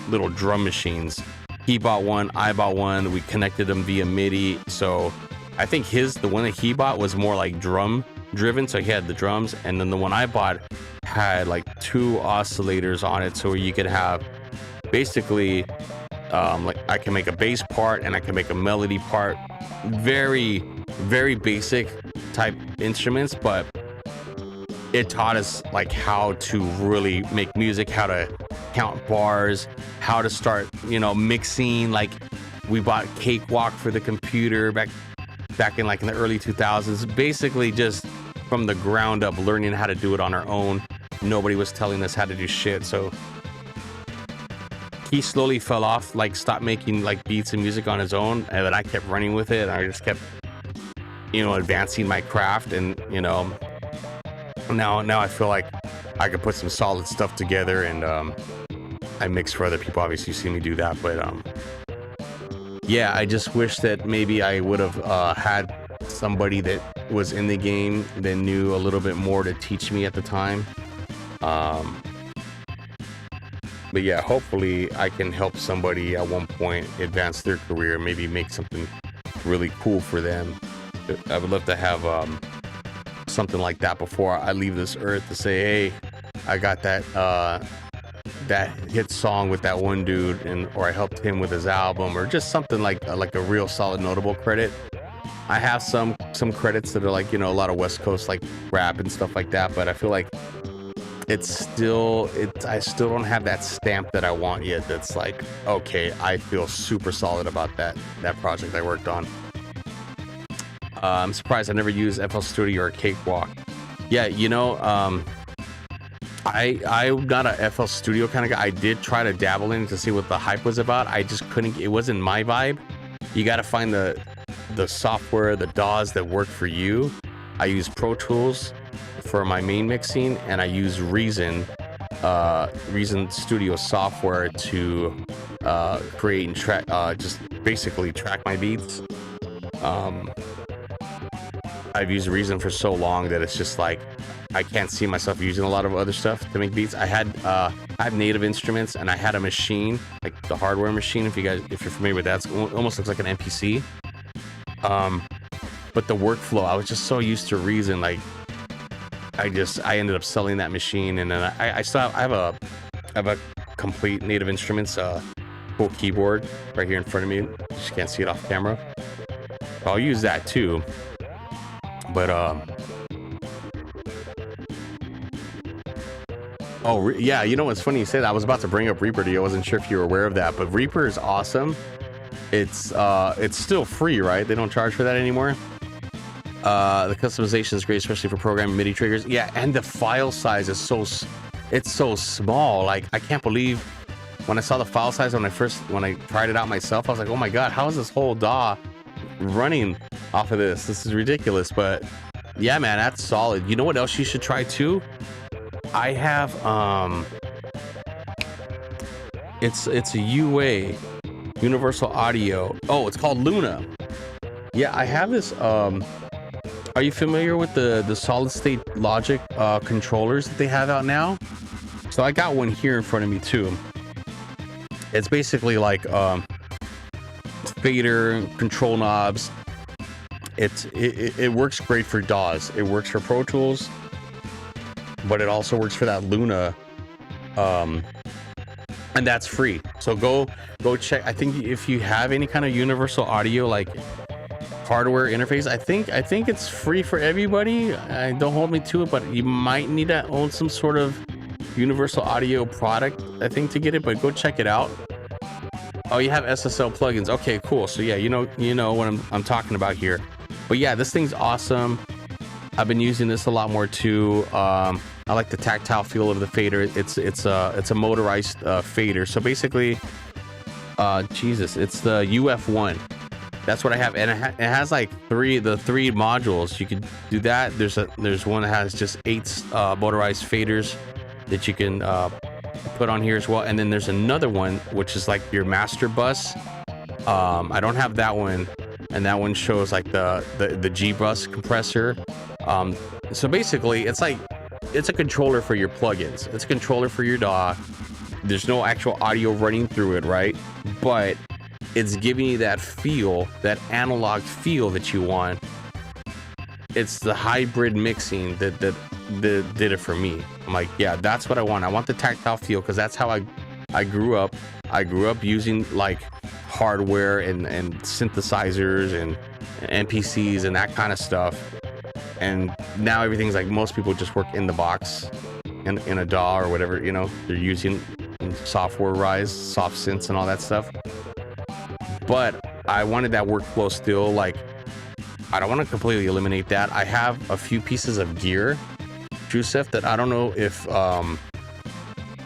little drum machines. He bought one, I bought one. We connected them via MIDI. So I think the one that he bought was more like drum driven. So he had the drums, and then the one I bought had like 2 oscillators on it, so you could have basically like I can make a bass part and I can make a melody part. Very, very basic type instruments, but it taught us like how to really make music, how to count bars, how to start, mixing. Like we bought Cakewalk for the computer back in like in the early 2000s, basically just from the ground up, learning how to do it on our own. Nobody was telling us how to do shit. So he slowly fell off, like stopped making like beats and music on his own, and then I kept running with it. I just kept, advancing my craft, and now I feel like I could put some solid stuff together, and I mix for other people. Obviously, you see me do that, but yeah, I just wish that maybe I would have had somebody that was in the game that knew a little bit more to teach me at the time. But yeah, hopefully I can help somebody at one point advance their career, maybe make something really cool for them. I would love to have something like that before I leave this earth, to say, hey, I got that hit song with that one dude, or I helped him with his album, or just something like a real solid notable credit. I have some credits that are like, a lot of West Coast like rap and stuff like that, but I feel like I still don't have that stamp that I want yet. That's like, okay, I feel super solid about that project I worked on. I'm surprised I never used FL Studio or Cakewalk. Yeah, I'm not a FL Studio kind of guy. I did try to dabble in to see what the hype was about. I just couldn't. It wasn't my vibe. You got to find the software, the DAWs that work for you. I use Pro Tools for my main mixing, and I use Reason Studio software to create and track, just basically track my beats. I've used Reason for so long that it's just like I can't see myself using a lot of other stuff to make beats. I have Native Instruments, and I had a machine, like the hardware machine. If you're familiar with that, it almost looks like an MPC. But the workflow, I was just so used to Reason, like I ended up selling that machine, and then I have a complete Native Instruments full keyboard right here in front of me. You just can't see it off camera. I'll use that too. But yeah, it's funny you say that. I was about to bring up Reaper to you. I wasn't sure if you were aware of that, but Reaper is awesome. It's still free, right? They don't charge for that anymore. The customization is great, especially for programming MIDI triggers. Yeah, and the file size is so small. Like, I can't believe when I saw the file size when I tried it out myself, I was like, oh my god, how is this whole DAW running off of this? This is ridiculous. But yeah, man, that's solid. You know what else you should try too? I have it's a UA, Universal Audio. Oh, it's called Luna. Yeah, I have this. Are you familiar with the solid state logic controllers that they have out now? So I got one here in front of me too. It's basically like fader control knobs. It works great for DAWs. It works for Pro Tools, but it also works for that Luna, and that's free. So go check. I think if you have any kind of Universal Audio like hardware interface, I think it's free for everybody. Don't hold me to it, but you might need to own some sort of Universal Audio product, I think, to get it. But go check it out. Oh, you have SSL plugins. Okay, cool. So yeah, you know what I'm talking about here. But yeah, this thing's awesome. I've been using this a lot more too. I like the tactile feel of the fader. It's a motorized fader. So basically, it's the UF1. That's what I have, and it has like three modules. You can do that. There's one that has just 8 motorized faders that you can put on here as well, and then there's another one which is like your master bus, I don't have that one, and that one shows like the G bus compressor. So basically, it's a controller for your plugins. It's a controller for your DAW. There's no actual audio running through it, right? But it's giving you that feel, that analog feel that you want. It's the hybrid mixing that did it for me. I'm like, yeah, that's what I want. I want the tactile feel because that's how I grew up. I grew up using like hardware and synthesizers and NPCs and that kind of stuff. And now everything's like, most people just work in the box in a DAW or whatever, you know, they're using software rise, soft synths and all that stuff. But I wanted that workflow still. Like, I don't want to completely eliminate that. I have a few pieces of gear, Joseph, that I don't know if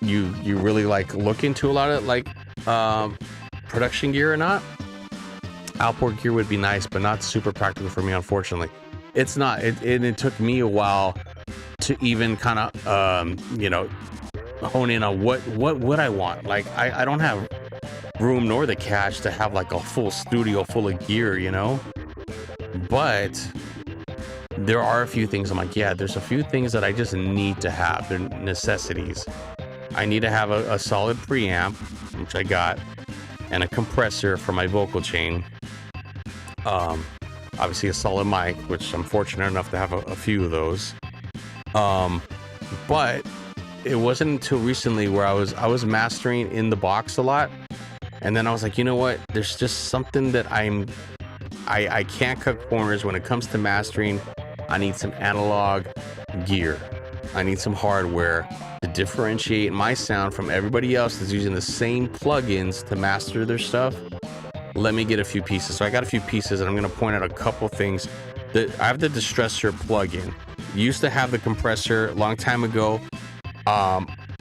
you really like look into a lot of like production gear or not. Outboard gear would be nice, but not super practical for me, unfortunately. It's not. It took me a while to even kind of you know, hone in on what I want. Like I don't have room nor the cash to have like a full studio full of gear, you know. But there are a few things I'm like, yeah, there's a few things that I just need to have. They're necessities. I need to have a solid preamp, which I got, and a compressor for my vocal chain. Obviously a solid mic, which I'm fortunate enough to have a few of those. But it wasn't until recently where I was mastering in the box a lot, and then I was like, you know what? There's just something that I can't cut corners when it comes to mastering. I need some analog gear. I need some hardware to differentiate my sound from everybody else that's using the same plugins to master their stuff. Let me get a few pieces. So I got a few pieces, and I'm going to point out a couple things. I have the distressor plugin. Used to have the compressor a long time ago.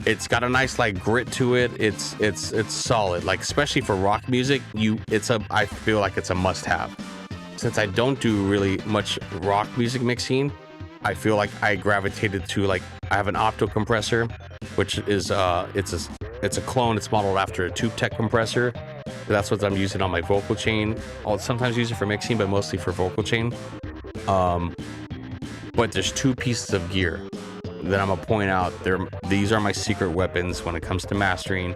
It's got a nice like grit to it. It's solid. Like especially for rock music, I feel like it's a must-have. Since I don't do really much rock music mixing, I feel like I gravitated to like, I have an opto compressor, which is it's a clone. It's modeled after a Tube Tech compressor. That's what I'm using on my vocal chain. I'll sometimes use it for mixing, but mostly for vocal chain. But there's two pieces of gear that I'm gonna point out. These are my secret weapons when it comes to mastering.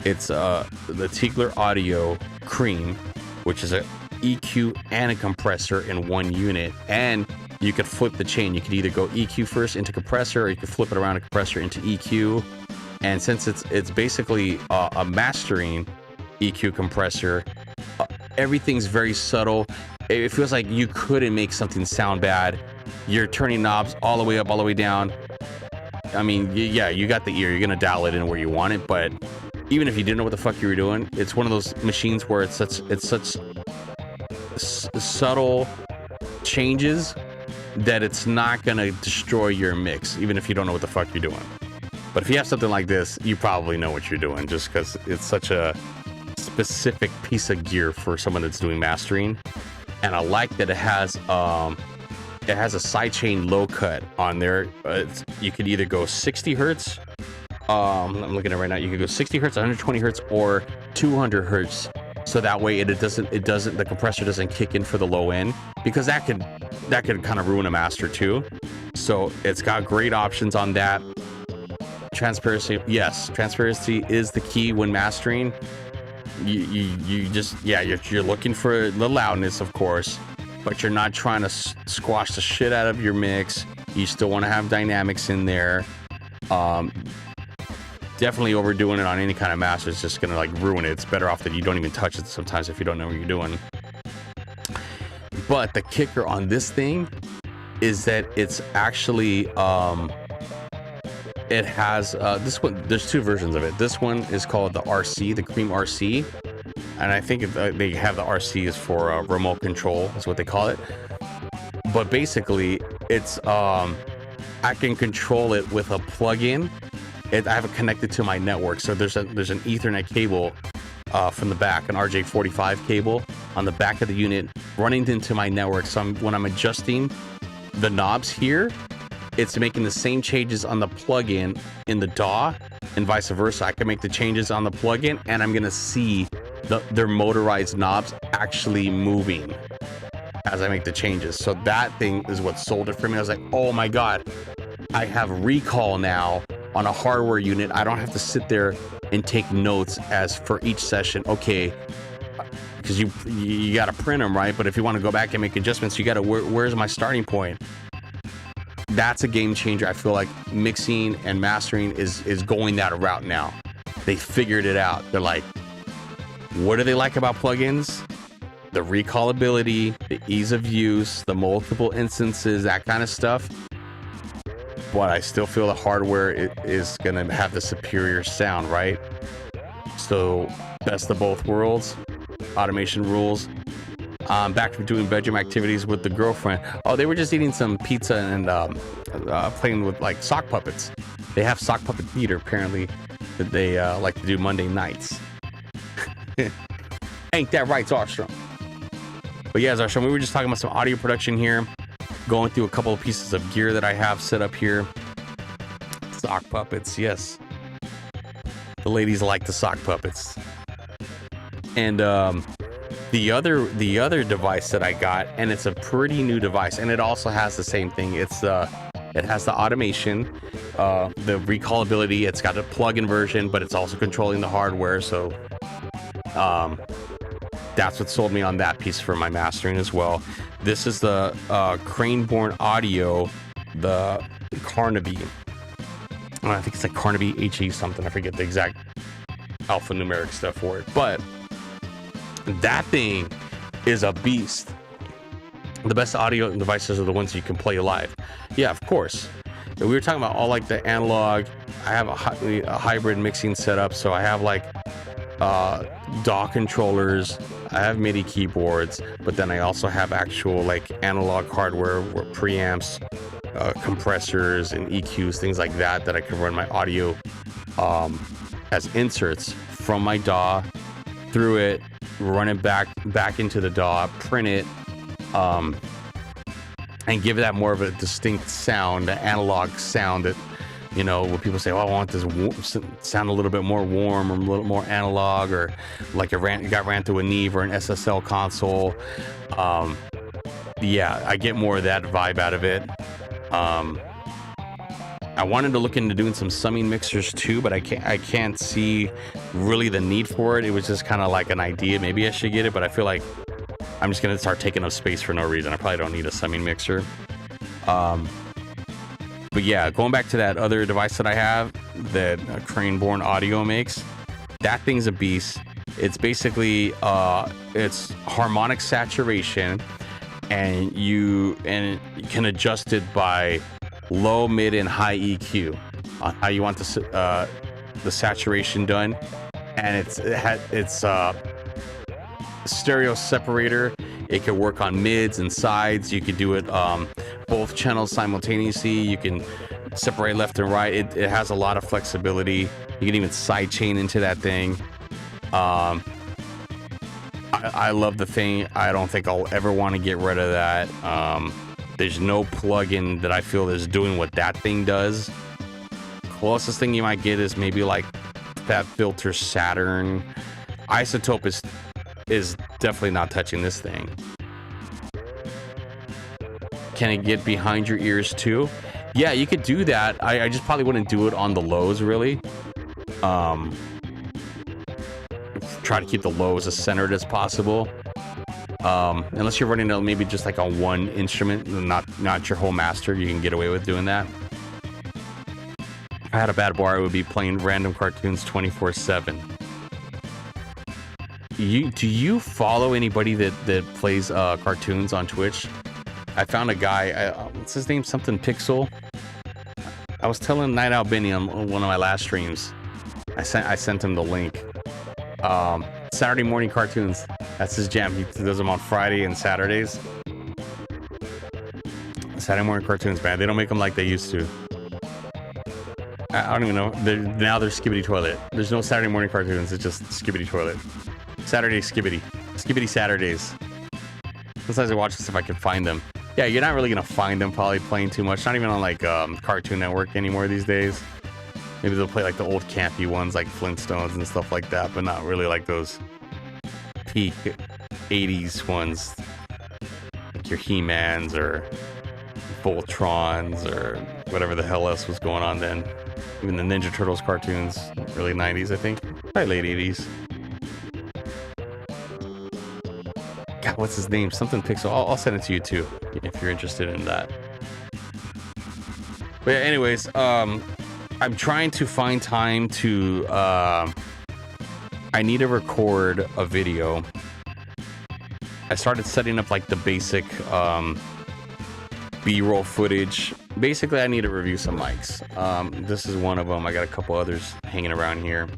It's the Tiegler Audio Cream, which is a EQ and a compressor in one unit, and you could flip the chain. You could either go EQ first into compressor, or you could flip it around a compressor into EQ. And since it's basically a mastering EQ compressor, everything's very subtle. It feels like you couldn't make something sound bad. You're turning knobs all the way up, all the way down. I mean, yeah, you got the ear. You're gonna dial it in where you want it, but even if you didn't know what the fuck you were doing, it's one of those machines where it's such subtle changes that it's not gonna destroy your mix, even if you don't know what the fuck you're doing. But if you have something like this, you probably know what you're doing, just because it's such a specific piece of gear for someone that's doing mastering. And I like that it has a sidechain low cut on there. You could either go 60 hertz. I'm looking at it right now. You could go 60 hertz, 120 hertz, or 200 hertz. So that way the compressor doesn't kick in for the low end, because that could kind of ruin a master too. So it's got great options on that. Transparency, yes, transparency is the key when mastering. You just, yeah, you're looking for the loudness, of course, but you're not trying to squash the shit out of your mix. You still want to have dynamics in there. Definitely overdoing it on any kind of master is just gonna like ruin it. It's better off that you don't even touch it sometimes if you don't know what you're doing. But the kicker on this thing is that it's actually it has this one. There's two versions of it. This one is called the RC, the Cream RC, and I think they have the RC is for remote control, is what they call it. But basically, it's I can control it with a plug-in. I have it connected to my network, so there's an Ethernet cable from the back, an RJ45 cable on the back of the unit running into my network. So when I'm adjusting the knobs here, it's making the same changes on the plug-in in the DAW, and vice versa. I can make the changes on the plug-in, and I'm gonna see their motorized knobs actually moving as I make the changes. So that thing is what sold it for me. I was like, oh my God, I have recall now on a hardware unit. I don't have to sit there and take notes as for each session. Okay, because you got to print them, right? But if you want to go back and make adjustments, you got to, where's my starting point? That's a game changer. I feel like mixing and mastering is going that route now. They figured it out. They're like, what do they like about plugins? The recallability, the ease of use, the multiple instances, that kind of stuff. But I still feel the hardware is going to have the superior sound, right? So best of both worlds. Automation rules. Back to doing bedroom activities with the girlfriend. Oh, they were just eating some pizza and playing with like sock puppets. They have sock puppet theater apparently that they like to do Monday nights. Ain't that right, Zarstrom? But yeah, Zarstrom, we were just talking about some audio production here, going through a couple of pieces of gear that I have set up here. Sock puppets, yes. The ladies like the sock puppets. And the other device that I got, and it's a pretty new device, and it also has the same thing. It has the automation, the recallability. It's got a plug-in version, but it's also controlling the hardware. So that's what sold me on that piece for my mastering as well. This is the Crane-born Audio, the Carnaby. I think it's like Carnaby HE something. I forget the exact alphanumeric stuff for it, but that thing is a beast. The best audio devices are the ones you can play live. Yeah, of course. We were talking about all like the analog. I have a hybrid mixing setup, so I have like DAW controllers. I have MIDI keyboards, but then I also have actual like analog hardware, or preamps, compressors, and EQs, things like that I can run my audio as inserts from my DAW through it, run it back into the DAW, print it, and give that more of a distinct sound, an analog sound that, you know, when people say, oh, I want this sound a little bit more warm or a little more analog, or like it got ran through a Neve or an SSL console. Yeah, I get more of that vibe out of it. I wanted to look into doing some summing mixers too, but I can't see really the need for it. It was just kind of like an idea. Maybe I should get it, but I feel like I'm just going to start taking up space for no reason. I probably don't need a summing mixer. But yeah, going back to that other device that I have that Crane-born Audio makes, that thing's a beast. It's basically it's harmonic saturation, and you can adjust it by low, mid, and high EQ on how you want the saturation done. And it's stereo separator. It can work on mids and sides. You could do it both channels simultaneously. You can separate left and right. It has a lot of flexibility. You can even sidechain into that thing. I love the thing. I don't think I'll ever want to get rid of that. There's no plugin that I feel is doing what that thing does. Closest thing you might get is maybe like that filter Saturn. Isotope is definitely not touching this thing. Can it get behind your ears too? Yeah, you could do that. I just probably wouldn't do it on the lows, really. Try to keep the lows as centered as possible. Unless you're running maybe just like on one instrument, not your whole master, you can get away with doing that. If I had a bad bar, I would be playing random cartoons 24/7. Do you follow anybody that plays cartoons on Twitch? I found a guy. What's his name? Something Pixel. I was telling Night Owl Benny on one of my last streams. I sent him the link. Saturday morning cartoons. That's his jam. He does them on Friday and Saturdays. Saturday morning cartoons, man. They don't make them like they used to. I don't even know. Now they're Skibbity Toilet. There's no Saturday morning cartoons. It's just Skibbity Toilet. Saturday Skibbity. Skibbity Saturdays. Sometimes I watch this if I can find them. Yeah, you're not really going to find them probably playing too much. Not even on like Cartoon Network anymore these days. Maybe they'll play like the old campy ones like Flintstones and stuff like that, but not really like those peak 80s ones, like your He-Mans or Voltrons or whatever the hell else was going on then. Even the Ninja Turtles cartoons, early 90s, I think, probably late 80s. God, what's his name? Something Pixel. I'll send it to you too if you're interested in that. But yeah, anyways, I'm trying to find time to. I need to record a video. I started setting up like the basic B-roll footage. Basically, I need to review some mics. This is one of them. I got a couple others hanging around here.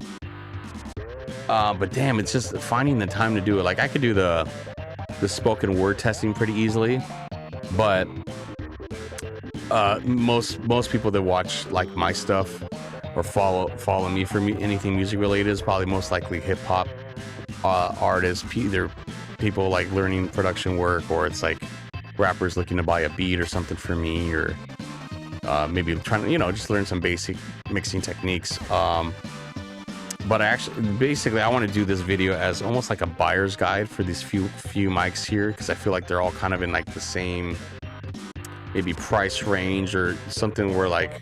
But damn, it's just finding the time to do it. Like I could do the spoken word testing pretty easily, but most people that watch like my stuff or follow me for anything music related is probably most likely hip hop artists, either people like learning production work, or it's like rappers looking to buy a beat or something for me, or maybe trying to just learn some basic mixing techniques. But basically I want to do this video as almost like a buyer's guide for these few mics here, because I feel like they're all kind of in like the same maybe price range, or something where like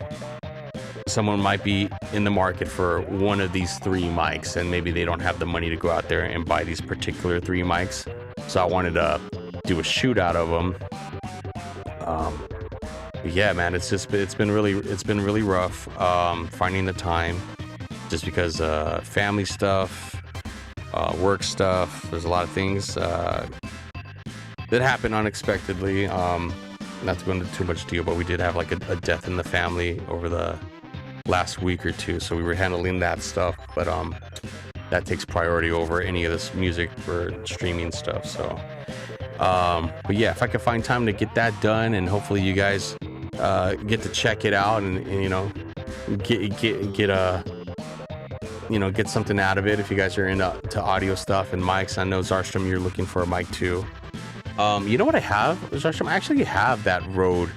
someone might be in the market for one of these 3 mics and maybe they don't have the money to go out there and buy these particular 3 mics. So I wanted to do a shoot out of them. Yeah, man, it's been really rough finding the time, just because family stuff, work stuff. There's a lot of things that happen unexpectedly. Not to go into too much detail, but we did have like a death in the family over the last week or two, so we were handling that stuff. But that takes priority over any of this music or streaming stuff. So, but yeah, if I can find time to get that done, and hopefully you guys get to check it out, and get something out of it. If you guys are into audio stuff and mics, I know Zarstrom, you're looking for a mic too. You know what I have, Zarstrom? I actually have that Rode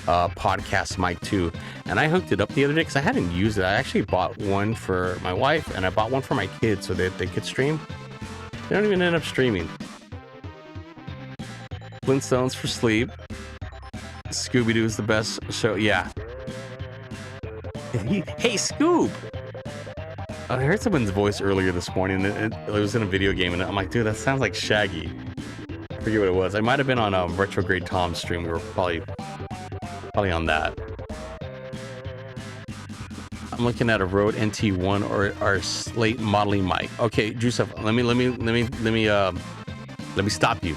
podcast mic too, and I hooked it up the other day because I hadn't used it. I actually bought one for my wife, and I bought one for my kids so that they could stream. They don't even end up streaming. Flintstones for sleep. Scooby-Doo is the best show. Yeah. Hey, Scoob! I heard someone's voice earlier this morning. It was in a video game, and I'm like, dude, that sounds like Shaggy. I forget what it was. I might have been on a Retrograde Tom stream. We were probably on that. I'm looking at a Rode NT1 or our Slate modeling mic. Okay, Joseph, let me stop you.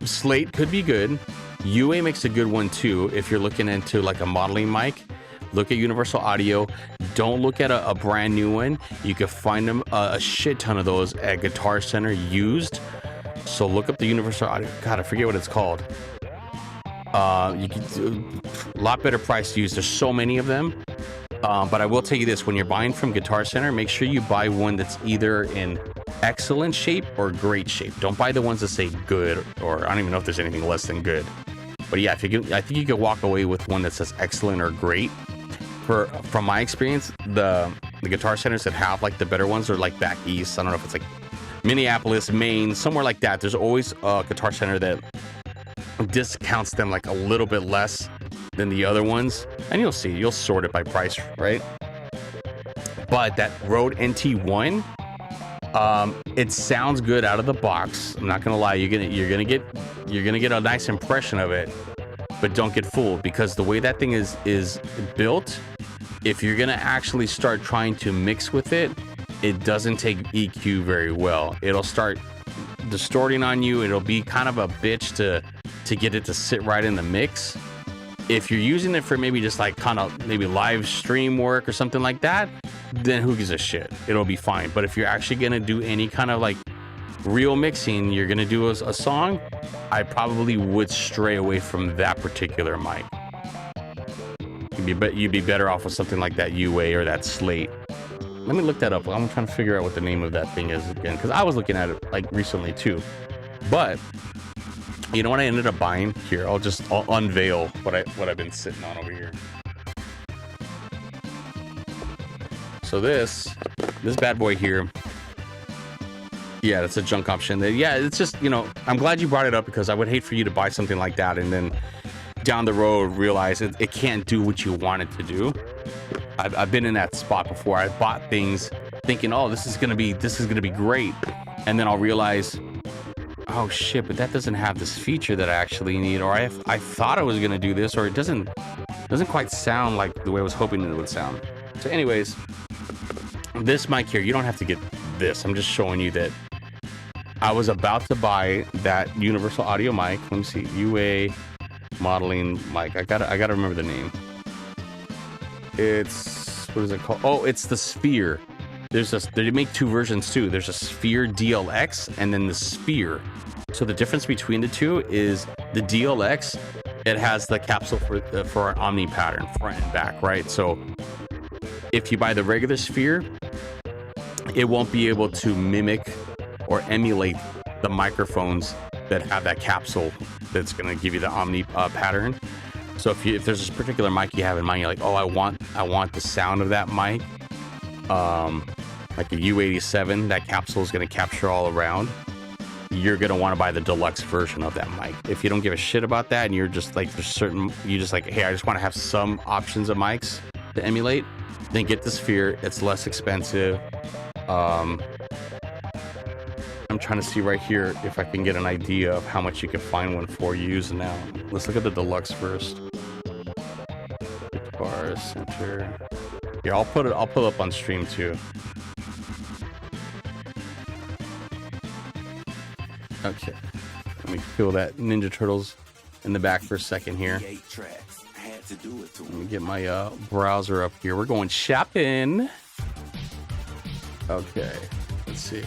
Slate could be good. UA makes a good one too. If you're looking into like a modeling mic, look at Universal Audio. Don't look at a brand new one. You can find them a shit ton of those at Guitar Center used. So look up the Universal Audio. God, I forget what it's called. You can do a lot better price used. There's so many of them. But I will tell you this: when you're buying from Guitar Center, make sure you buy one that's either in excellent shape or great shape. Don't buy the ones that say good, or I don't even know if there's anything less than good. But yeah, I think you could walk away with one that says excellent or great. From my experience, the Guitar Centers that have like the better ones are like back east. I don't know if it's like Minneapolis, Maine, somewhere like that. There's always a Guitar Center that discounts them like a little bit less than the other ones, and you'll sort it by price, right? But that Rode NT1, it sounds good out of the box. I'm not gonna lie, you're gonna get a nice impression of it, but don't get fooled, because the way that thing is built, if you're gonna actually start trying to mix with it, it doesn't take EQ very well. It'll start distorting on you. It'll be kind of a bitch to get it to sit right in the mix. If you're using it for maybe just like kind of maybe live stream work or something like that, then who gives a shit? It'll be fine. But if you're actually gonna do any kind of like real mixing, you're gonna do a song, I probably would stray away from that particular mic. You'd be better off with something like that UA or that Slate. Let me look that up. I'm trying to figure out what the name of that thing is again, because I was looking at it like recently too. But you know what I ended up buying? Here, I'll unveil what I've been sitting on over here. So this bad boy here Yeah, that's a junk option. Yeah, it's just, you know, I'm glad you brought it up because I would hate for you to buy something like that and then down the road realize it can't do what you want it to do. I've been in that spot before. I bought things thinking, oh, this is gonna be great, and then I'll realize, oh shit, but that doesn't have this feature that I actually need, or I thought I was gonna do this, or it doesn't quite sound like the way I was hoping it would sound. So anyways, this mic here, you don't have to get this. I'm just showing you that I was about to buy that universal audio mic. Let me see, UA modeling mic. I gotta remember the name. It's, what is it called? Oh, it's the Sphere. They make two versions too. There's a Sphere DLX and then the Sphere. So the difference between the two is the DLX, it has the capsule for an omni pattern, front and back, right? So if you buy the regular Sphere, it won't be able to mimic or emulate the microphones that have that capsule that's going to give you the omni pattern. So if there's this particular mic you have in mind, you're like, oh, I want the sound of that mic, like a U87, that capsule is going to capture all around. You're going to want to buy the deluxe version of that mic. If you don't give a shit about that and you're just like, you just like, hey, I just want to have some options of mics to emulate, then get the Sphere. It's less expensive. I'm trying to see right here if I can get an idea of how much you can find one for used now. Let's look at the deluxe first. Bar center. Here, I'll pull it up on stream too. Okay. Let me feel that Ninja Turtles in the back for a second here. Let me get my browser up here. We're going shopping. Okay. Let's see.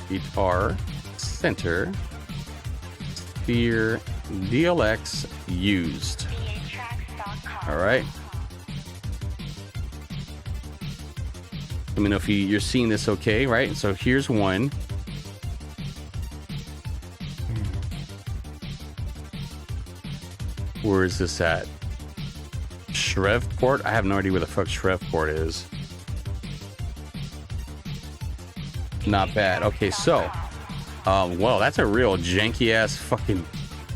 Guitar center. Sphere DLX used. All right. Let me know if you're seeing this okay, right? So here's one. Where is this at? Shreveport? I have no idea where the fuck Shreveport is. Not bad. Okay, so, well, that's a real janky ass fucking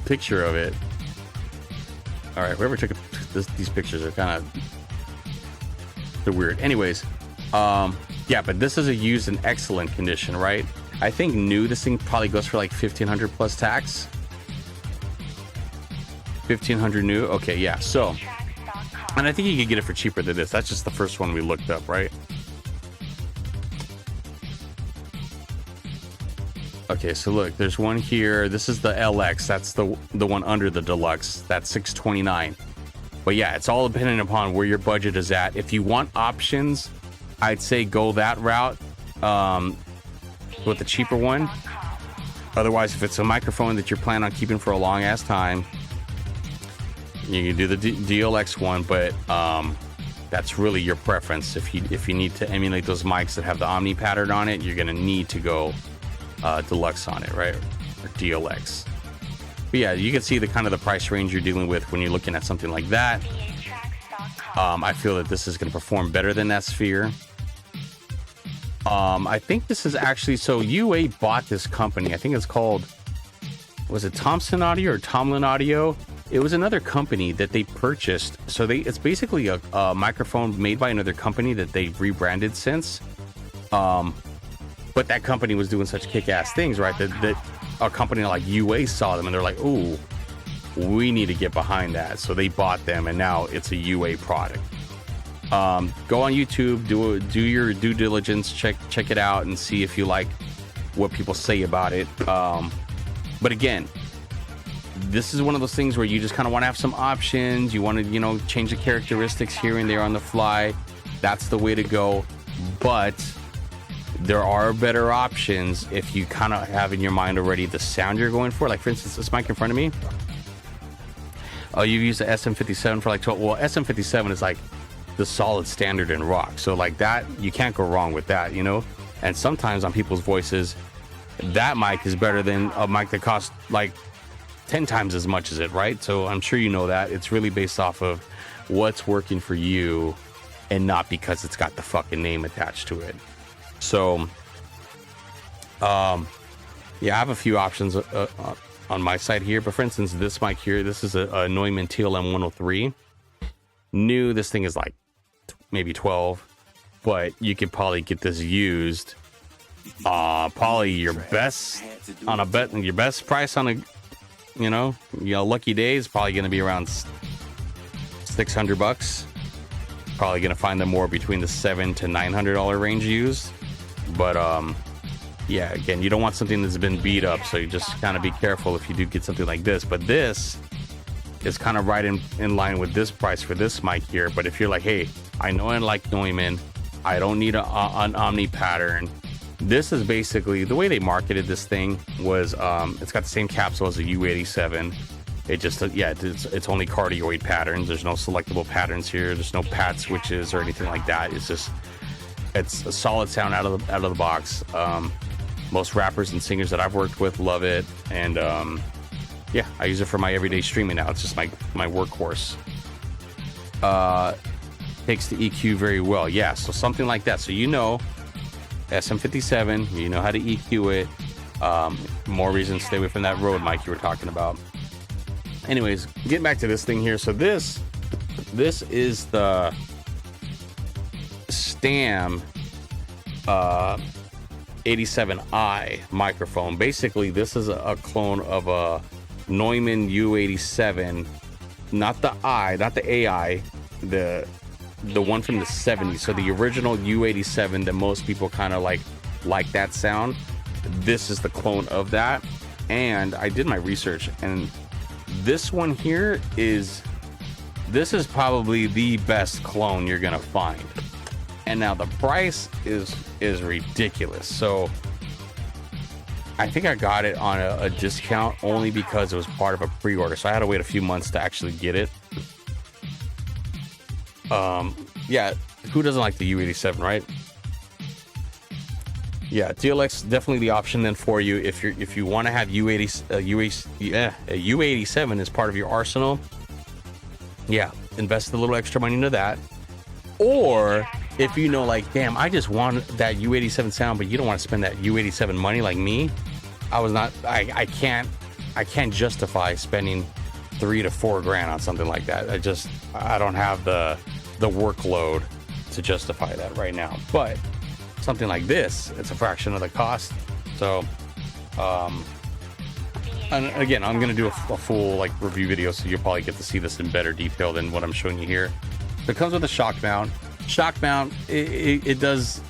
picture of it. All right, whoever took these pictures are kind of, they're weird. Anyways, yeah, but this is a used in excellent condition, right? I think new, this thing probably goes for like 1,500 plus tax. 1,500 new. Okay, yeah. So, and I think you could get it for cheaper than this. That's just the first one we looked up, right? Okay, so look, there's one here. This is the LX. That's the one under the deluxe. That's $629. But yeah, it's all dependent upon where your budget is at. If you want options, I'd say go that route with the cheaper one. Otherwise, if it's a microphone that you're planning on keeping for a long ass time, you can do the DLX one, but that's really your preference. If you need to emulate those mics that have the omni pattern on it, you're gonna need to go deluxe on it, right? Or DLX. But yeah, you can see the kind of the price range you're dealing with when you're looking at something like that. I feel that this is going to perform better than that Sphere. I think this is actually, so UA bought this company. I think it's called, was it Thompson Audio or Tomlin Audio? It was another company that they purchased. So it's basically a microphone made by another company that they've rebranded since. But that company was doing such kick-ass things, right? That a company like UA saw them and they're like, ooh, we need to get behind that. So they bought them and now it's a UA product. Go on YouTube, do your due diligence, check it out and see if you like what people say about it. But again, this is one of those things where you just kind of want to have some options. You want to, change the characteristics here and there on the fly. That's the way to go. But there are better options if you kind of have in your mind already the sound you're going for. Like, for instance, this mic in front of me. Oh, you've used the SM57 for like 12. Well, SM57 is like the solid standard in rock. So like that, you can't go wrong with that, And sometimes on people's voices, that mic is better than a mic that costs like 10 times as much as it, right? So I'm sure you know that. It's really based off of what's working for you and not because it's got the fucking name attached to it. So Yeah, I have a few options on my side here, but for instance, this mic here, this is a Neumann TLM 103. New, this thing is like maybe 12, but you could probably get this used. Probably your best price on a lucky day is probably going to be around $600. Probably going to find them more between the $700 to $900 range used, but yeah, again, you don't want something that's been beat up, so you just kind of be careful if you do get something like this. But this is kind of right in line with this price for this mic here. But if you're like, hey, I know I like Neumann, I don't need an Omni pattern. This is basically the way they marketed this thing was it's got the same capsule as a U87. It just it's only cardioid patterns. There's no selectable patterns here. There's no pad switches or anything like that. It's a solid sound out of the box. Most rappers and singers that I've worked with love it, and yeah, I use it for my everyday streaming now. It's just my workhorse. Takes the EQ very well. Yeah, so something like that. So SM57, you know how to EQ it. More reason to stay away from that Rode mic you were talking about. Anyways, getting back to this thing here. So this is the Stam 87i microphone. Basically, this is a clone of a Neumann U87, not the AI, the one from the 70s. So the original U87 that most people kind of like that sound. This is the clone of that, and I did my research, and this one here is probably the best clone you're gonna find. And now the price is ridiculous. So I think I got it on a discount only because it was part of a pre-order. So I had to wait a few months to actually get it. Yeah, who doesn't like the U87, right? Yeah, DLX definitely the option then for you if you want to have a U87 as part of your arsenal. Yeah, invest a little extra money into that. Or if you know, like, damn, I just want that U87 sound, but you don't want to spend that U87 money like me. I can't justify spending $3 to $4 grand on something like that. I don't have the workload to justify that right now. But something like this, it's a fraction of the cost. So, and again, I'm gonna do a full like review video, so you'll probably get to see this in better detail than what I'm showing you here. So it comes with a shock mount. Shock mount, it does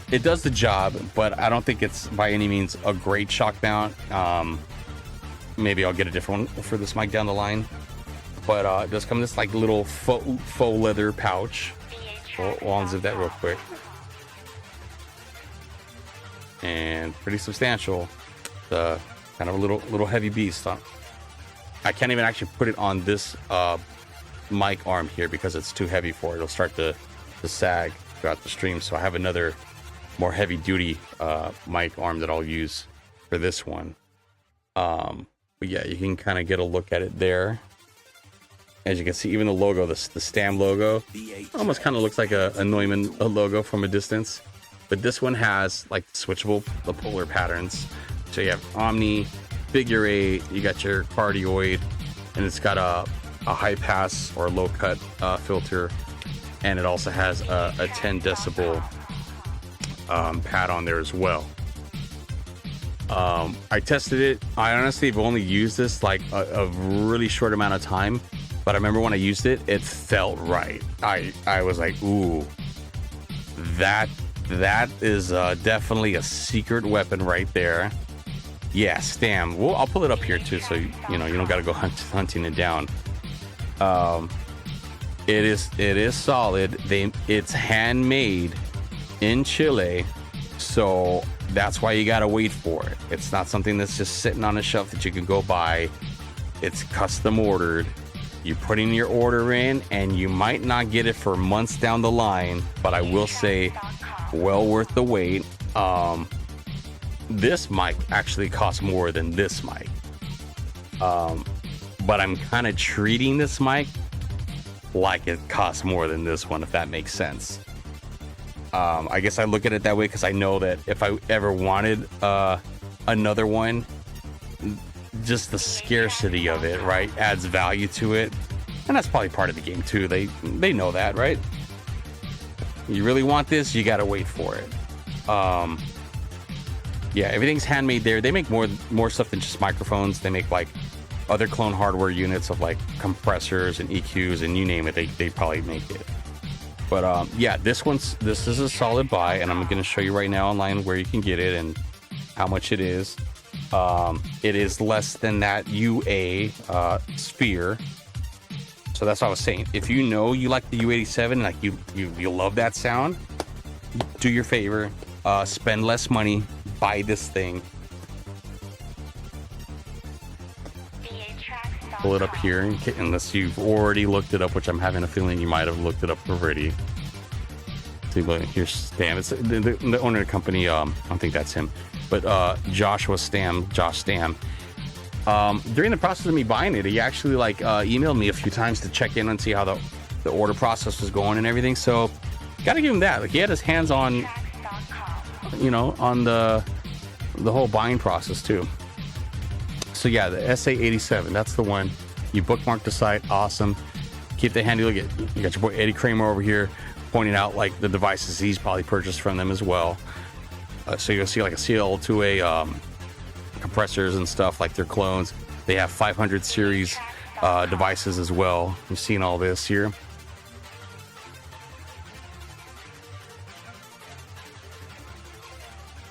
the job, but I don't think it's by any means a great shock mount. Maybe I'll get a different one for this mic down the line. But it does come in this like little faux leather pouch. We'll unzip that real quick. And pretty substantial. Kind of a little heavy beast. I can't even actually put it on this mic arm here because it's too heavy for it. It'll start to sag throughout the stream. So I have another more heavy duty mic arm that I'll use for this one. But yeah, you can kind of get a look at it there. As you can see, even the logo, the Stam logo, almost kind of looks like a Neumann logo from a distance. But this one has like switchable the polar patterns. So you have Omni, figure 8, you got your cardioid, and it's got a high pass or low cut filter, and it also has a 10 decibel pad on there as well. I tested it. I honestly have only used this like a really short amount of time, but I remember when I used it, it felt right. I was like, ooh, that is definitely a secret weapon right there. Yeah, Stam. Well, I'll pull it up here too, so you don't got to go hunting it down. It is solid. It's handmade in Chile, so that's why you got to wait for it. It's not something that's just sitting on a shelf that you can go buy. It's custom ordered. You put in your order in, and you might not get it for months down the line, but I will say, well worth the wait. This mic actually costs more than this mic, but I'm kind of treating this mic like it costs more than this one, if that makes sense. I guess I look at it that way because I know that if I ever wanted another one, just the scarcity of it, right, adds value to it. And that's probably part of the game too. They know that, right? You really want this, you gotta wait for it. Yeah, everything's handmade there. They make more stuff than just microphones. They make like other clone hardware units of like compressors and EQs and you name it. They probably make it. But yeah, this is a solid buy, and I'm gonna show you right now online where you can get it and how much it is. It is less than that UA Sphere. So that's what I was saying. If you know you like the U87, like you love that sound, do your favor, spend less money, buy this thing. Pull it up here, unless you've already looked it up, which I'm having a feeling you might have looked it up already. See, but here's Stam. It's the owner of the company. I don't think that's him, but Josh Stam. During the process of me buying it, he actually like emailed me a few times to check in and see how the order process was going and everything. So, gotta give him that. Like he had his hands on, on the whole buying process too. So yeah, the SA87, that's the one. You bookmark the site, awesome. Keep the handy. Look at, you got your boy Eddie Kramer over here pointing out like the devices he's probably purchased from them as well. So you'll see like a CL2A compressors and stuff like their clones. They have 500 series devices as well. You've seen all this here.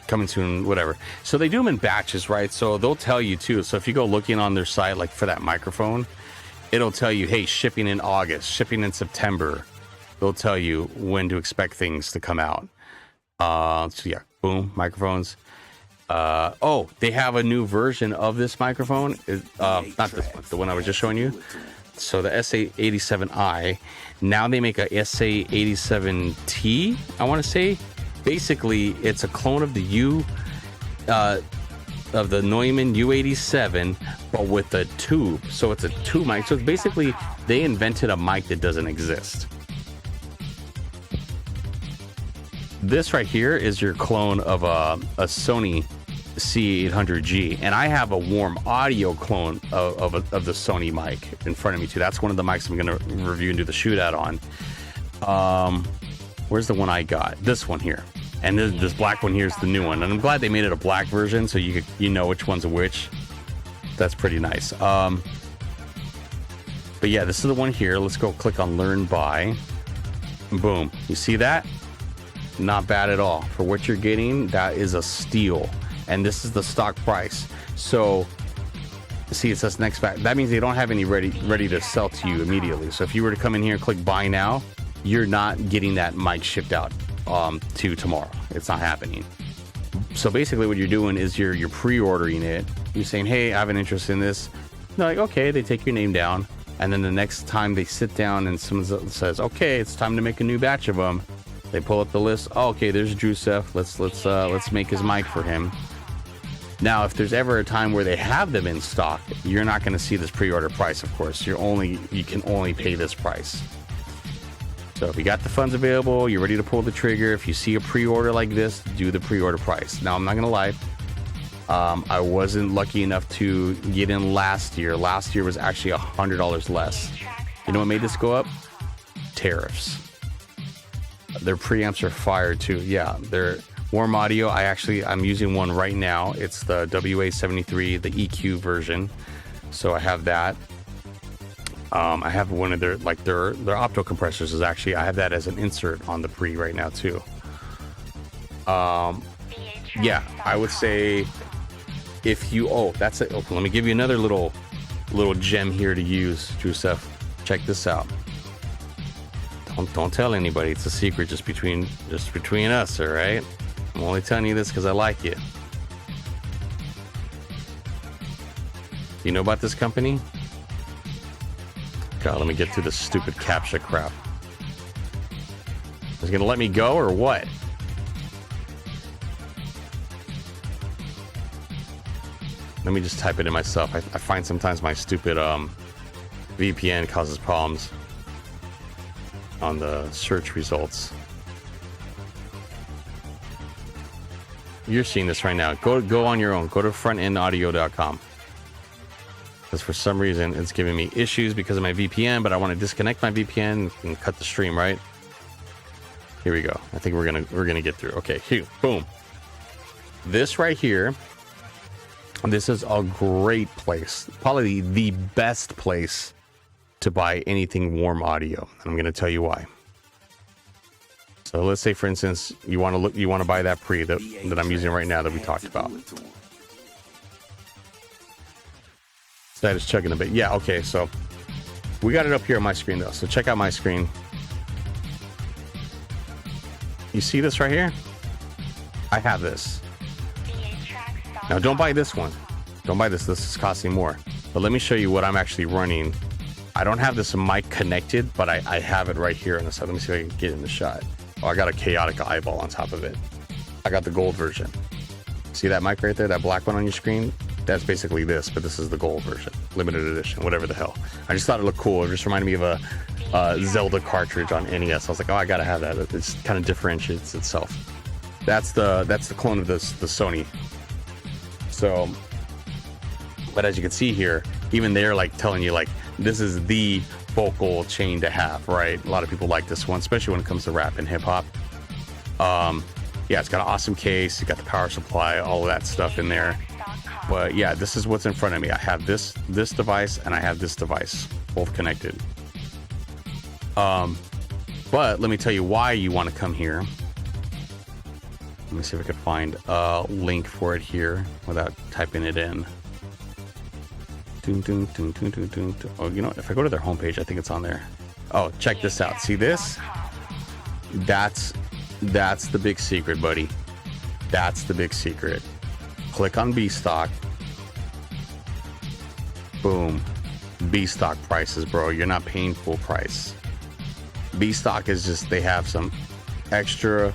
Coming soon, whatever. So they do them in batches, right? So they'll tell you too. So if you go looking on their site, like for that microphone, it'll tell you, hey, shipping in August, shipping in September. They'll tell you when to expect things to come out. So yeah, boom, microphones. Oh, they have a new version of this microphone. Not this one, the one I was just showing you. So the SA87i, now they make a SA87T, I want to say. Basically, it's a clone of the Neumann U87, but with a tube. So it's a tube mic. So basically, they invented a mic that doesn't exist. This right here is your clone of a Sony C800G, and I have a warm audio clone of the Sony mic in front of me too. That's one of the mics I'm going to review and do the shootout on. Where's the one I got? This one here. And this black one here is the new one. And I'm glad they made it a black version so you know which one's which. That's pretty nice. But yeah, this is the one here. Let's go click on Learn Buy. Boom. You see that? Not bad at all. For what you're getting, that is a steal. And this is the stock price. So, see, it says next back. That means they don't have any ready to sell to you immediately. So if you were to come in here and click Buy Now, you're not getting that mic shipped out to tomorrow. It's not happening. So basically what you're doing is you're pre-ordering it. You're saying, hey, I have an interest in this. They're like, okay, they take your name down. And then the next time they sit down and someone says, okay, it's time to make a new batch of them. They pull up the list. Oh, okay, there's Joseph. Let's make his mic for him. Now, if there's ever a time where they have them in stock, you're not going to see this pre-order price, of course. You can only pay this price. So if you got the funds available, you're ready to pull the trigger. If you see a pre-order like this, do the pre-order price. Now, I'm not going to lie. I wasn't lucky enough to get in last year. Last year was actually $100 less. You know what made this go up? Tariffs. Their preamps are fire too. Yeah, they're warm audio. I'm using one right now. It's the WA73, the EQ version. So I have that. I have one of their opto compressors is actually, I have that as an insert on the pre right now too. Yeah, I would say if you, that's it. Okay, let me give you another little gem here to use, Joseph. Check this out. Don't tell anybody. It's a secret just between us, all right? I'm only telling you this because I like it. You know about this company? God, let me get through this stupid CAPTCHA crap. Is it gonna let me go or what? Let me just type it in myself. I find sometimes my stupid VPN causes problems on the search results. You're seeing this right now. Go on your own. Go to frontendaudio.com. Because for some reason it's giving me issues because of my VPN, but I want to disconnect my VPN and cut the stream, right? Here we go. I think we're gonna get through. Okay, here, boom. This right here, this is a great place, probably the best place to buy anything warm audio. I'm gonna tell you why. So let's say, for instance, you want to buy that pre that I'm using right now that we talked about. That is chugging a bit. Yeah, okay, so we got it up here on my screen though. So check out my screen. You see this right here? I have this. Now don't buy this one. Don't buy this. This is costing more. But let me show you what I'm actually running. I don't have this mic connected, but I have it right here on the side. Let me see if I can get in the shot. Oh, I got a chaotic eyeball on top of it. I got the gold version. See that mic right there? That black one on your screen? That's basically this, but this is the gold version, limited edition, whatever the hell. I just thought it looked cool. It just reminded me of a Zelda cartridge on NES. I was like, oh, I gotta have that. It kind of differentiates itself. That's the clone of the Sony. So, but as you can see here, even they're like telling you like this is the vocal chain to have, right? A lot of people like this one, especially when it comes to rap and hip hop. Yeah, it's got an awesome case. You got the power supply, all of that stuff in there. But yeah, this is what's in front of me. I have this device and I have this device, both connected. But let me tell you why you want to come here. Let me see if I can find a link for it here without typing it in. Oh, you know what? If I go to their homepage, I think it's on there. Oh, check this out. See this? That's the big secret, buddy. That's the big secret. Click on B stock. Boom. B stock prices, bro. You're not paying full price. B stock is just, they have some extra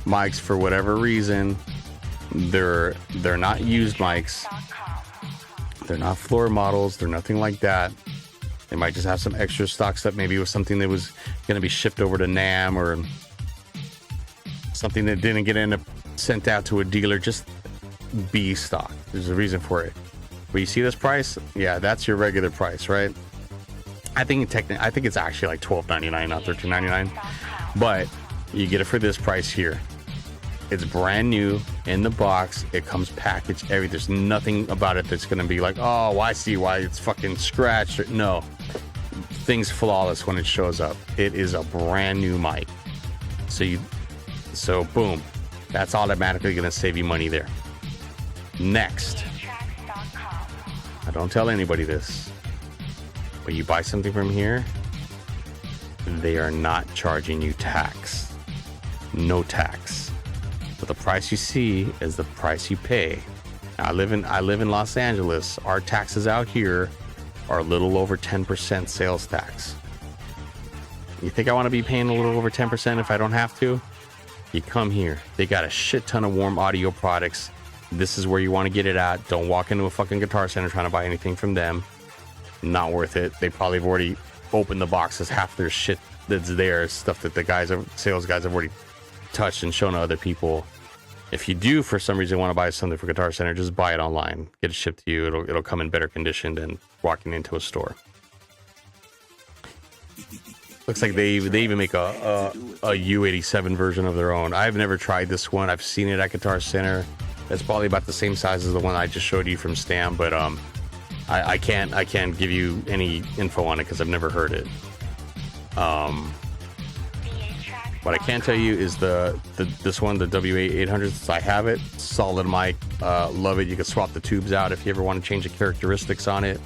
mics for whatever reason. They're not used mics. They're not floor models. They're nothing like that. They might just have some extra stock stuff. Maybe it was something that was going to be shipped over to NAM or something that didn't get sent out to a dealer. Just B stock. There's a reason for it. But you see this price? Yeah, that's your regular price, right? I think it's actually like $12.99, not $13.99. But you get it for this price here. It's brand new in the box. It comes packaged. There's nothing about it that's gonna be like, oh, I see why it's fucking scratched. No, thing's flawless when it shows up. It is a brand new mic. So boom, that's automatically gonna save you money there. Next, I don't tell anybody this, but you buy something from here, they are not charging you tax. No tax. But the price you see is the price you pay. Now, I live in Los Angeles. Our taxes out here are a little over 10% sales tax. You think I want to be paying a little over 10% if I don't have to? You come here. They got a shit ton of warm audio products. This is where you want to get it at. Don't walk into a fucking Guitar Center trying to buy anything from them. Not worth it. They probably have already opened the boxes. Half their shit that's there is stuff that the sales guys have already touched and shown to other people. If you do for some reason want to buy something for Guitar Center, just buy it online. Get it shipped to you. It'll come in better condition than walking into a store. Looks like they even make a U87 version of their own. I've never tried this one. I've seen it at Guitar Center. It's probably about the same size as the one I just showed you from Stam, but I can't give you any info on it because I've never heard it. What I can tell you is this one, the WA800. I have it. Solid mic. Love it. You can swap the tubes out if you ever want to change the characteristics on it.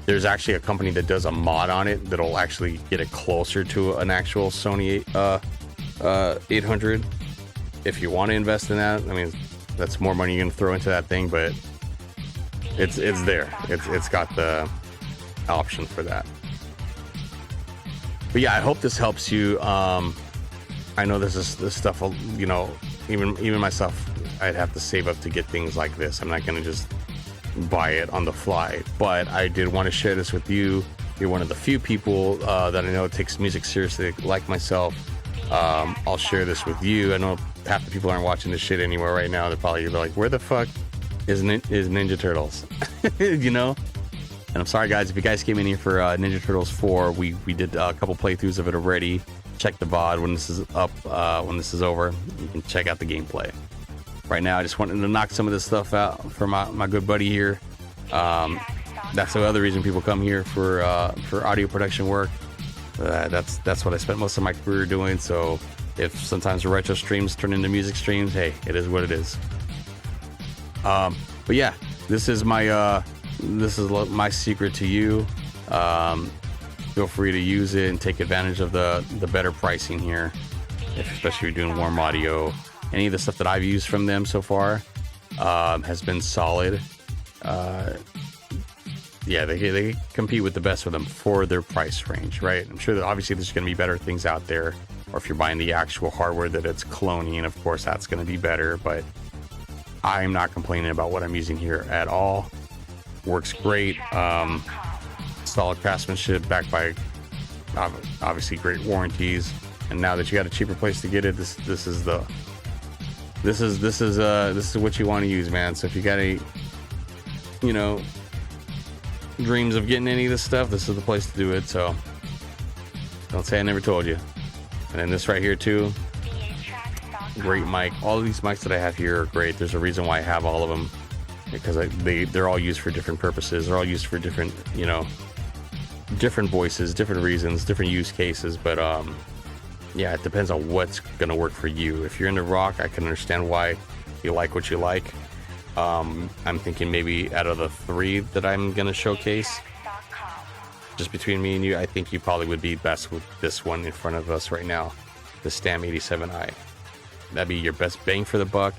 There's actually a company that does a mod on it that'll actually get it closer to an actual Sony 800. If you want to invest in that, I mean, that's more money you can throw into that thing, but it's there. It's got the option for that. But yeah, I hope this helps you. I know this stuff, you know, even myself, I'd have to save up to get things like this. I'm not going to just buy it on the fly, but I did want to share this with you. You're one of the few people that I know takes music seriously, like myself. I'll share this with you. I know half the people aren't watching this shit anymore right now. They're probably like, where the fuck is Ninja Turtles? You know? And I'm sorry, guys, if you guys came in here for Ninja Turtles 4, we did a couple playthroughs of it already. Check the VOD when this is up, when this is over. You can check out the gameplay. Right now, I just wanted to knock some of this stuff out for my good buddy here. That's the other reason people come here for audio production work. That's what I spent most of my career doing. So if sometimes the retro streams turn into music streams, hey, it is what it is. But yeah, this is my secret to you. Feel free to use it and take advantage of the better pricing here, especially if you're doing warm audio. Any of the stuff that I've used from them so far has been solid. Yeah, they compete with the best of them for their price range, right? I'm sure that obviously there's going to be better things out there, or if you're buying the actual hardware that it's cloning, of course that's going to be better, but I'm not complaining about what I'm using here at all. Works great. Solid craftsmanship backed by obviously great warranties, and now that you got a cheaper place to get it, this is what you want to use, man. So if you got any, dreams of getting any of this stuff, this is the place to do it. So don't say I never told you. And then this right here too, great mic. All of these mics that I have here are great. There's a reason why I have all of them, because they're all used for different purposes. They're all used for different, different voices, different reasons, different use cases. But yeah, it depends on what's gonna work for you. If you're into rock, I can understand why you like what you like. I'm thinking maybe out of the 3 that I'm gonna showcase, just between me and you, I think you probably would be best with this one in front of us right now, the Stam 87i. That'd be your best bang for the buck,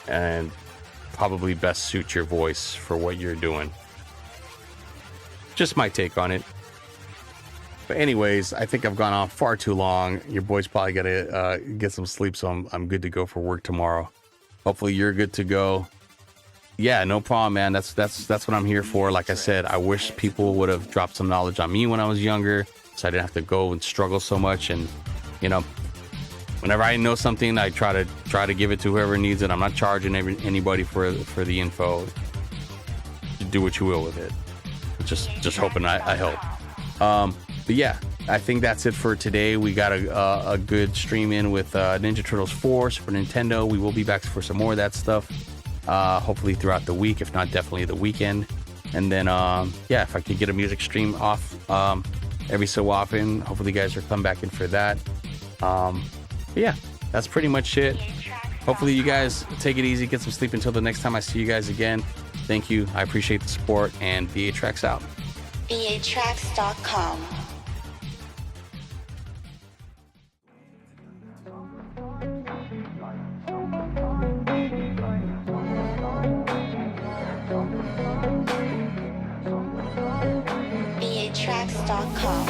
and probably best suit your voice for what you're doing. Just my take on it. But anyways, I think I've gone on far too long. Your boy's probably gotta get some sleep, so I'm good to go for work tomorrow. Hopefully you're good to go. Yeah, no problem, man. That's what I'm here for. Like I said, I wish people would have dropped some knowledge on me when I was younger, so I didn't have to go and struggle so much. And whenever I know something, I try to give it to whoever needs it. I'm not charging anybody for the info. You do what you will with it. Just hoping I help. But yeah, I think that's it for today. We got a good stream in with Ninja Turtles 4 Super Nintendo. We will be back for some more of that stuff. Hopefully throughout the week, if not definitely the weekend. And then yeah, if I could get a music stream off every so often, hopefully you guys will come back in for that. Yeah, that's pretty much it. Hopefully you guys take it easy, get some sleep until the next time I see you guys again. Thank you, I appreciate the support, and VA Tracks out. VATracks.com. VATracks.com.